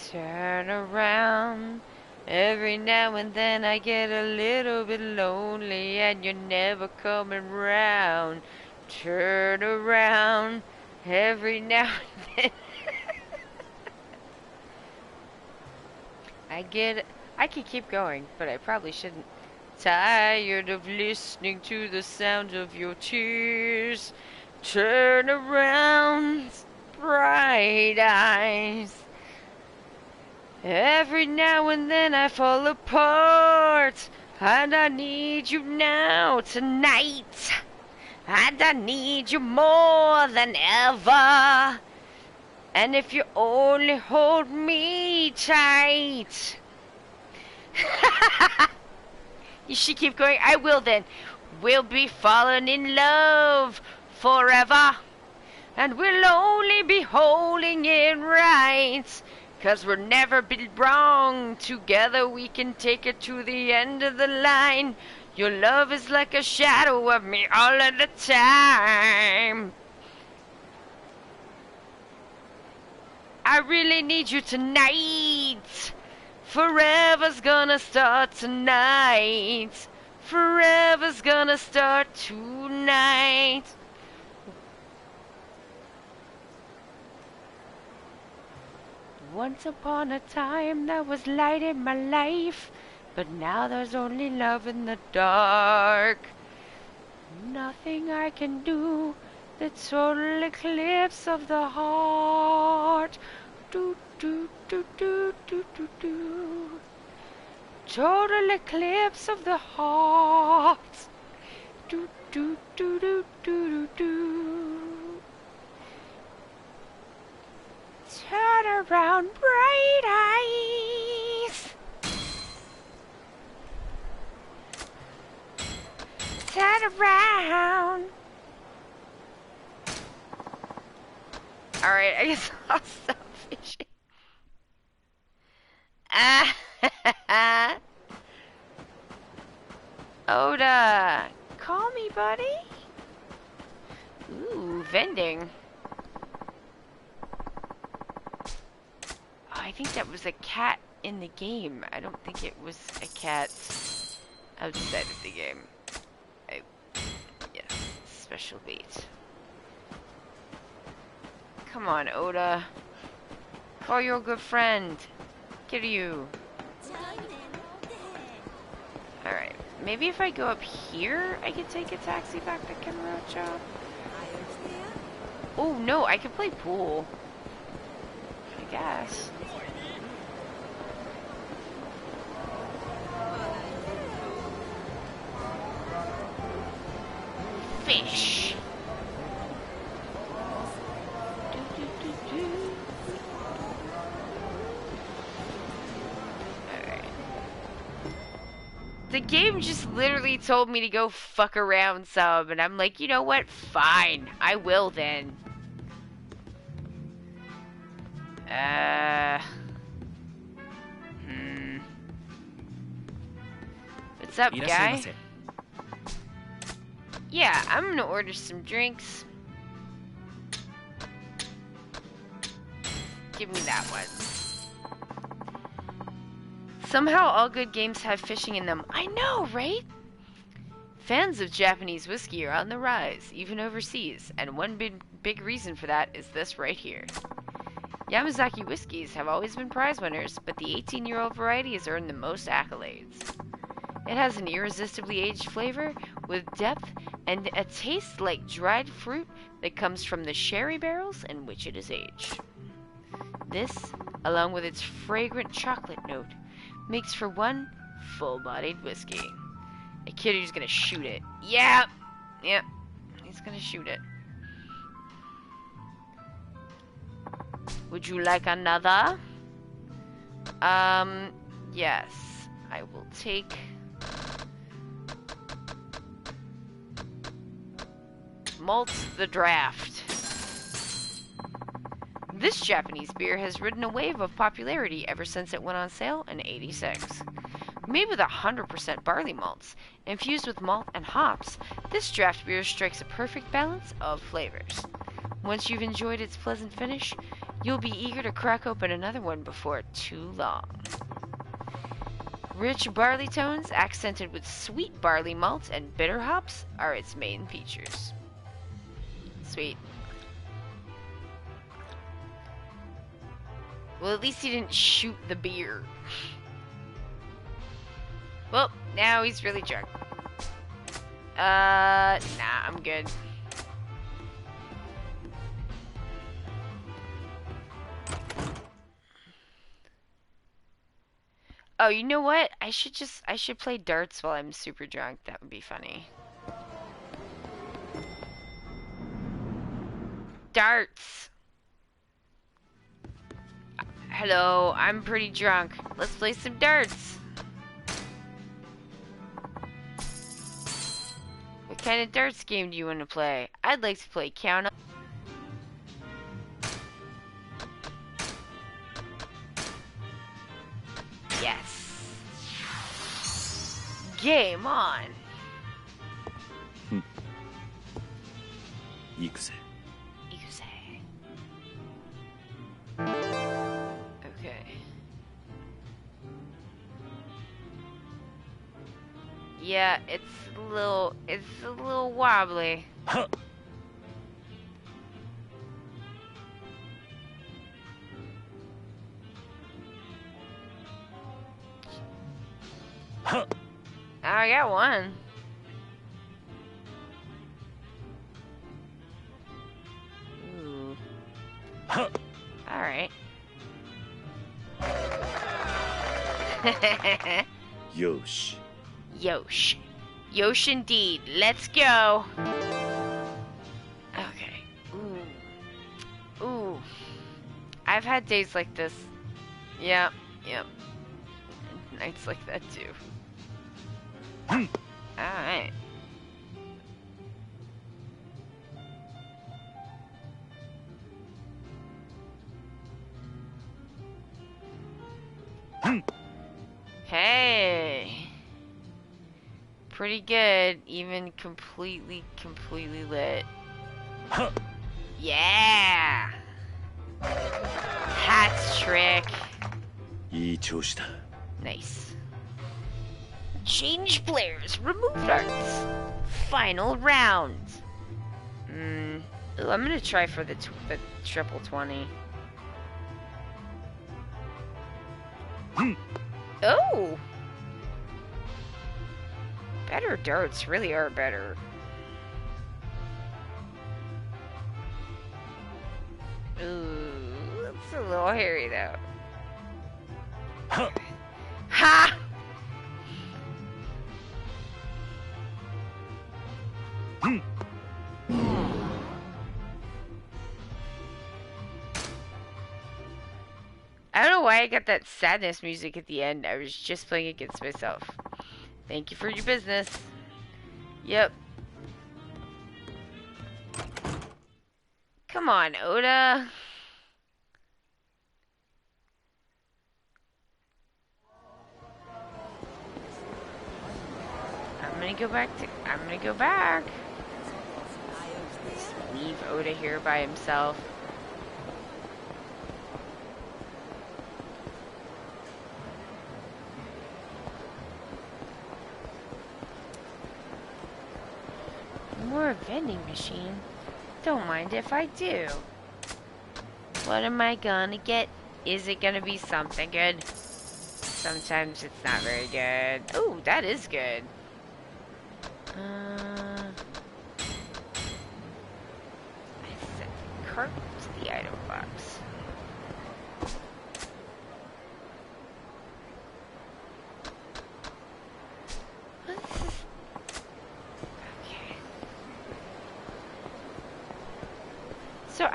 Turn around. Every now and then I get a little bit lonely and you're never coming round. Turn around. Every now and then. I could keep going, but I probably shouldn't. Tired of listening to the sound of your tears. Turn around, bright eyes. Every now and then I fall apart, and I need you now, tonight. And I need you more than ever. And if you only hold me tight. You should keep going. I will then. We'll be falling in love forever. And we'll only be holding it right. 'Cause we'll never be wrong. Together we can take it to the end of the line. Your love is like a shadow of me all of the time. I really need you tonight. Forever's gonna start tonight. Forever's gonna start tonight. Once upon a time there was light in my life, but now there's only love in the dark. Nothing I can do, the total eclipse of the heart. Do do do do do do do. Total eclipse of the heart. Do do do do do do do. Turn around, bright eyes. Turn around. Alright, I guess I'll stop fishing. Oda, call me, buddy. Ooh, vending. I think that was a cat in the game. I don't think it was a cat outside of the game. Yes, special bait. Come on, Oda. Call your good friend. Kiryu. Alright, maybe if I go up here, I could take a taxi back to Kamurocho. Oh no, I could play pool. I guess. Fish. Alright. The game just literally told me to go fuck around some, and I'm like, you know what? Fine. I will then. What's up, guy? Yeah, I'm gonna order some drinks. Give me that one. Somehow all good games have fishing in them. I know, right? Fans of Japanese whiskey are on the rise, even overseas, and one big reason for that is this right here. Yamazaki whiskeys have always been prize winners, but the 18-year-old variety has earned the most accolades. It has an irresistibly aged flavor with depth and a taste like dried fruit that comes from the sherry barrels in which it is aged. This, along with its fragrant chocolate note, makes for one full-bodied whiskey. A Kiryu's gonna shoot it. Yep. Yep. He's gonna shoot it. Would you like another? Yes. I will take... Malt the Draft. This Japanese beer has ridden a wave of popularity ever since it went on sale in '86. Made with 100% barley malts, infused with malt and hops, this draft beer strikes a perfect balance of flavors. Once you've enjoyed its pleasant finish, you'll be eager to crack open another one before too long. Rich barley tones, accented with sweet barley malt and bitter hops, are its main features. Sweet. Well, at least he didn't shoot the beer. Well, now he's really drunk. Nah, I'm good. Oh, you know what? I should play darts while I'm super drunk. That would be funny. Darts! Hello, I'm pretty drunk. Let's play some darts. What kind of darts game do you want to play? I'd like to play Count Up. Yes. Game on. 行くぜ。Okay. Yeah, it's a little wobbly. I got one. Ooh. Alright. Yosh. Yosh. Yosh indeed. Let's go. Okay. Ooh. Ooh. I've had days like this. Yep. Yep. Nights like that too. Alright. Hey. Pretty good, even completely lit. Yeah. Hat's trick. いい調子だ。 Nice. Change players. Remove darts. Final round. Ooh, I'm gonna try for the triple 20. Oh! Better darts really are better. Ooh, that's a little hairy though. Ha! I don't know why I got that sadness music at the end. I was just playing against myself. Thank you for your business. Yep. Come on, Oda. I'm gonna go back. Just leave Oda here by himself. More vending machine? Don't mind if I do. What am I gonna get? Is it gonna be something good? Sometimes it's not very good. Ooh, that is good. I set the cart to the item box.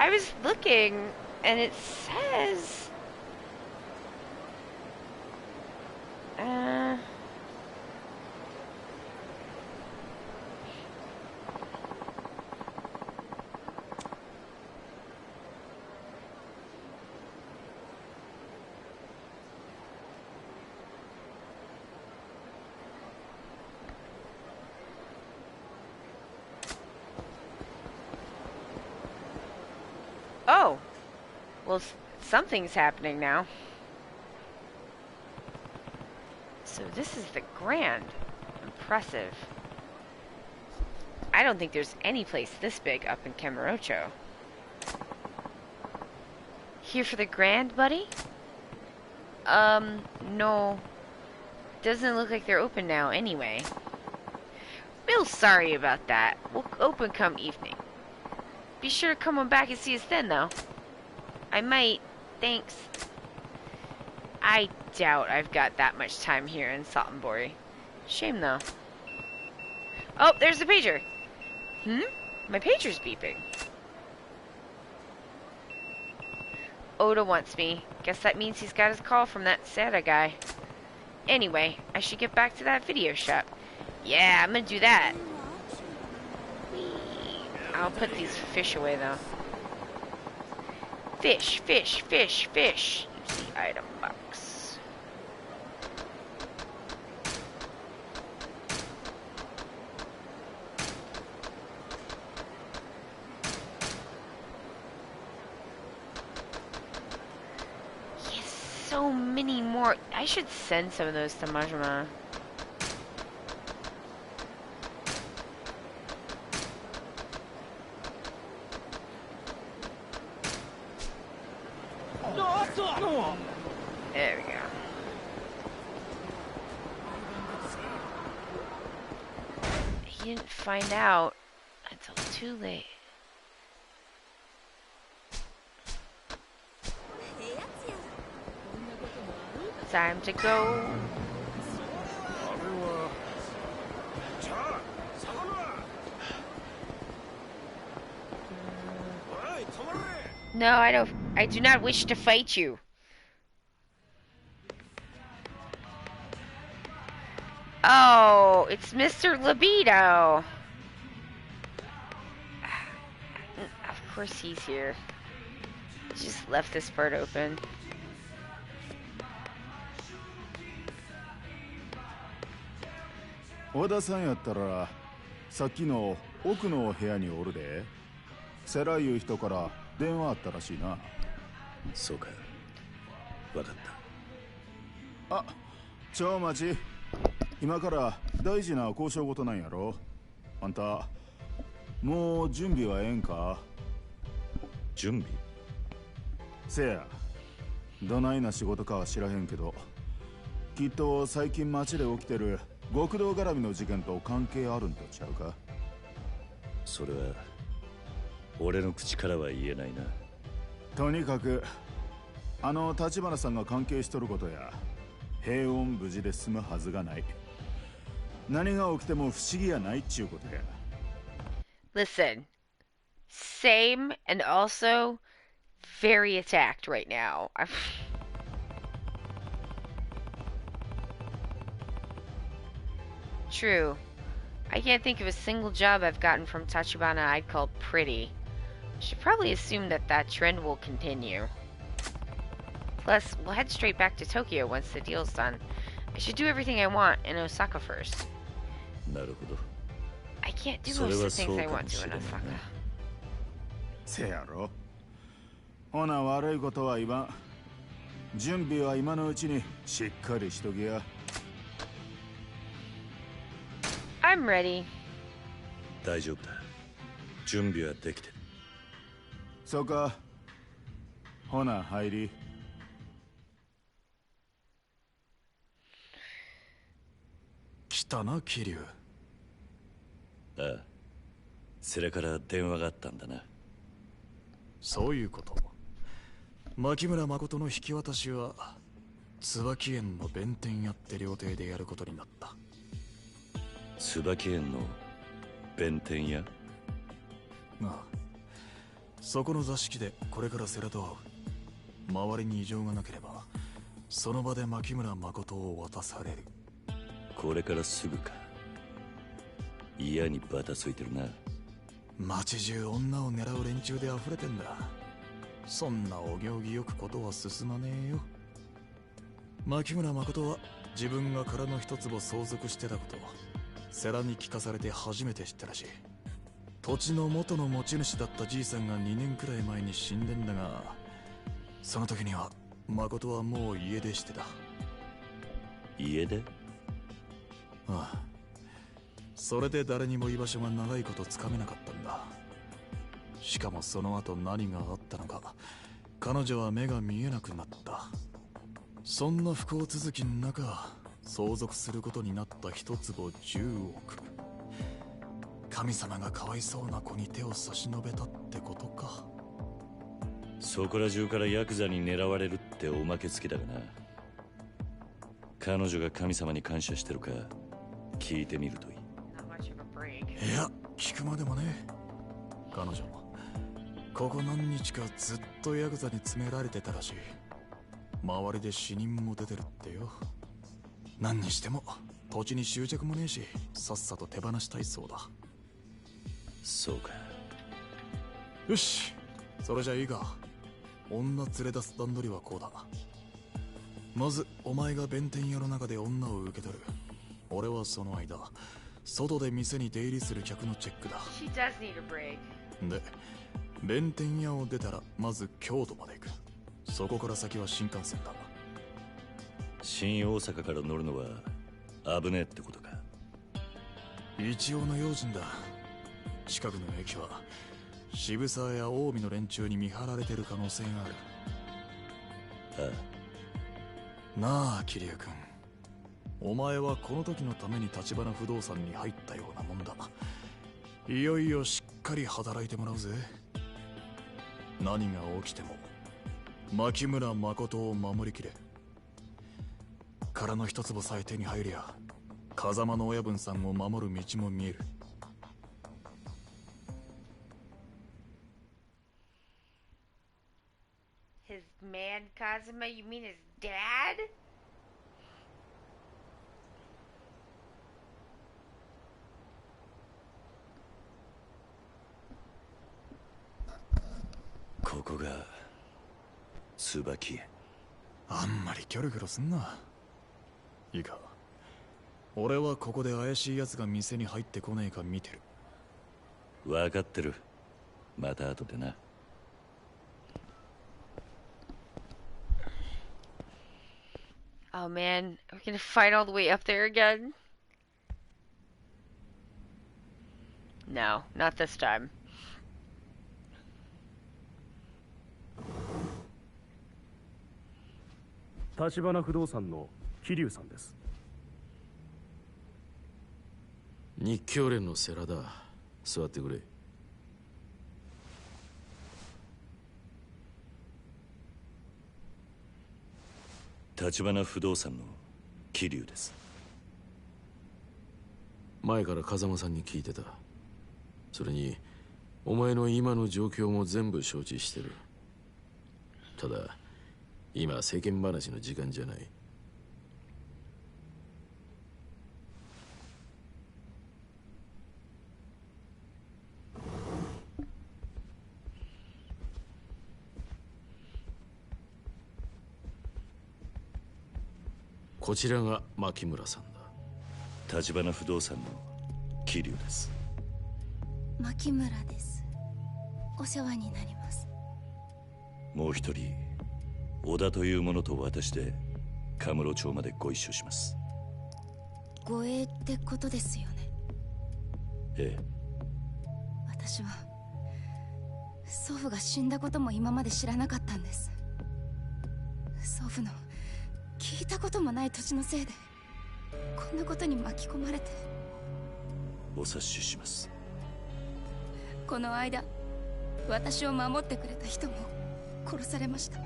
I was looking, and it says... Oh, well, something's happening now. So this is the Grand. Impressive. I don't think there's any place this big up in Kamurocho. Here for the Grand, buddy? No. Doesn't look like they're open now anyway. Real sorry about that. We'll open come evening. Be sure to come on back and see us then, though. I might. Thanks. I doubt I've got that much time here in Saltenbori. Shame, though. Oh, there's the pager. My pager's beeping. Oda wants me. Guess that means he's got his call from that Sada guy. Anyway, I should get back to that video shop. Yeah, I'm gonna do that. I'll put these fish away, though. Fish, fish, fish, fish. Use the item box. Yes, so many more. I should send some of those to Majima. There we go. He didn't find out until too late. Time to go. No, I don't. I do not wish to fight you. Oh, it's Mr. Libido. Of course he's here. Just left this part open. Odaさんやったらさっきの奥の部屋におるで。セラいう人から電話あったらしいな。そうか。わかった。あ、超待ち。今から大事な交渉事なんやろ。あんたもう準備はええんか。準備？せや、どないな仕事かは知らへんけど、きっと最近街で起きてる極道絡みの事件と関係あるんとちゃうか。それは俺の口からは言えないな。とにかくあの立花さんが関係しとることや、平穏無事で済むはずがない。何が起きても不思議やないっちゅうことや。Listen, same and also very attacked right now. True. I can't think of a single job I've gotten from Tachibana I'd call pretty. Should probably assume that that trend will continue. Plus, we'll head straight back to Tokyo once the deal's done. I should do everything I want in Osaka first. なるほど。I can't do most of the things I want to in Osaka. せやろ。ほな悪いことは言わん。準備は今のうちにしっかりしときや。I'm ready. 大丈夫だ。準備はできてる。そうか。ほな入り。来たな、桐生。ああ。それから電話があったんだな。そういうこと。牧村誠の引き渡しは椿園の弁天屋って料亭でやることになった。椿園の弁天屋？ああ、そこの座敷でこれから世良と会う。周りに異常がなければその場で牧村誠を渡される。これからすぐか。嫌にバタついてるな。街中女を狙う連中で溢れてんだ。そんなお行儀よくことは進まねえよ。牧村誠は自分が殻の一坪相続してたことを世良に聞かされて初めて知ったらしい。土地の元の持ち主だったじいさんが2年くらい前に死んでんだが、その時には誠はもう家出してた。家出？ああ。それで誰にも居場所が長いことつかめなかったんだ。しかもその後何があったのか、彼女は目が見えなくなった。そんな不幸続きの中、相続することになった一坪10億。神様がかわいそうな子に手を差し伸べたってことか。そこら中からヤクザに狙われるっておまけつけだがな。彼女が神様に感謝してるか聞いてみるといい。いや、聞くまでもね。彼女ここ何日かずっとヤクザに詰められてたらしい。周りで死人も出てるってよ。何にしても土地に執着もねえし、さっさと手放したいそうだ。そうか。よし、それじゃいいか。女連れ出す段取りはこうだ。まずお前が弁天屋の中で女を受け取る。俺はその間外で店に出入りする客のチェックだ。She does need a break. で、弁天屋を出たらまず京都まで行く。そこから先は新幹線だ。新大阪から乗るのは危ねえってことか。一応の用心だ。近くの駅は渋沢や近江の連中に見張られてる可能性がある。ああ。なあ桐生君、お前はこの時のために橘不動産に入ったようなもんだ。いよいよしっかり働いてもらうぜ。何が起きても牧村誠を守りきれ。殻の一坪さえ手に入りゃ風間の親分さんを守る道も見える。His man Kazuma? You mean his dad? ここが椿園。あんまりキョロキョロすんな。いいか、俺はここで怪しい奴が店に入ってこねえか見てる。分かってる。また後でな。Oh man, we're gonna fight all the way up there again? No, not this time. 橘不動産の桐生さんです。日教連の世良だ。座ってくれ。橘不動産の桐生です。前から風間さんに聞いてた。それにお前の今の状況も全部承知してる。ただ今世間話の時間じゃない。こちらが牧村さんだ。橘不動産の桐生です。牧村です。お世話になります。もう一人小田という者と私でカムロ町までご一緒します。護衛ってことですよね。ええ。私は祖父が死んだことも今まで知らなかったんです。祖父の聞いたこともない土地のせいでこんなことに巻き込まれて。お察しします。この間私を守ってくれた人も殺されました。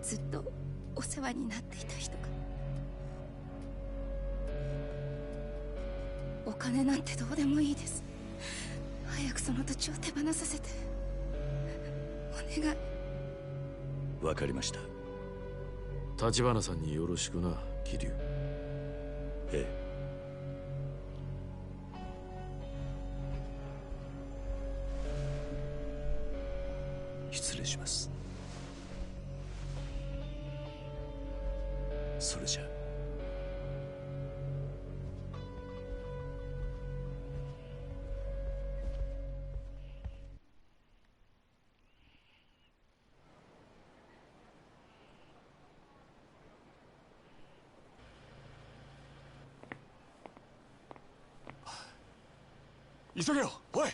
ずっとお世話になっていた人が。金なんてどうでもいいです。早くその土地を手放させて、お願い。わかりました。立花さんによろしくな、桐生。ええ。失礼します。それじゃ。急げよ、おい、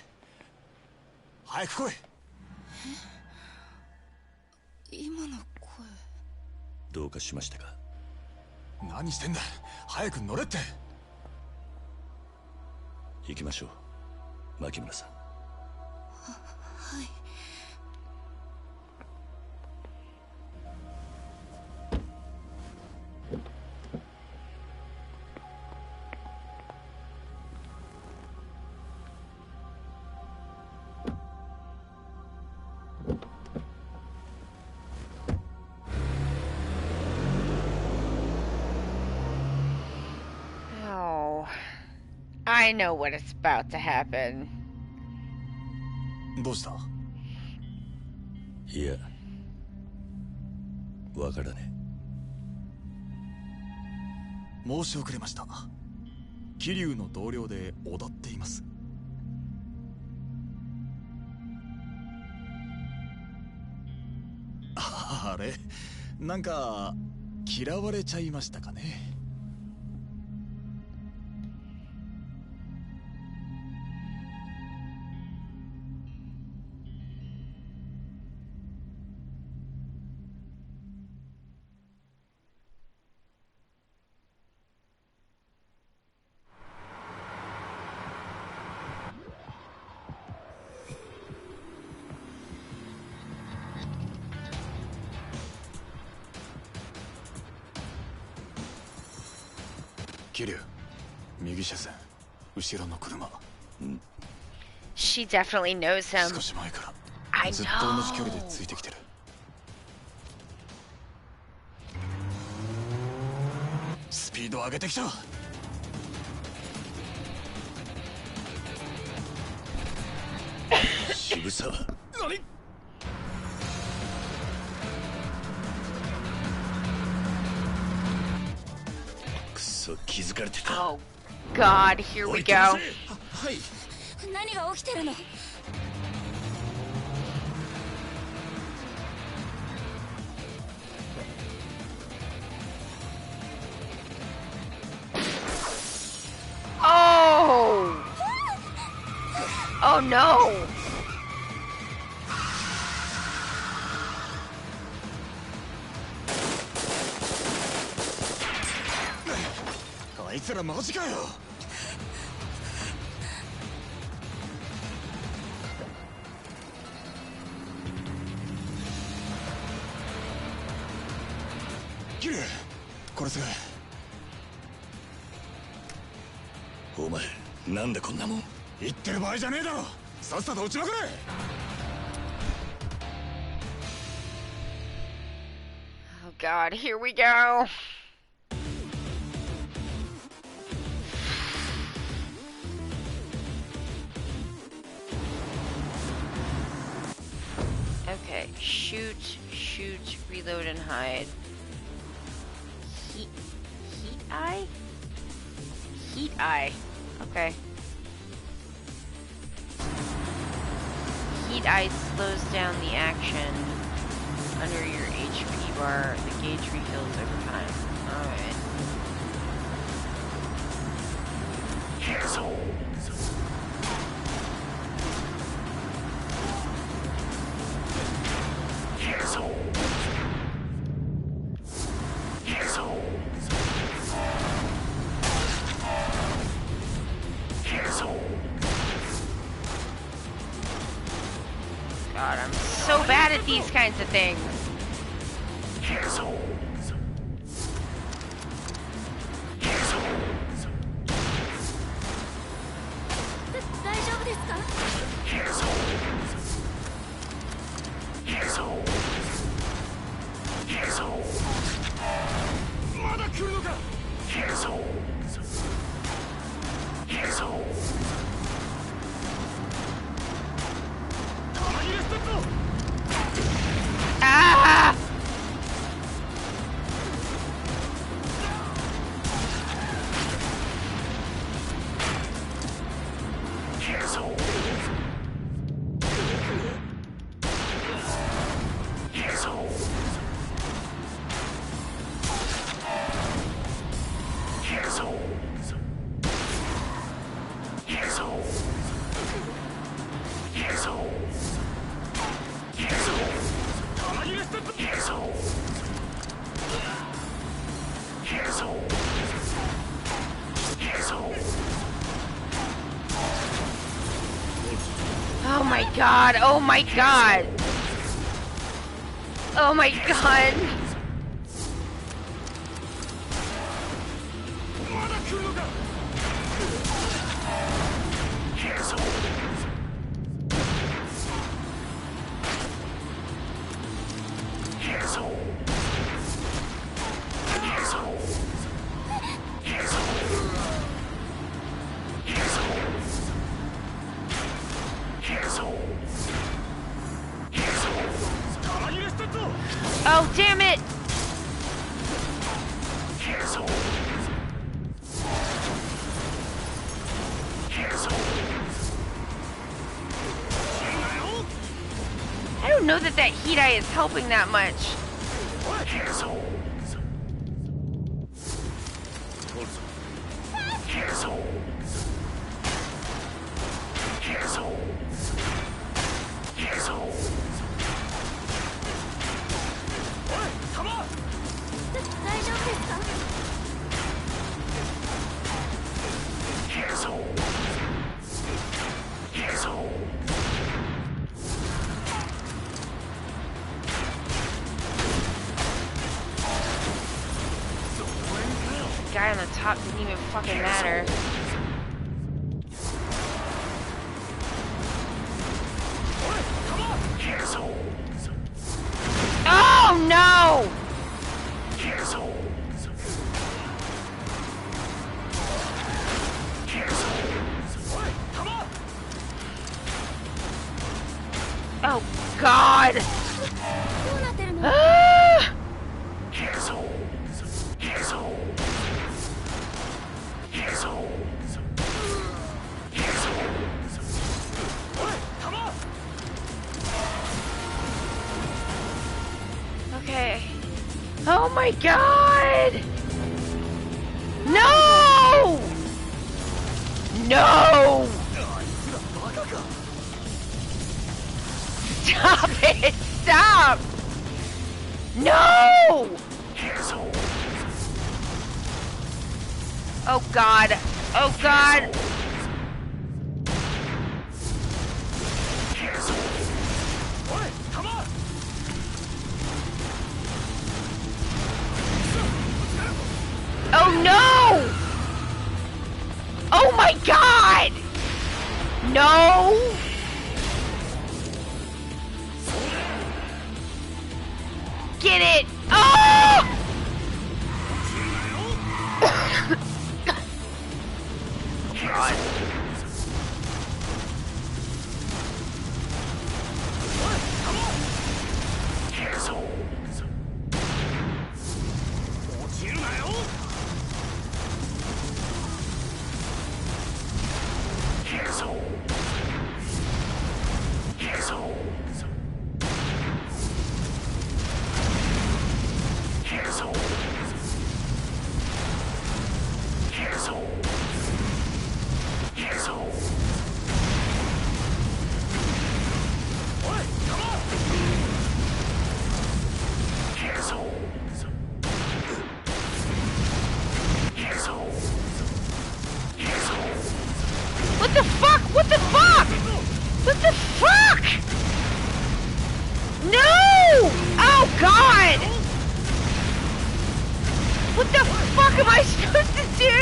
早く来い。今の声。どうかしましたか？何してんだ、早く乗れって。行きましょう、牧村さん。はい。I know what is about to happen. どうした？いや、わからねえ。申し遅れました。桐生の同僚で小田って言います。あれ、なんか嫌われちゃいましたかね。桐生、右車線、後ろの車。She definitely knows him. 少し前か I らずっと同じ距離でついてきてる。スピード上げてきた。渋沢。何？気づかれてた。Oh God, here we go. はい。何が起きてるの？Oh! Oh no! あいつらマジかよ。キル、これすぐ。お前、なんでこんなもん。言ってる場合じゃねえだろ。さっさと撃ちまくれ。Oh God, here we go. Okay, shoot, reload, and hide. Heat eye? Heat eye. Okay. Heat eye slows down the action under your HP bar. The gauge refills over time. Alright. God, I'm so bad at these kinds of things. god, oh my god. Oh my god. Oh, damn it! I don't know that heat eye is helping that much. Guy on the top didn't even fucking matter. Oh no! Oh god! Ah! Okay. Oh my god! No! No! Stop it! Stop! No! Oh god. Oh god. Oh no! Oh my god! No! Get it! Oh! God. What the fuck? What the fuck? What the fuck? No! Oh god! What the fuck am I supposed to do?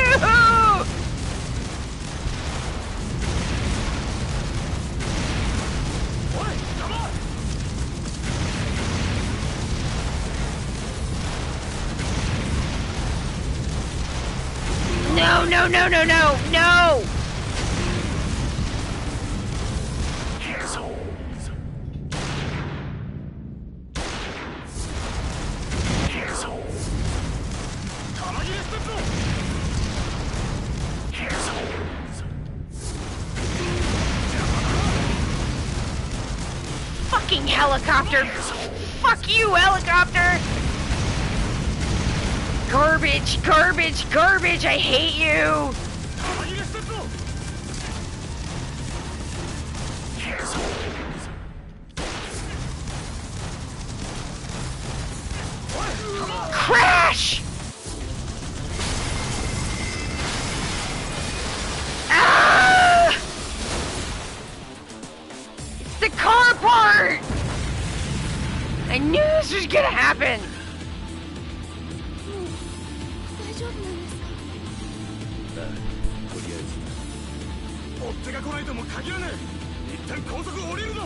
No, no, no, no, no, no! Fucking helicopter! Fuck you, helicopter! Garbage, garbage, garbage! I hate you! Crash! Ah! It's the I knew this was gonna happen! 大丈夫なんですか？とりあえず追っ手が来ないとも限らねえ。一旦高速を降りるぞ。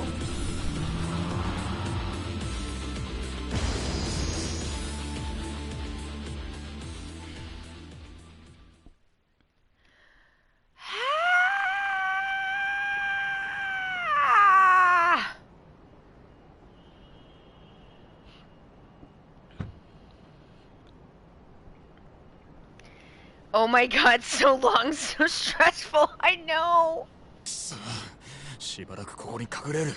Oh my god, so long, so stressful, I know! さあ、しばらくここに隠れる。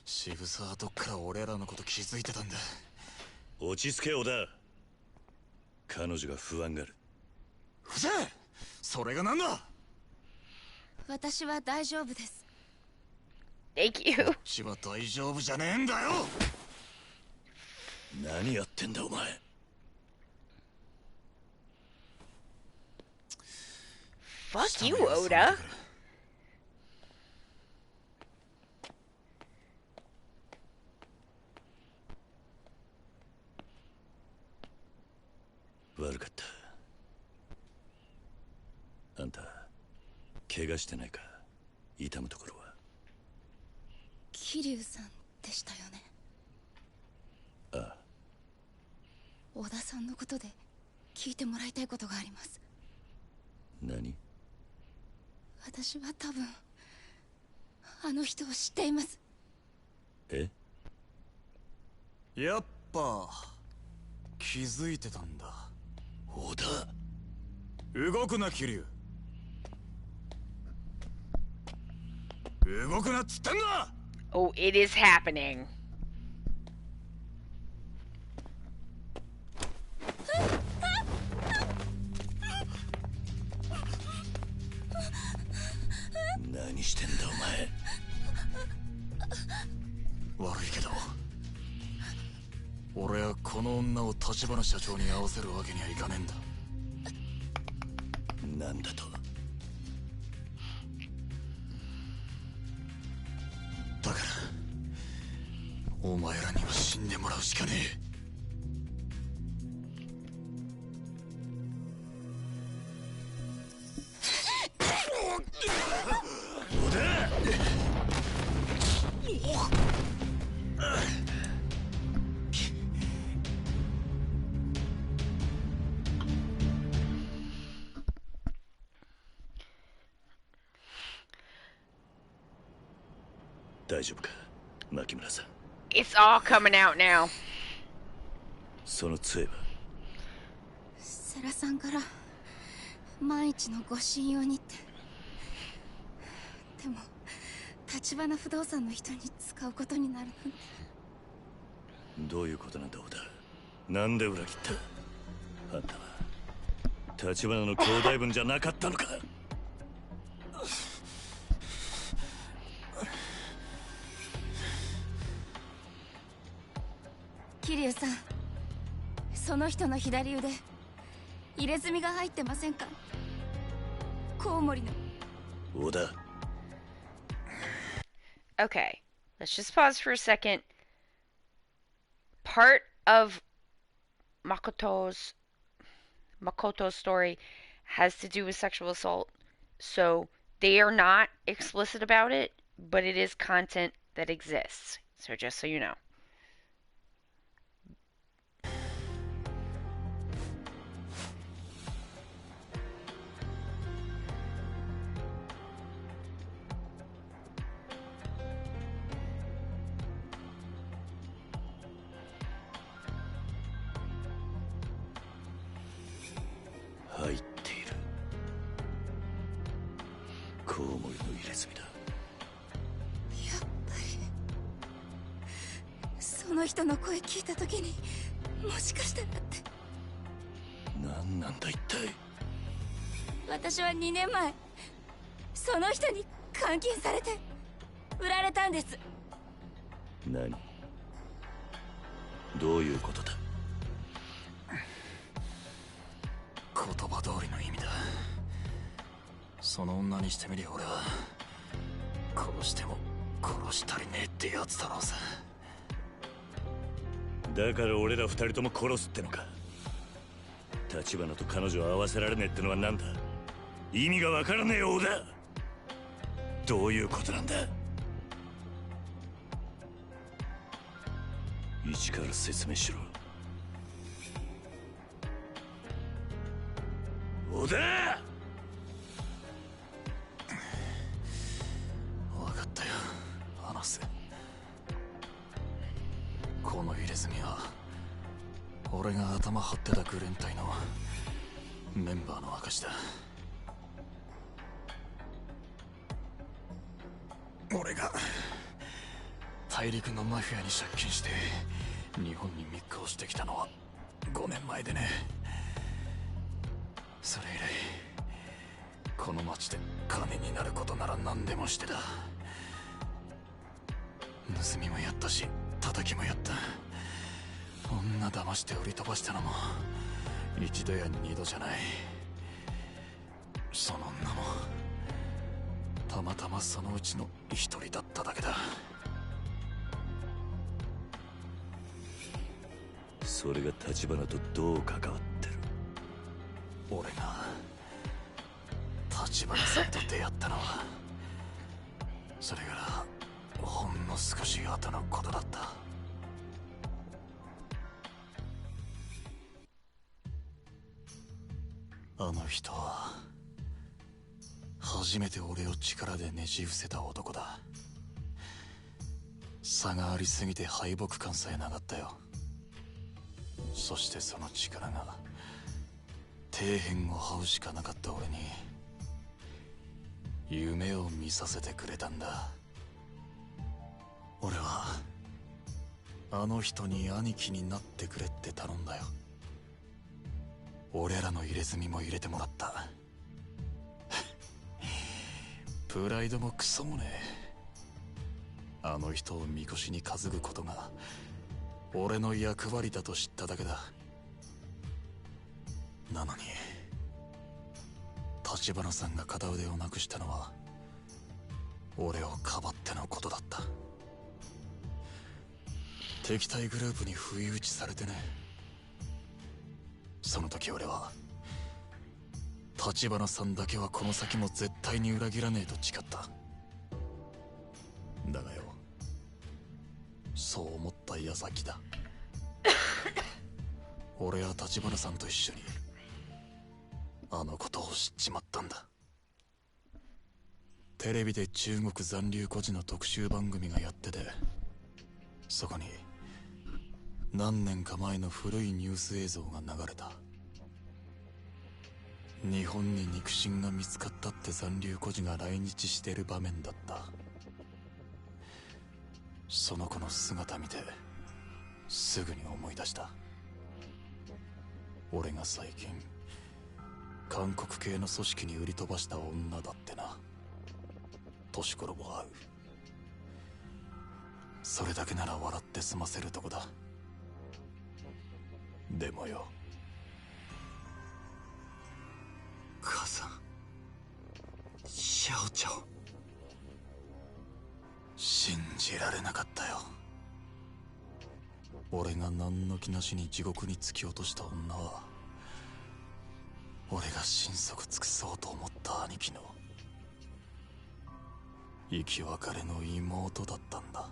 渋沢はどっから俺らのこと気づいてたんだ。落ち着け、小田。彼女が不安がる。ふざけ！それがなんだ。私は大丈夫です。 Thank you. こっちは大丈夫じゃねえんだよ。何やってんだお前。Fuck you, Oda. 悪かった。あんた怪我してないか？痛むところは。桐生さんでしたよね。ああ。小田さんのことで聞いてもらいたいことがあります。何？私は多分あの人を知っています。え？やっぱ気づいてたんだ。小田。動くな桐生。動くなっつってんだ。 Oh, it is happening. 何してんだお前。悪いけど俺はこの女を立花社長に会わせるわけにはいかねえんだ。なんだと？だからお前らには死んでもらうしかねえ。大丈夫か、牧村さん。 It's all coming out now. その杖は？世良さんから万一のご信用にって。でも立花不動産の人に使うことになるなんて。どういうことなんだ小田。なんで裏切った？あんたは立花の兄弟分じゃなかったのか？桐生さん、その人の左腕入れ墨が入ってませんか？コウモリの。小田。 Okay, let's just pause for a second. Part of Makoto's story has to do with sexual assault, so they are not explicit about it, but it is content that exists. So just so you know. 入っている。コウモリの入れ墨だ。やっぱりその人の声聞いた時にもしかしたらって。なんなんだ一体。私は2年前その人に監禁されて売られたんです。何？どういうことだ？言葉通りの意味だ。その女にしてみりゃ俺は殺しても殺したりねえってやつだろうさ。だから俺ら二人とも殺すってのか。立花と彼女を合わせられねえってのは何だ？意味がわからねえようだ。どういうことなんだ？一から説明しろ。小田！分かったよ、話す。この入れ墨は俺が頭張ってたグレン隊のメンバーの証だ。俺が大陸のマフィアに借金して日本に密航してきたのは5年前でね。それ以来この町で金になることなら何でもしてた。盗みもやったし叩きもやった。女騙して売り飛ばしたのも一度や二度じゃない。その女もたまたまそのうちの一人だっただけだ。それが立花とどう関わってる？俺が立花さんと出会ったのはそれからほんの少し後のことだった。あの人は初めて俺を力でねじ伏せた男だ。差がありすぎて敗北感さえなかったよ。そしてその力が底辺を這うしかなかった俺に夢を見させてくれたんだ。俺はあの人に兄貴になってくれって頼んだよ。俺らの入れ墨も入れてもらった。プライドもクソもねえ。あの人をみこしに担ぐことが俺の役割だと知っただけだ。なのに立花さんが片腕をなくしたのは俺をかばってのことだった。敵対グループに不意打ちされてね。その時俺は立花さんだけはこの先も絶対に裏切らねえと誓った。だがよ、そう思った矢先だ。俺は立花さんと一緒にあのことを知っちまったんだ。テレビで中国残留孤児の特集番組がやってて、そこに何年か前の古いニュース映像が流れた。日本に肉親が見つかったって残留孤児が来日している場面だった。その子の姿見てすぐに思い出した。俺が最近韓国系の組織に売り飛ばした女だってな。年頃も合う。それだけなら笑って済ませるとこだ。でもよ、母さん、シャオちゃん、信じられなかったよ。俺が何の気なしに地獄に突き落とした女は俺が心底尽くそうと思った兄貴の生き別れの妹だったんだ。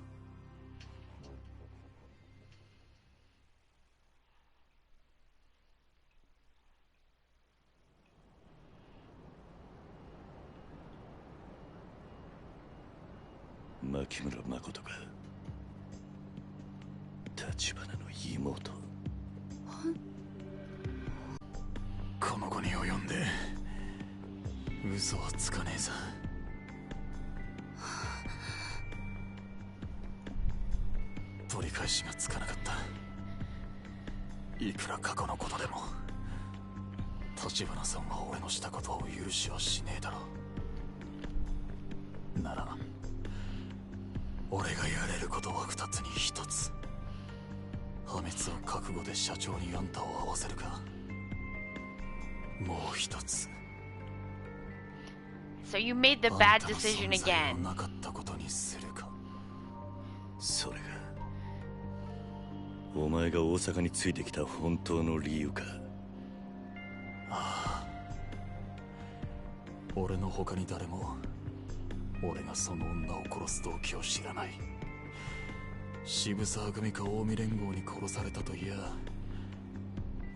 牧村誠が立花の妹。この後に及んで嘘はつかねえさ。取り返しがつかなかった。いくら過去のことでも立花さんは俺のしたことを許しはしねえだろう。なら俺がやれることは2つに1つ。破滅を覚悟で社長にあんたを会わせるか、もう1つ。 So you made the bad decision あんたの存在を again. なかったことにするか。それがお前が大阪についてきた本当の理由か。ああ、俺の他に誰も俺がその女を殺す動機を知らない。渋沢組か近江連合に殺されたといや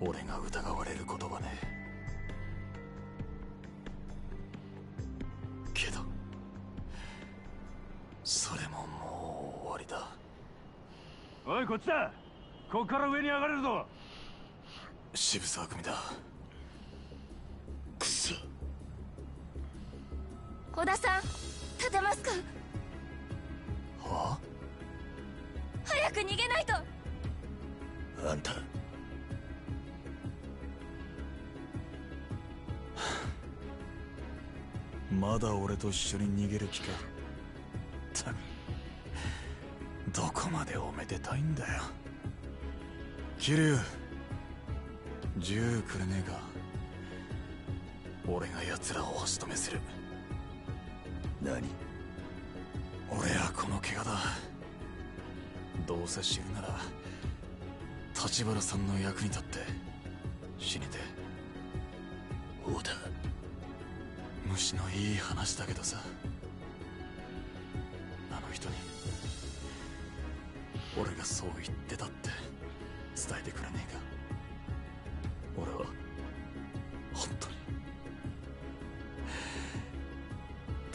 俺が疑われることはねえ。けどそれももう終わりだ。おい、こっちだ。こっから上に上がれるぞ。渋沢組だ。くそ。小田さん、立てますか？はあ？早く逃げないと。あんたまだ俺と一緒に逃げる気か。たくどこまでおめでたいんだよ。桐生、銃くれねえか。俺が奴らを押し止めする。何？俺はこの怪我だ。どうせ死ぬなら立花さんの役に立って死にて。そうだ。虫のいい話だけどさ、あの人に俺がそう言ってたって伝えてくれねえか。俺は本当に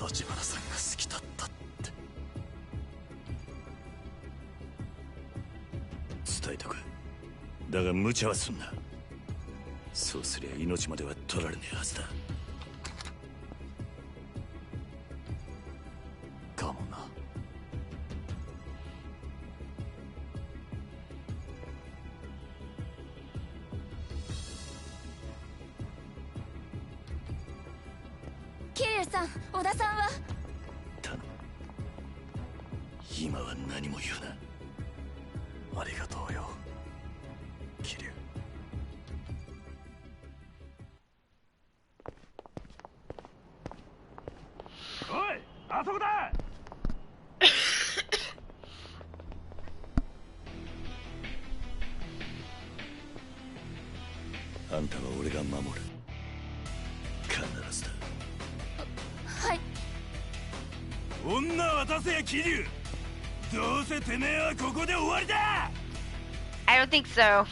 立花さんが好きだったって。伝えとく。だが無茶はすんな。そうすりゃ命までは取られねえはずだ。かもな。桐生さん、小田さんは？頼む。今は何も言うな。ありがとうよ、桐生。おい、あそこだ。あんたは俺が守る。必ずだ。はい。女渡せや、桐生。どうせてめえはここで終わりだ。 I don't think so.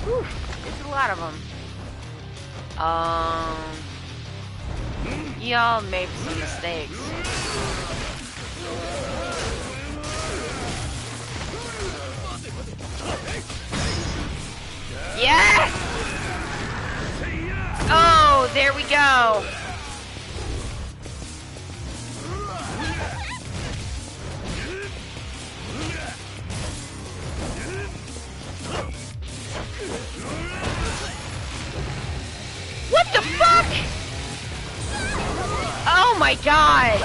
Whew, there's a lot of them. Y'all made some mistakes. Yes! Oh, there we go. What the fuck? Oh my god.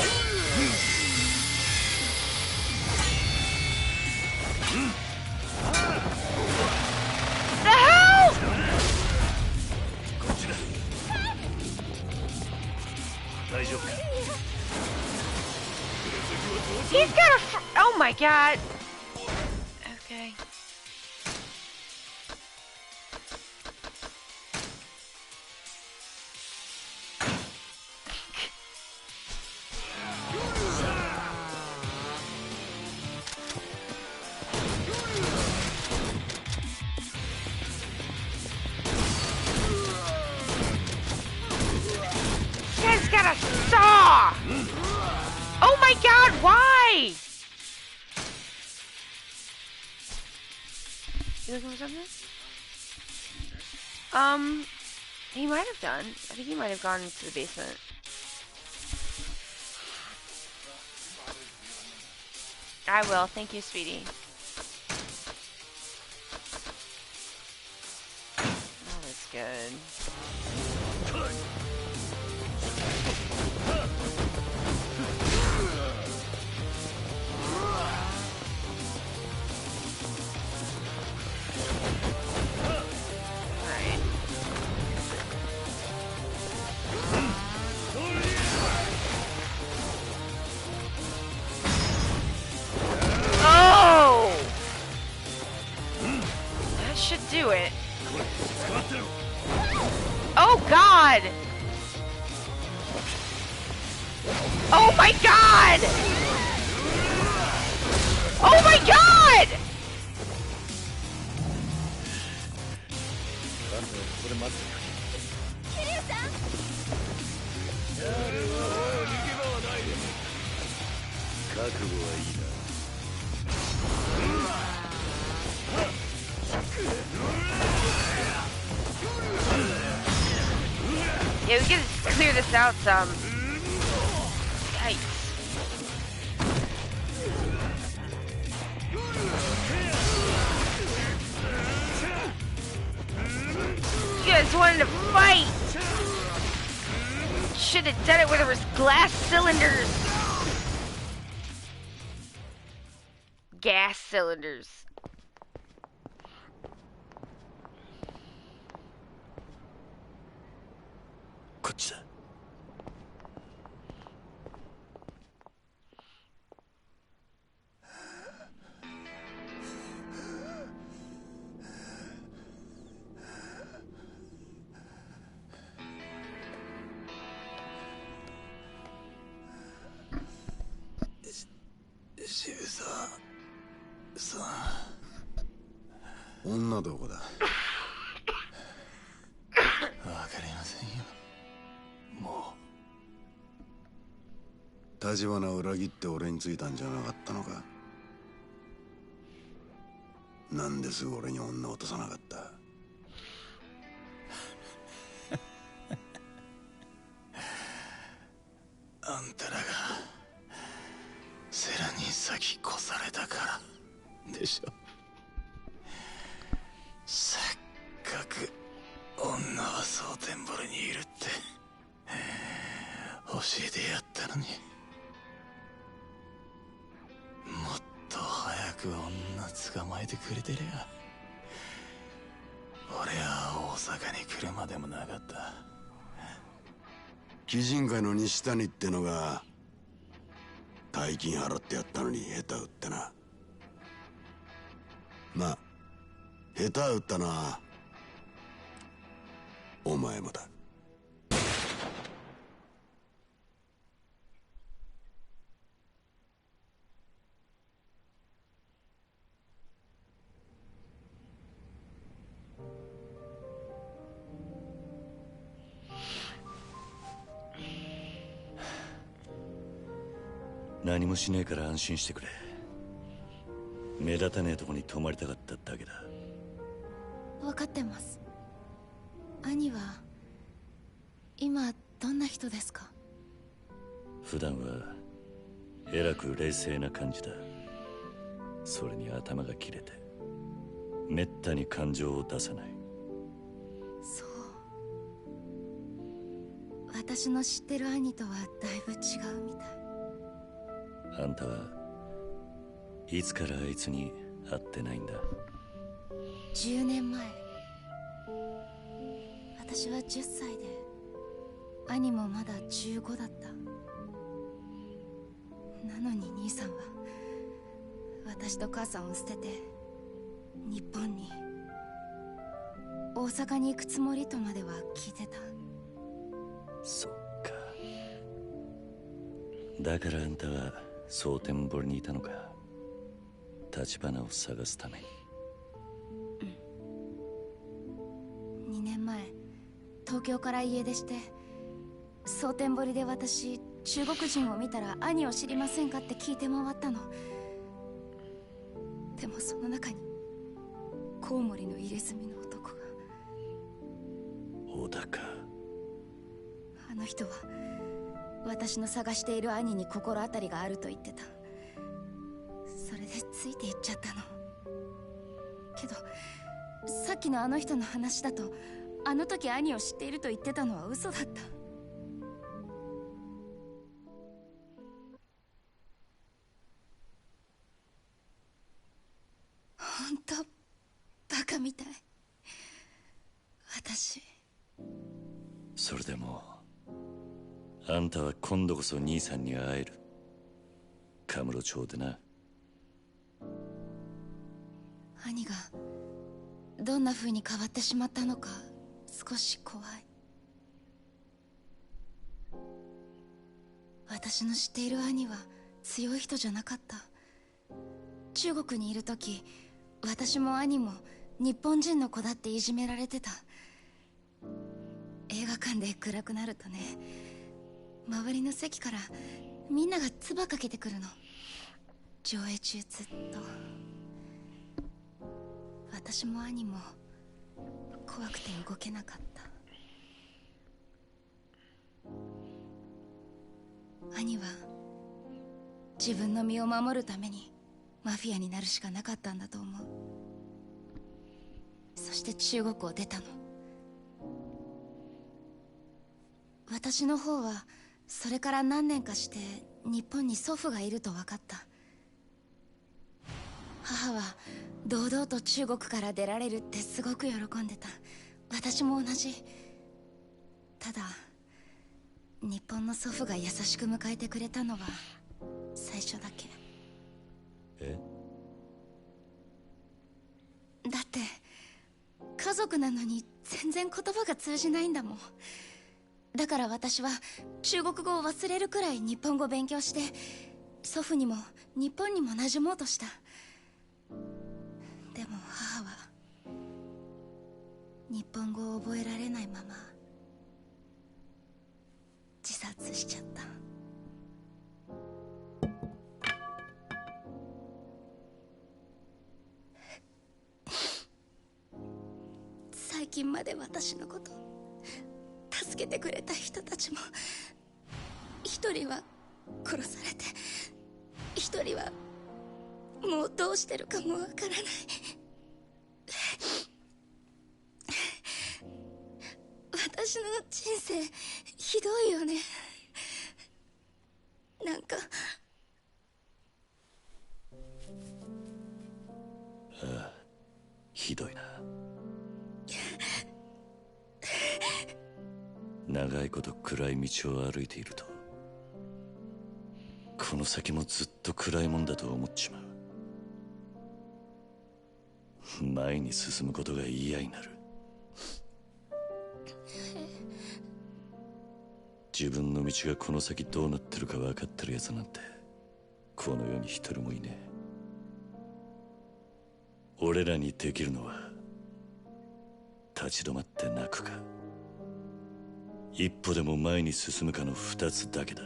The hell? He's got a oh my god. Okay. This guy's got a saw! Oh my god, why? You looking for something? He might have done. I think he might have gone into the basement. I will. Thank you, sweetie. good. Oh! That should do it. Oh God! Oh my God! Oh my God! Yeah, we can clear this out some. Yikes. You guys wanted to fight! Should have done it where there was glass cylinders. Gas cylinders. Yakuza 女どこだ。わかりませんよ。もう立花を裏切って俺についたんじゃなかったのか。なんですぐ俺に女を落とさなかった。あんたらがセラに先越されたからでしょ。せっかく女は蒼天堀にいるって教えてやったのに、もっと早く女捕まえてくれてりゃ俺は大阪に来るまでもなかった。貴人会の西谷ってのが大金払ってやったのに下手打ってな。まあ下手打ったのはお前もだ。何もしねえから安心してくれ。目立たねえとこに泊まりたかっただけだ。分かってます。兄は今どんな人ですか？普段はえらく冷静な感じだ。それに頭が切れてめったに感情を出さない。そう、私の知ってる兄とはだいぶ違うみたい。あんたはいつからあいつに会ってないんだ？10年前、私は10歳で兄もまだ15だった。なのに兄さんは私と母さんを捨てて日本に、大阪に行くつもりとまでは聞いてた。そっか。だからあんたは蒼天堀にいたのか。立花を探すために。2年前東京から家出して、蒼天堀で私中国人を見たら兄を知りませんかって聞いて回ったの。でもその中にコウモリの入れ墨の男が。小田か。あの人は私の探している兄に心当たりがあると言ってた。それでついていっちゃったの。けどさっきのあの人の話だと、あの時兄を知っていると言ってたのは嘘だった。本当バカみたい。私。それでもあんたは今度こそ兄さんに会える。カムロ町でな。兄がどんな風に変わってしまったのか少し怖い。私の知っている兄は強い人じゃなかった。中国にいる時、私も兄も日本人の子だっていじめられてた。映画館で暗くなるとね、周りの席からみんなが唾かけてくるの。上映中ずっと。私も兄も怖くて動けなかった。兄は自分の身を守るためにマフィアになるしかなかったんだと思う。そして中国を出たの。私の方はそれから何年かして日本に祖父がいると分かった。母は堂々と中国から出られるってすごく喜んでた。私も同じ。ただ日本の祖父が優しく迎えてくれたのは最初だけ。だって家族なのに全然言葉が通じないんだもん。だから私は中国語を忘れるくらい日本語を勉強して、祖父にも日本にも馴染もうとした。でも母は日本語を覚えられないまま自殺しちゃった。最近まで私のこと助けてくれた人たちも、一人は殺されて、一人はもうどうしてるかもわからない。私の人生ひどいよね。なんかああ、ひどいな。長いこと暗い道を歩いていると、この先もずっと暗いもんだと思っちまう。前に進むことが嫌になる。自分の道がこの先どうなってるか分かってるやつなんてこの世に一人もいねえ。俺らにできるのは立ち止まって泣くか、一歩でも前に進むかの二つだけだ。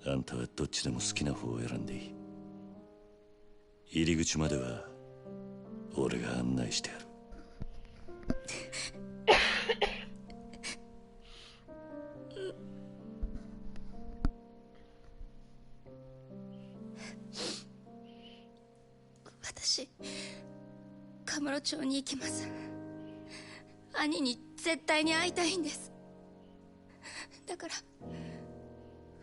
あんたはどっちでも好きな方を選んでいい。入り口までは俺が案内してやる。私カムロ町に行きます。兄に絶対に会いたいんです。だから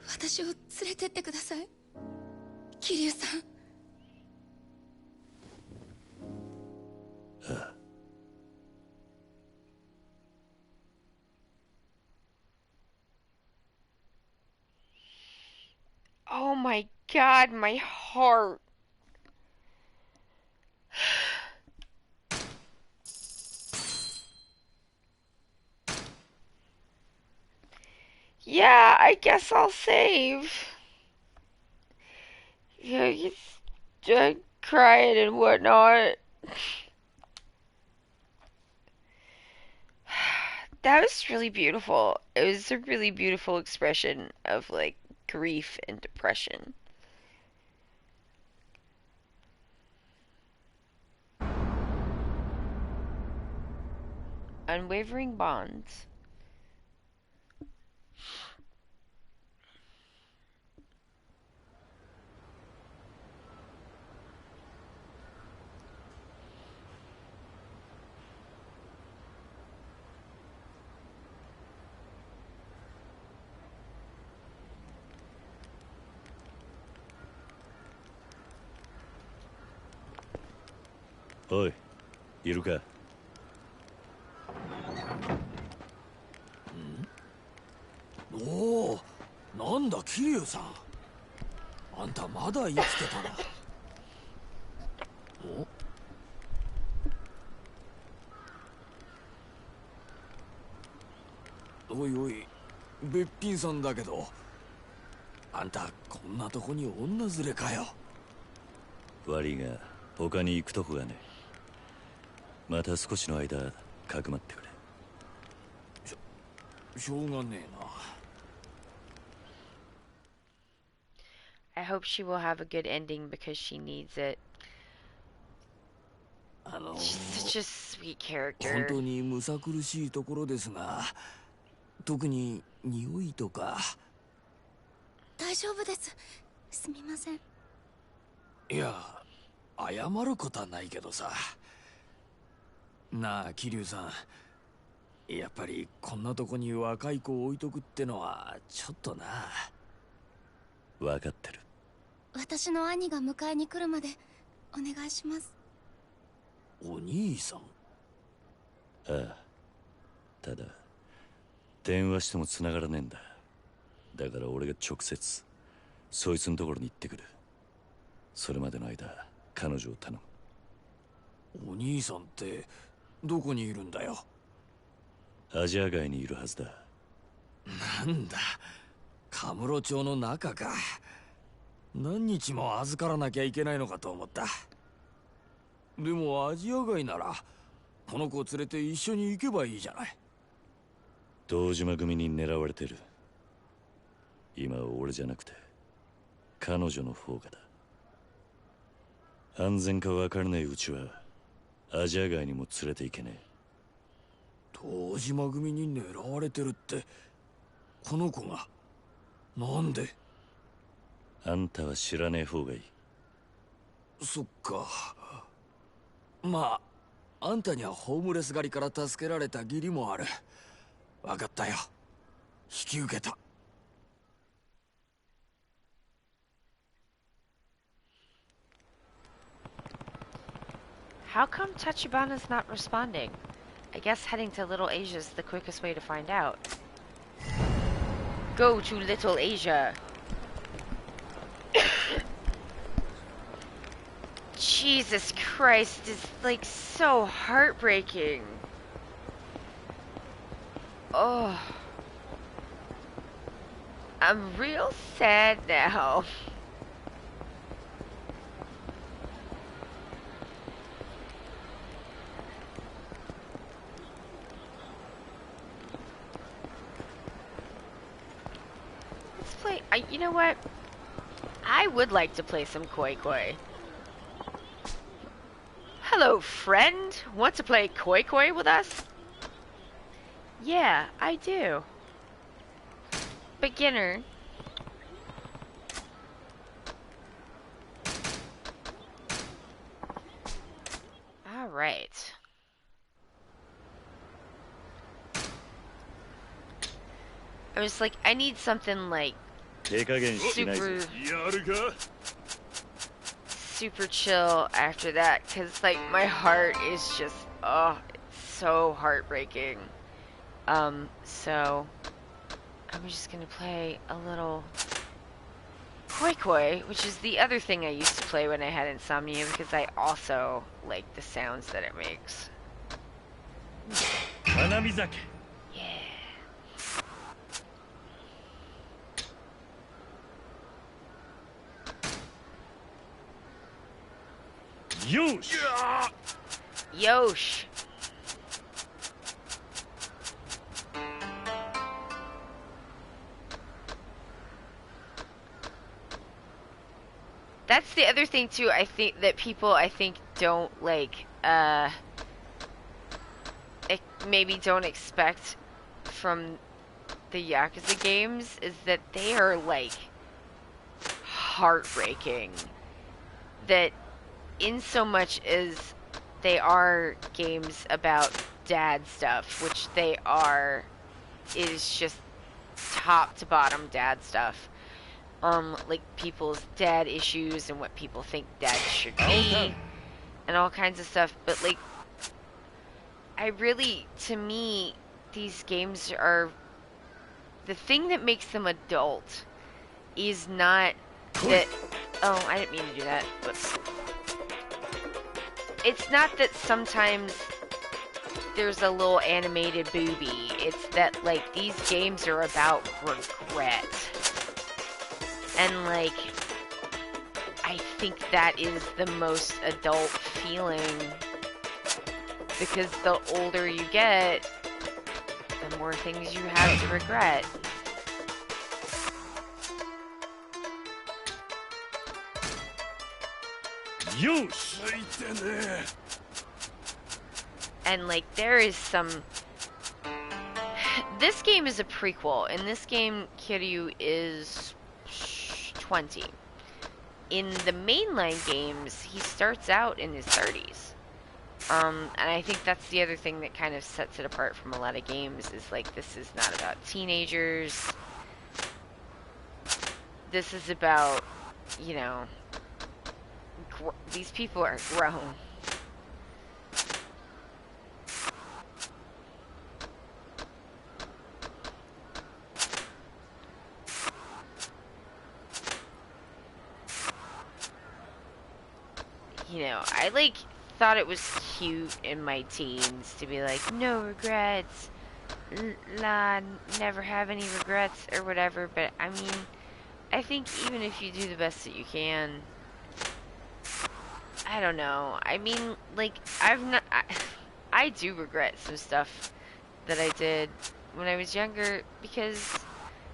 私を連れてってください、桐生さん。ああ。Oh my god, my heart. Yeah, I guess I'll save. Yeah, he's crying and whatnot. That was really beautiful. It was a really beautiful expression of like grief and depression. Unwavering bonds. おい、いるか。おお、なんだ桐生さん、あんたまだ生きてたな。おいおい、べっぴんさんだけど、あんたこんなとこに女連れかよ。悪いが他に行くとこがねえ。また少しの間かくまってくれ。しょうがねえな。I hope she will have a good ending because she needs it. She's such a sweet 本 character. 当にむさ苦しいところですが、特に匂いとか。大丈夫です。すみません。いや、謝ることはないけどさ。なあ桐生さん、やっぱりこんなとこに若い子を置いとくってのはちょっとな。分かってる。私の兄が迎えに来るまでお願いします。お兄さん？ああ、ただ電話しても繋がらねえんだ。だから俺が直接そいつのところに行ってくる。それまでの間彼女を頼む。お兄さんってどこにいるんだよ。アジア街にいるはずだ。なんだ、カムロ町の中か。何日も預からなきゃいけないのかと思った。でもアジア街ならこの子を連れて一緒に行けばいいじゃない。堂島組に狙われてる。今は俺じゃなくて彼女の方がだ。安全か分からないうちはアジア街にも連れて行けねえ。堂島組に狙われてるって、この子がなんで？あんたは知らねえ方がいい。そっか。まああんたにはホームレス狩りから助けられた義理もある。分かったよ、引き受けた。How come Tachibana's not responding? I guess heading to Little Asia is the quickest way to find out. Go to Little Asia. Jesus Christ, it's like so heartbreaking. Oh. I'm real sad now. Let's play. You know what? I would like to play some Koi Koi. Hello, friend. Want to play Koi Koi with us? Yeah, I do. Beginner. Alright. I was like, I need something like super chill after that, because like my heart is just, oh, it's so heartbreaking. So I'm just gonna play a little Koi Koi, which is the other thing I used to play when I had insomnia, because I also like the sounds that it makes. Yeah. Yosh! Yosh! That's the other thing too, I think, that people, I think, don't like, maybe don't expect from the Yakuza games, is that they are, like, heartbreaking. That, in so much as they are games about dad stuff, which they are, is just top to bottom dad stuff. Like people's dad issues and what people think dad should be. and all kinds of stuff. But like, to me, these games are, the thing that makes them adult is not that, oh, I didn't mean to do that, but it's not that sometimes there's a little animated booby. It's that, like, these games are about regret. And, like, I think that is the most adult feeling, because the older you get, the more things you have to regret. And like, there is some, this game is a prequel. In this game, Kiryu is 20. In the mainline games, he starts out in his 30s. And I think that's the other thing that kind of sets it apart from a lot of games, is like, this is not about teenagers. This is about, you know, these people are grown. You know, I like thought it was cute in my teens to be like, no regrets, never have any regrets or whatever. But I mean, I think even if you do the best that you can, I don't know. I mean, like, I do regret some stuff that I did when I was younger, because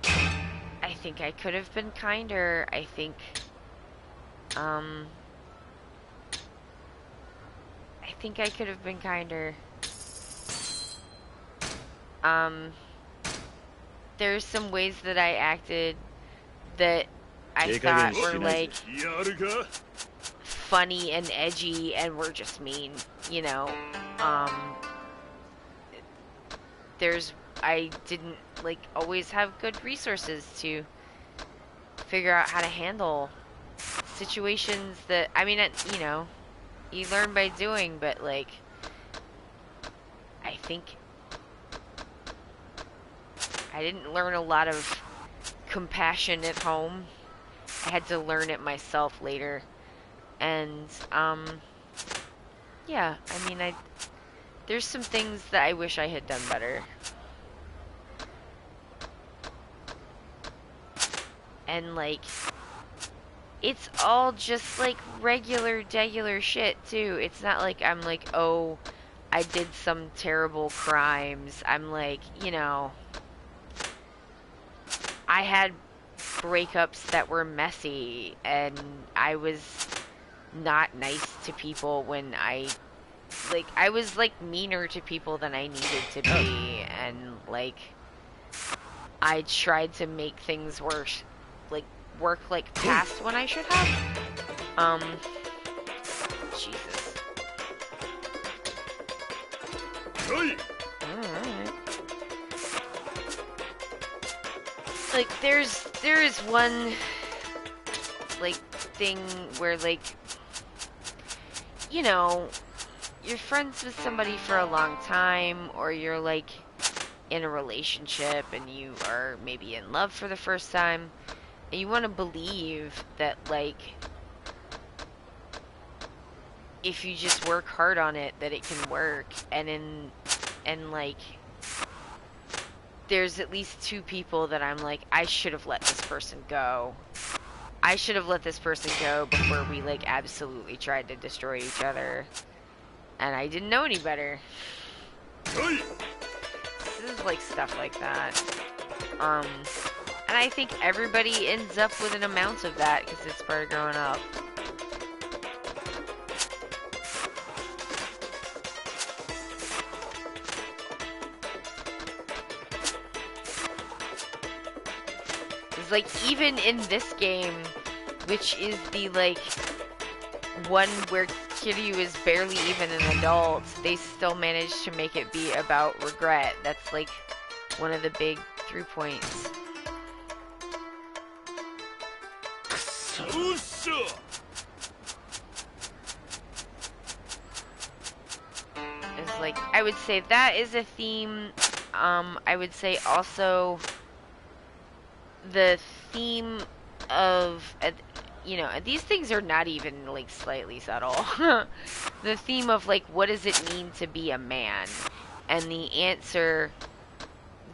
I think I could have been kinder. I think I could have been kinder. There's some ways that I acted that I thought were like funny and edgy and were just mean, you know. I didn't like always have good resources to figure out how to handle situations that, I mean, you know, you learn by doing, but like, I think I didn't learn a lot of compassion at home. I had to learn it myself later. And, yeah, I mean, there's some things that I wish I had done better. And, like, it's all just, like, regular shit, too. It's not like I'm like, oh, I did some terrible crimes. I'm like, you know, I had breakups that were messy, and I was not nice to people when I was, like, meaner to people than I needed to be, and, like, I tried to make things worse, like, work, like, past when I should have. Jesus. Alright. Like, there is one, like, thing where, like, you know, you're friends with somebody for a long time, or you're, like, in a relationship and you are maybe in love for the first time, and you want to believe that, like, if you just work hard on it, that it can work, and like, there's at least two people that I'm like, I should have let this person go. I should have let this person go before we, like, absolutely tried to destroy each other. And I didn't know any better. This is, like, stuff like that. And I think everybody ends up with an amount of that, because it's part of growing up. Like, even in this game, which is the, like, one where Kiryu is barely even an adult, they still managed to make it be about regret. That's, like, one of the big through points. like, I would say that is a theme. I would say also the theme of, you know, these things are not even like slightly subtle. The theme of like, what does it mean to be a man? And the answer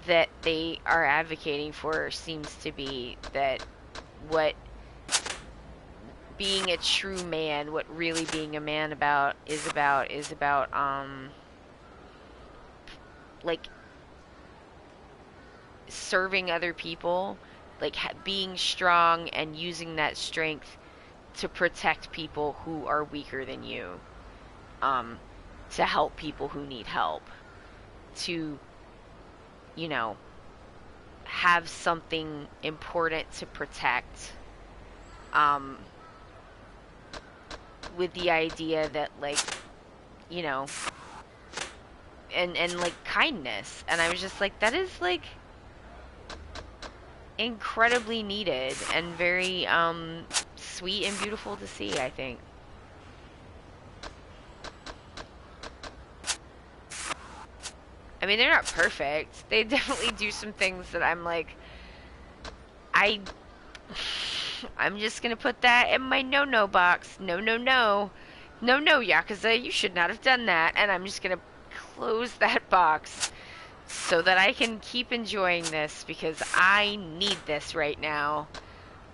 that they are advocating for seems to be that what being a true man, what really being a man is about like serving other people, like being strong and using that strength to protect people who are weaker than you, to help people who need help, to, you know, have something important to protect, with the idea that, like, you know, and like kindness. And I was just like, that is like incredibly needed and very sweet and beautiful to see, I think. I mean, they're not perfect. They definitely do some things that I'm like, I'm just gonna put that in my no-no box. No, no, no. No, no, Yakuza, you should not have done that. And I'm just gonna close that box so that I can keep enjoying this, because I need this right now.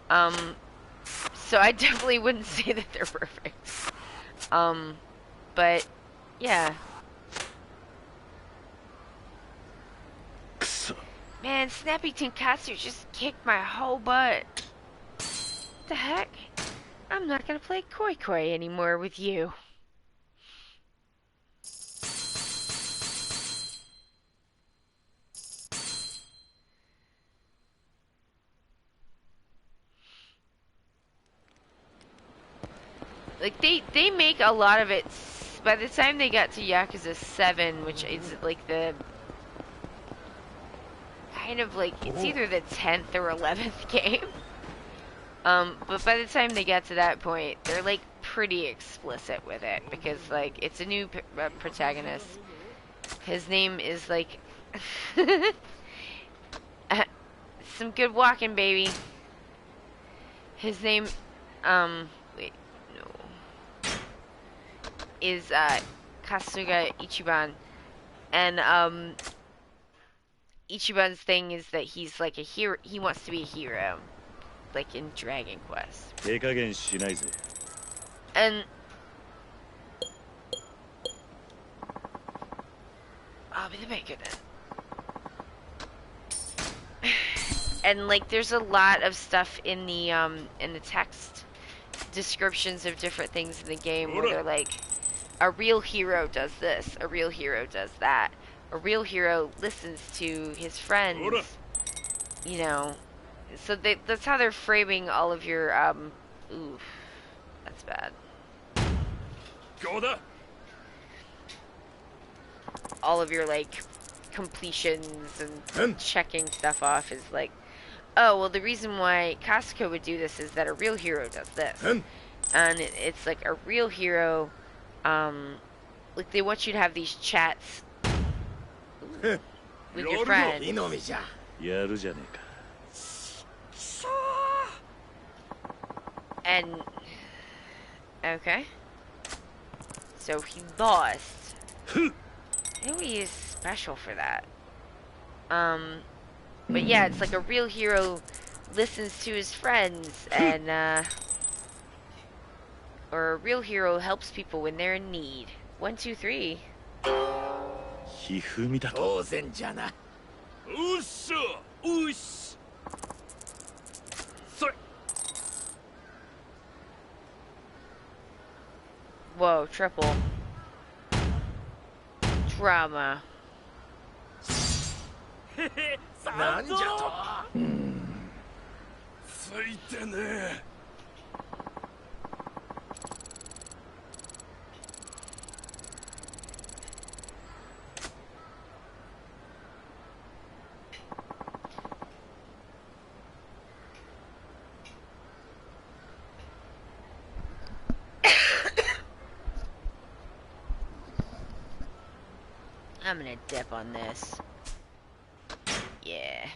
So I definitely wouldn't say that they're perfect. But, yeah. Man, Snappy Tenkatsu just kicked my whole butt. What the heck? I'm not gonna play Koi Koi anymore with you. Like, they make a lot of it. By the time they got to Yakuza 7, which is like the kind of like, it's either the 10th or 11th game. But by the time they get to that point, they're like pretty explicit with it, because like it's a new protagonist. His name is like some good walking, baby. His name, wait, no, is Kasuga Ichiban, and Ichiban's thing is that he's like a hero. He wants to be a hero, like in Dragon Quest. And I'll be the maker then. And like, there's a lot of stuff in the text descriptions of different things in the game where they're like, a real hero does this, a real hero does that, a real hero listens to his friends, you know. So that's how they're framing all of your, oof, that's bad. All of your, like, completions and checking stuff off is like, oh, well, the reason why Kasuga would do this is that a real hero does this. And it's like a real hero, like, they want you to have these chats with your friends. And, okay. So he lost. Maybe he is special for that. But yeah, it's like a real hero listens to his friends, and, or a real hero helps people when they're in need. 1, 2, 3. Whoa, triple. Drama. I'm gonna dip on this. Yeah.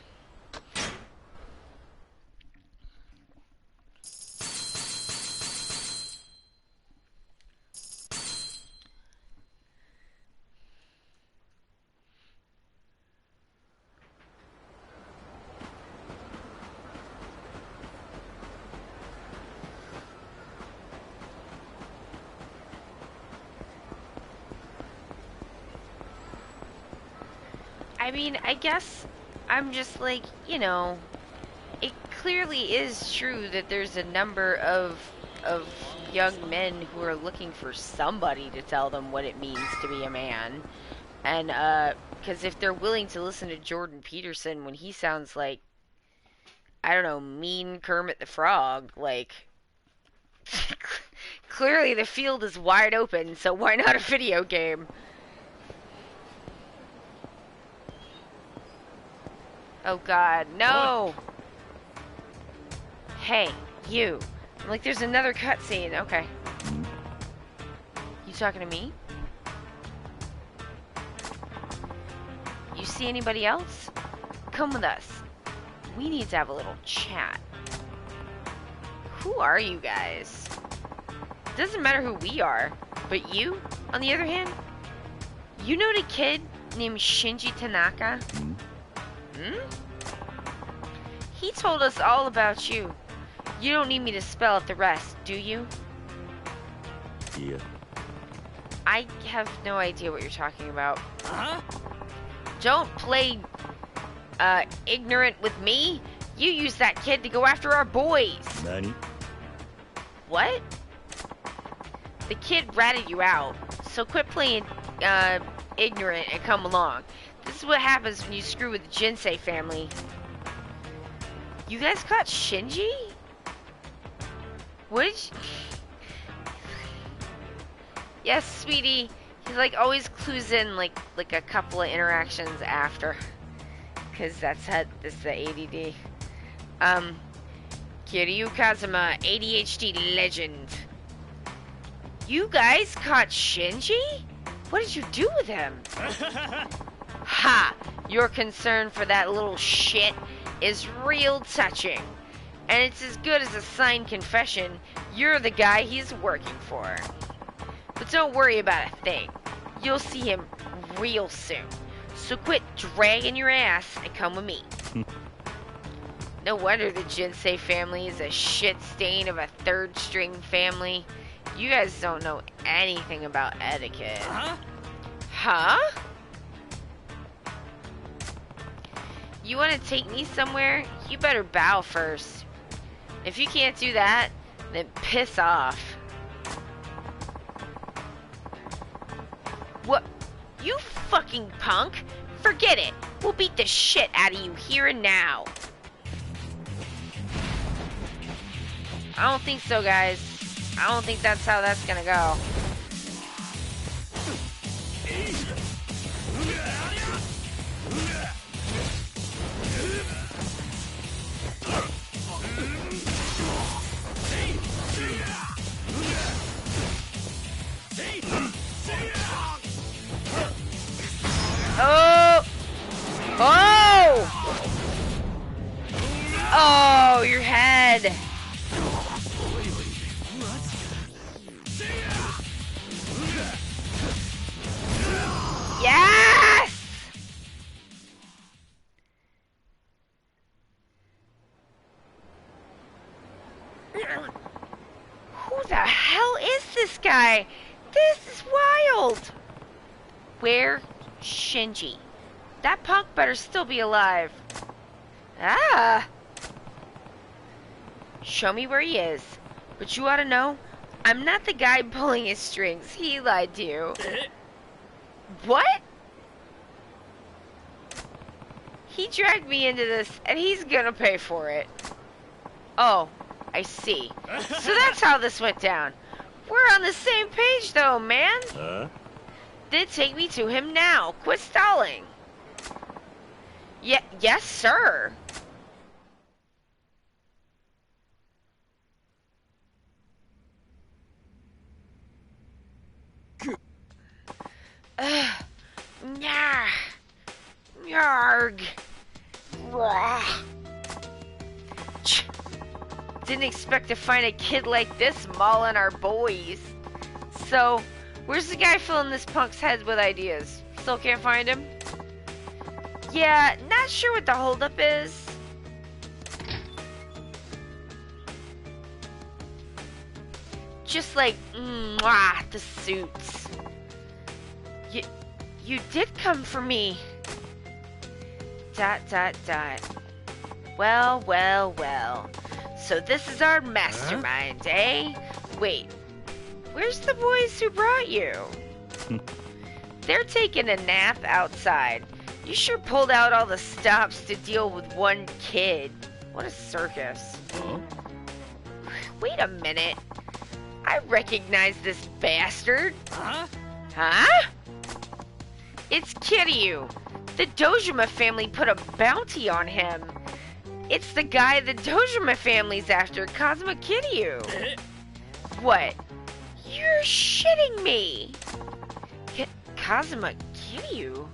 I mean, I guess I'm just like, you know, it clearly is true that there's a number of young men who are looking for somebody to tell them what it means to be a man. And because if they're willing to listen to Jordan Peterson when he sounds like, I don't know, mean Kermit the Frog, like clearly the field is wide open, so why not a video game? Oh god, no! Hey, you. I'm like, there's another cutscene. Okay. You talking to me? You see anybody else? Come with us. We need to have a little chat. Who are you guys? Doesn't matter who we are, but you, on the other hand, you know the kid named Shinji Tanaka? Hmm? He told us all about you. You don't need me to spell out the rest, do you? Yeah. I have no idea what you're talking about. Huh? Don't play, ignorant with me. You used that kid to go after our boys. Nani? What? The kid ratted you out, so quit playing, ignorant and come along. This is what happens when you screw with the Jinsei family. You guys caught Shinji? What did you... Yes, sweetie. He, like, always clues in, like a couple of interactions after. Because that's how... This is the ADD. Kiryu Kazuma, ADHD legend. You guys caught Shinji? What did you do with him? Ha! Your concern for that little shit is real touching. And it's as good as a signed confession. You're the guy he's working for. But don't worry about a thing. You'll see him real soon. So quit dragging your ass and come with me. No wonder the Jinsei family is a shit stain of a third string family. You guys don't know anything about etiquette. Huh? You want to take me somewhere? You better bow first. If you can't do that, then piss off. What? You fucking punk? Forget it. We'll beat the shit out of you here and now. I don't think so, guys. I don't think that's how that's gonna go. Oh! Oh! Oh, your head. Yes! Who the hell is this guy? This is wild. Where? Shinji. That punk better still be alive. Ah! Show me where he is. But you ought to know, I'm not the guy pulling his strings. He lied to you. What? He dragged me into this, and he's gonna pay for it. Oh, I see. So that's how this went down. We're on the same page, though, man. Huh? Then take me to him now. Quit stalling. Yes, sir. No. Yarg. Didn't expect to find a kid like this mauling our boys. So, where's the guy filling this punk's head with ideas? Still can't find him? Yeah, not sure what the holdup is. Just like, mwah, the suits. You did come for me. ... Well. So this is our mastermind, eh? Wait, where's the boys who brought you? They're taking a nap outside. You sure pulled out all the stops to deal with one kid. What a circus. Huh? Wait a minute. I recognize this bastard. Huh? Huh? It's Kiryu. The Dojima family put a bounty on him. It's the guy the Dojima family's after, Kazuma Kiryu. What? You're shitting me. Kazuma Kiryu?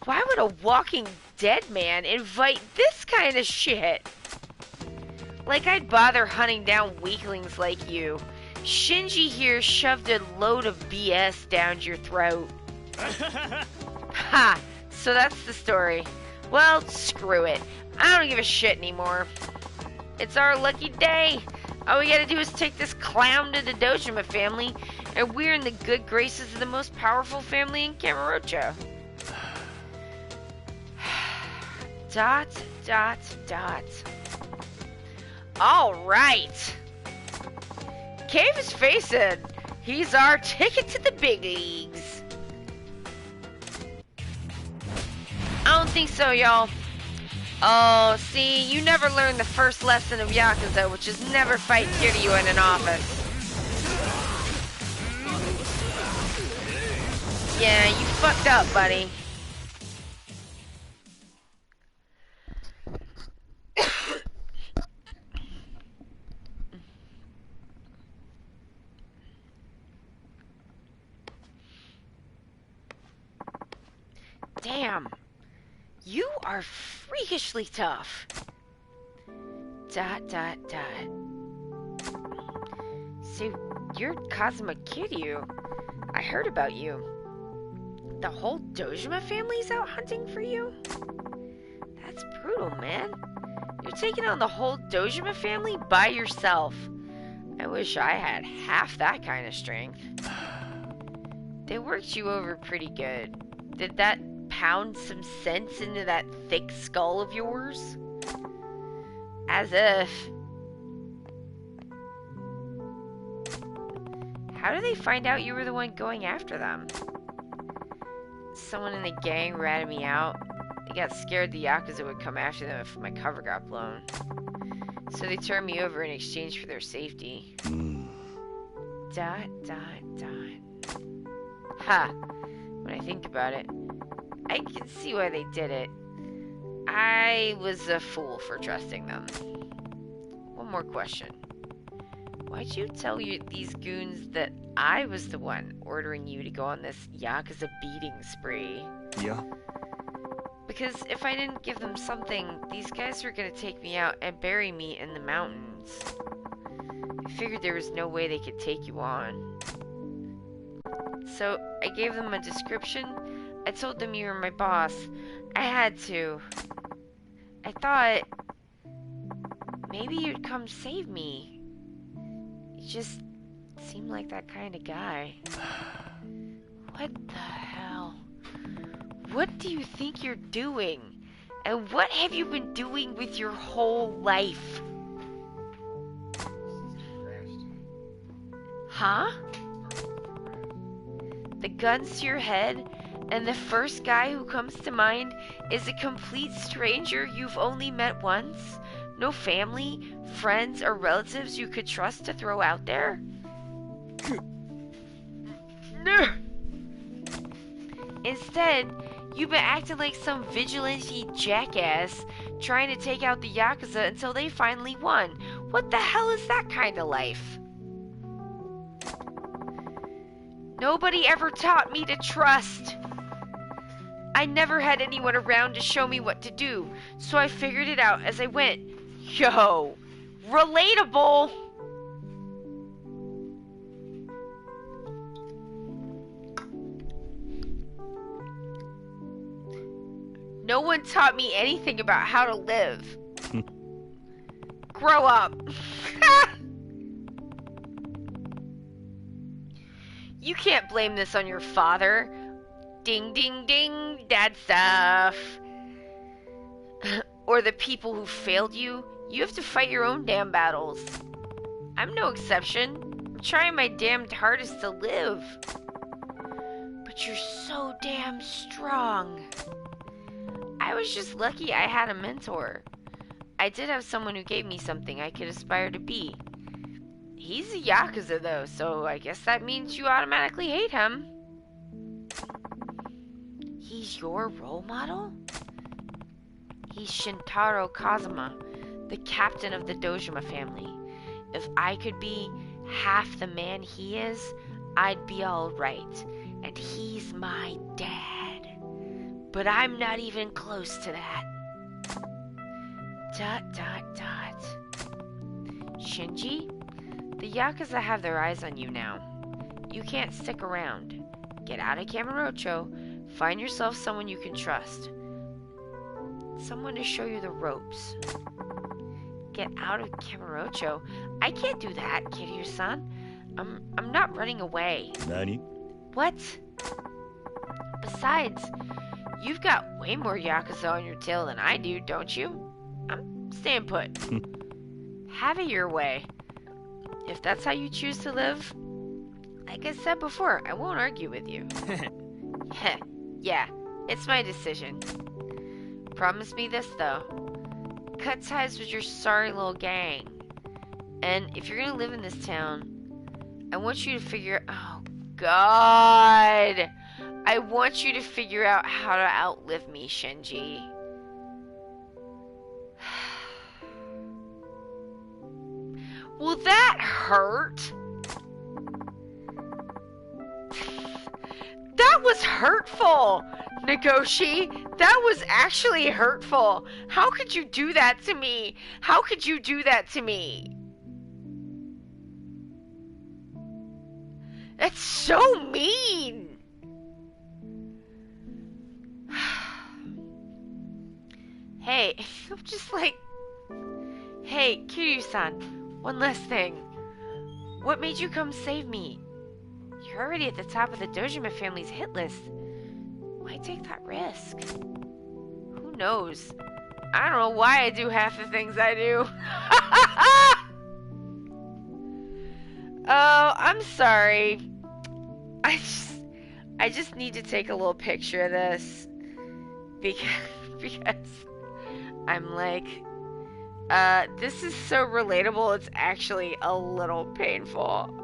Why would a walking dead man invite this kind of shit? Like I'd bother hunting down weaklings like you. Shinji here shoved a load of BS down your throat. Ha! So that's the story. Well, screw it. I don't give a shit anymore. It's our lucky day. All we gotta do is take this clown to the Dojima family, and we're in the good graces of the most powerful family in Kamurocho. ... Alright! Cave is facing. He's our ticket to the big leagues. I don't think so, y'all. Oh, see, you never learned the first lesson of Yakuza, which is never fight Kiryu in an office. Yeah, you fucked up, buddy. Damn. You are freakishly tough. ... So, you're Kazuma Kiryu. I heard about you. The whole Dojima family's out hunting for you? That's brutal, man. You're taking on the whole Dojima family by yourself. I wish I had half that kind of strength. They worked you over pretty good. Did that pound some sense into that thick skull of yours? As if. How did they find out you were the one going after them? Someone in the gang ratted me out. They got scared the Yakuza would come after them if my cover got blown. So they turned me over in exchange for their safety. ... Ha! When I think about it, I can see why they did it. I was a fool for trusting them. One more question. Why'd you tell these goons that I was the one ordering you to go on this Yakuza beating spree? Yeah. Because if I didn't give them something, these guys were gonna take me out and bury me in the mountains. I figured there was no way they could take you on. So I gave them a description. I told them you were my boss. I had to. I thought maybe you'd come save me. You just seem like that kind of guy. What the hell? What do you think you're doing? And what have you been doing with your whole life? Huh? The gun's to your head, and the first guy who comes to mind is a complete stranger you've only met once? No family, friends, or relatives you could trust to throw out there? Instead, you've been acting like some vigilante jackass trying to take out the Yakuza until they finally won. What the hell is that kind of life? Nobody ever taught me to trust. I never had anyone around to show me what to do, so I figured it out as I went. Yo, relatable. No one taught me anything about how to live. Grow up. You can't blame this on your father. Ding, ding, ding, dad stuff. Or the people who failed you. You have to fight your own damn battles. I'm no exception. I'm trying my damned hardest to live. But you're so damn strong. I was just lucky I had a mentor. I did have someone who gave me something I could aspire to be. He's a Yakuza though, so I guess that means you automatically hate him. He's your role model? He's Shintaro Kazuma, the captain of the Dojima family. If I could be half the man he is, I'd be alright. And he's my dad. But I'm not even close to that. ... Shinji? The Yakuza have their eyes on you now. You can't stick around. Get out of Kamurocho. Find yourself someone you can trust. Someone to show you the ropes. Get out of Kamurocho? I can't do that, Kiryu-san. I'm not running away. Nani? What? Besides, you've got way more Yakuza on your tail than I do, don't you? I'm staying put. Have it your way. If that's how you choose to live, like I said before, I won't argue with you. Yeah, it's my decision. Promise me this, though. Cut ties with your sorry little gang. And if you're gonna live in this town, I want you to figure... Oh, God! I want you to figure out how to outlive me, Shinji. Will that hurt? That was hurtful, Nagoshi. That was actually hurtful. How could you do that to me? How could you do that to me? That's so mean. Hey, I'm just like... Hey, Kiryu-san, one last thing. What made you come save me? You're already at the top of the Dojima family's hit list. Why take that risk? Who knows? I don't know why I do half the things I do. Oh, I'm sorry. I just need to take a little picture of this because I'm like, this is so relatable. It's actually a little painful.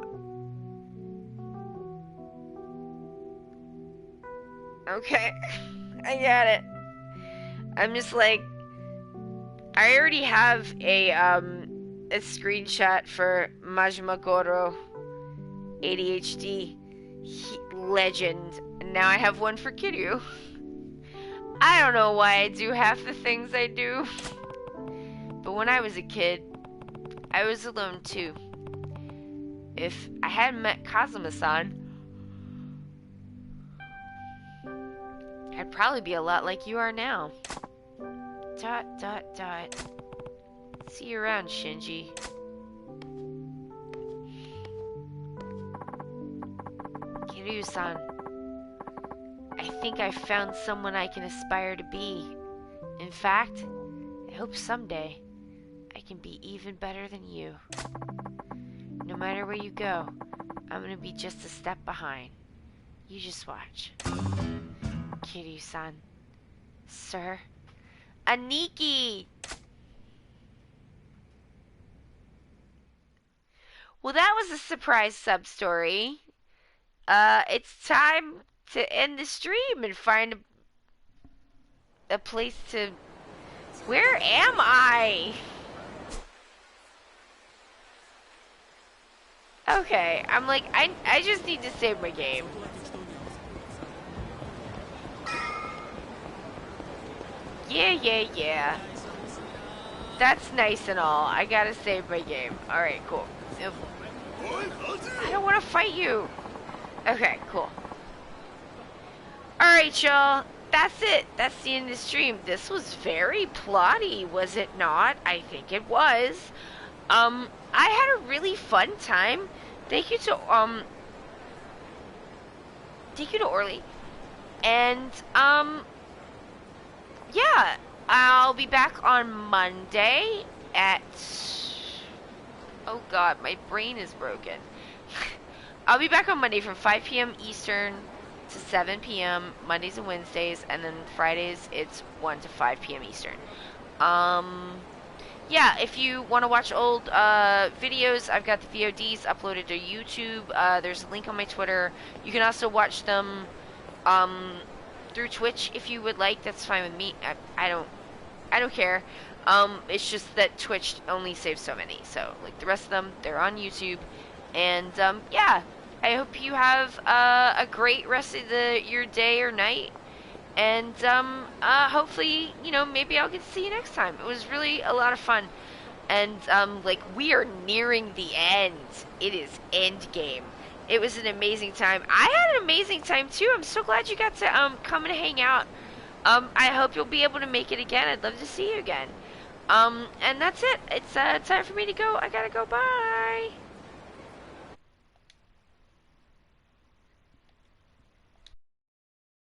Okay, I got it. I'm just like, I already have a screenshot for Majima Goro ADHD legend, and now I have one for Kiryu. I don't know why I do half the things I do, but when I was a kid, I was alone too. If I hadn't met Kazuma-san, I'd probably be a lot like you are now. ... See you around, Shinji. Kiryu-san, I think I found someone I can aspire to be. In fact, I hope someday I can be even better than you. No matter where you go, I'm gonna be just a step behind. You just watch. Kiryu-san. Sir. Aniki! Well, that was a surprise sub-story. It's time to end the stream and find a place to... Where am I? Okay, I'm like, I just need to save my game. Yeah. That's nice and all. I gotta save my game. Alright, cool. I don't want to fight you. Okay, cool. Alright, y'all. That's it. That's the end of the stream. This was very plotty, was it not? I think it was. I had a really fun time. Thank you to Orly. And, yeah. I'll be back on Monday at... Oh god, my brain is broken. I'll be back on Monday from 5 p.m. Eastern to 7 p.m. Mondays and Wednesdays, and then Fridays it's 1 to 5 p.m. Eastern. Yeah, if you want to watch old videos, I've got the VODs uploaded to YouTube. There's a link on my Twitter. You can also watch them through Twitch if you would like. That's fine with me. I don't care. It's just that Twitch only saves so many. So, like the rest of them, they're on YouTube. And yeah, I hope you have a great rest of your day or night. And hopefully, maybe I'll get to see you next time. It was really a lot of fun. And like we are nearing the end. It is end game. It was an amazing time. I had an amazing time too. I'm so glad you got to come and hang out. I hope you'll be able to make it again. I'd love to see you again. And that's it. It's time for me to go. I gotta go. Bye.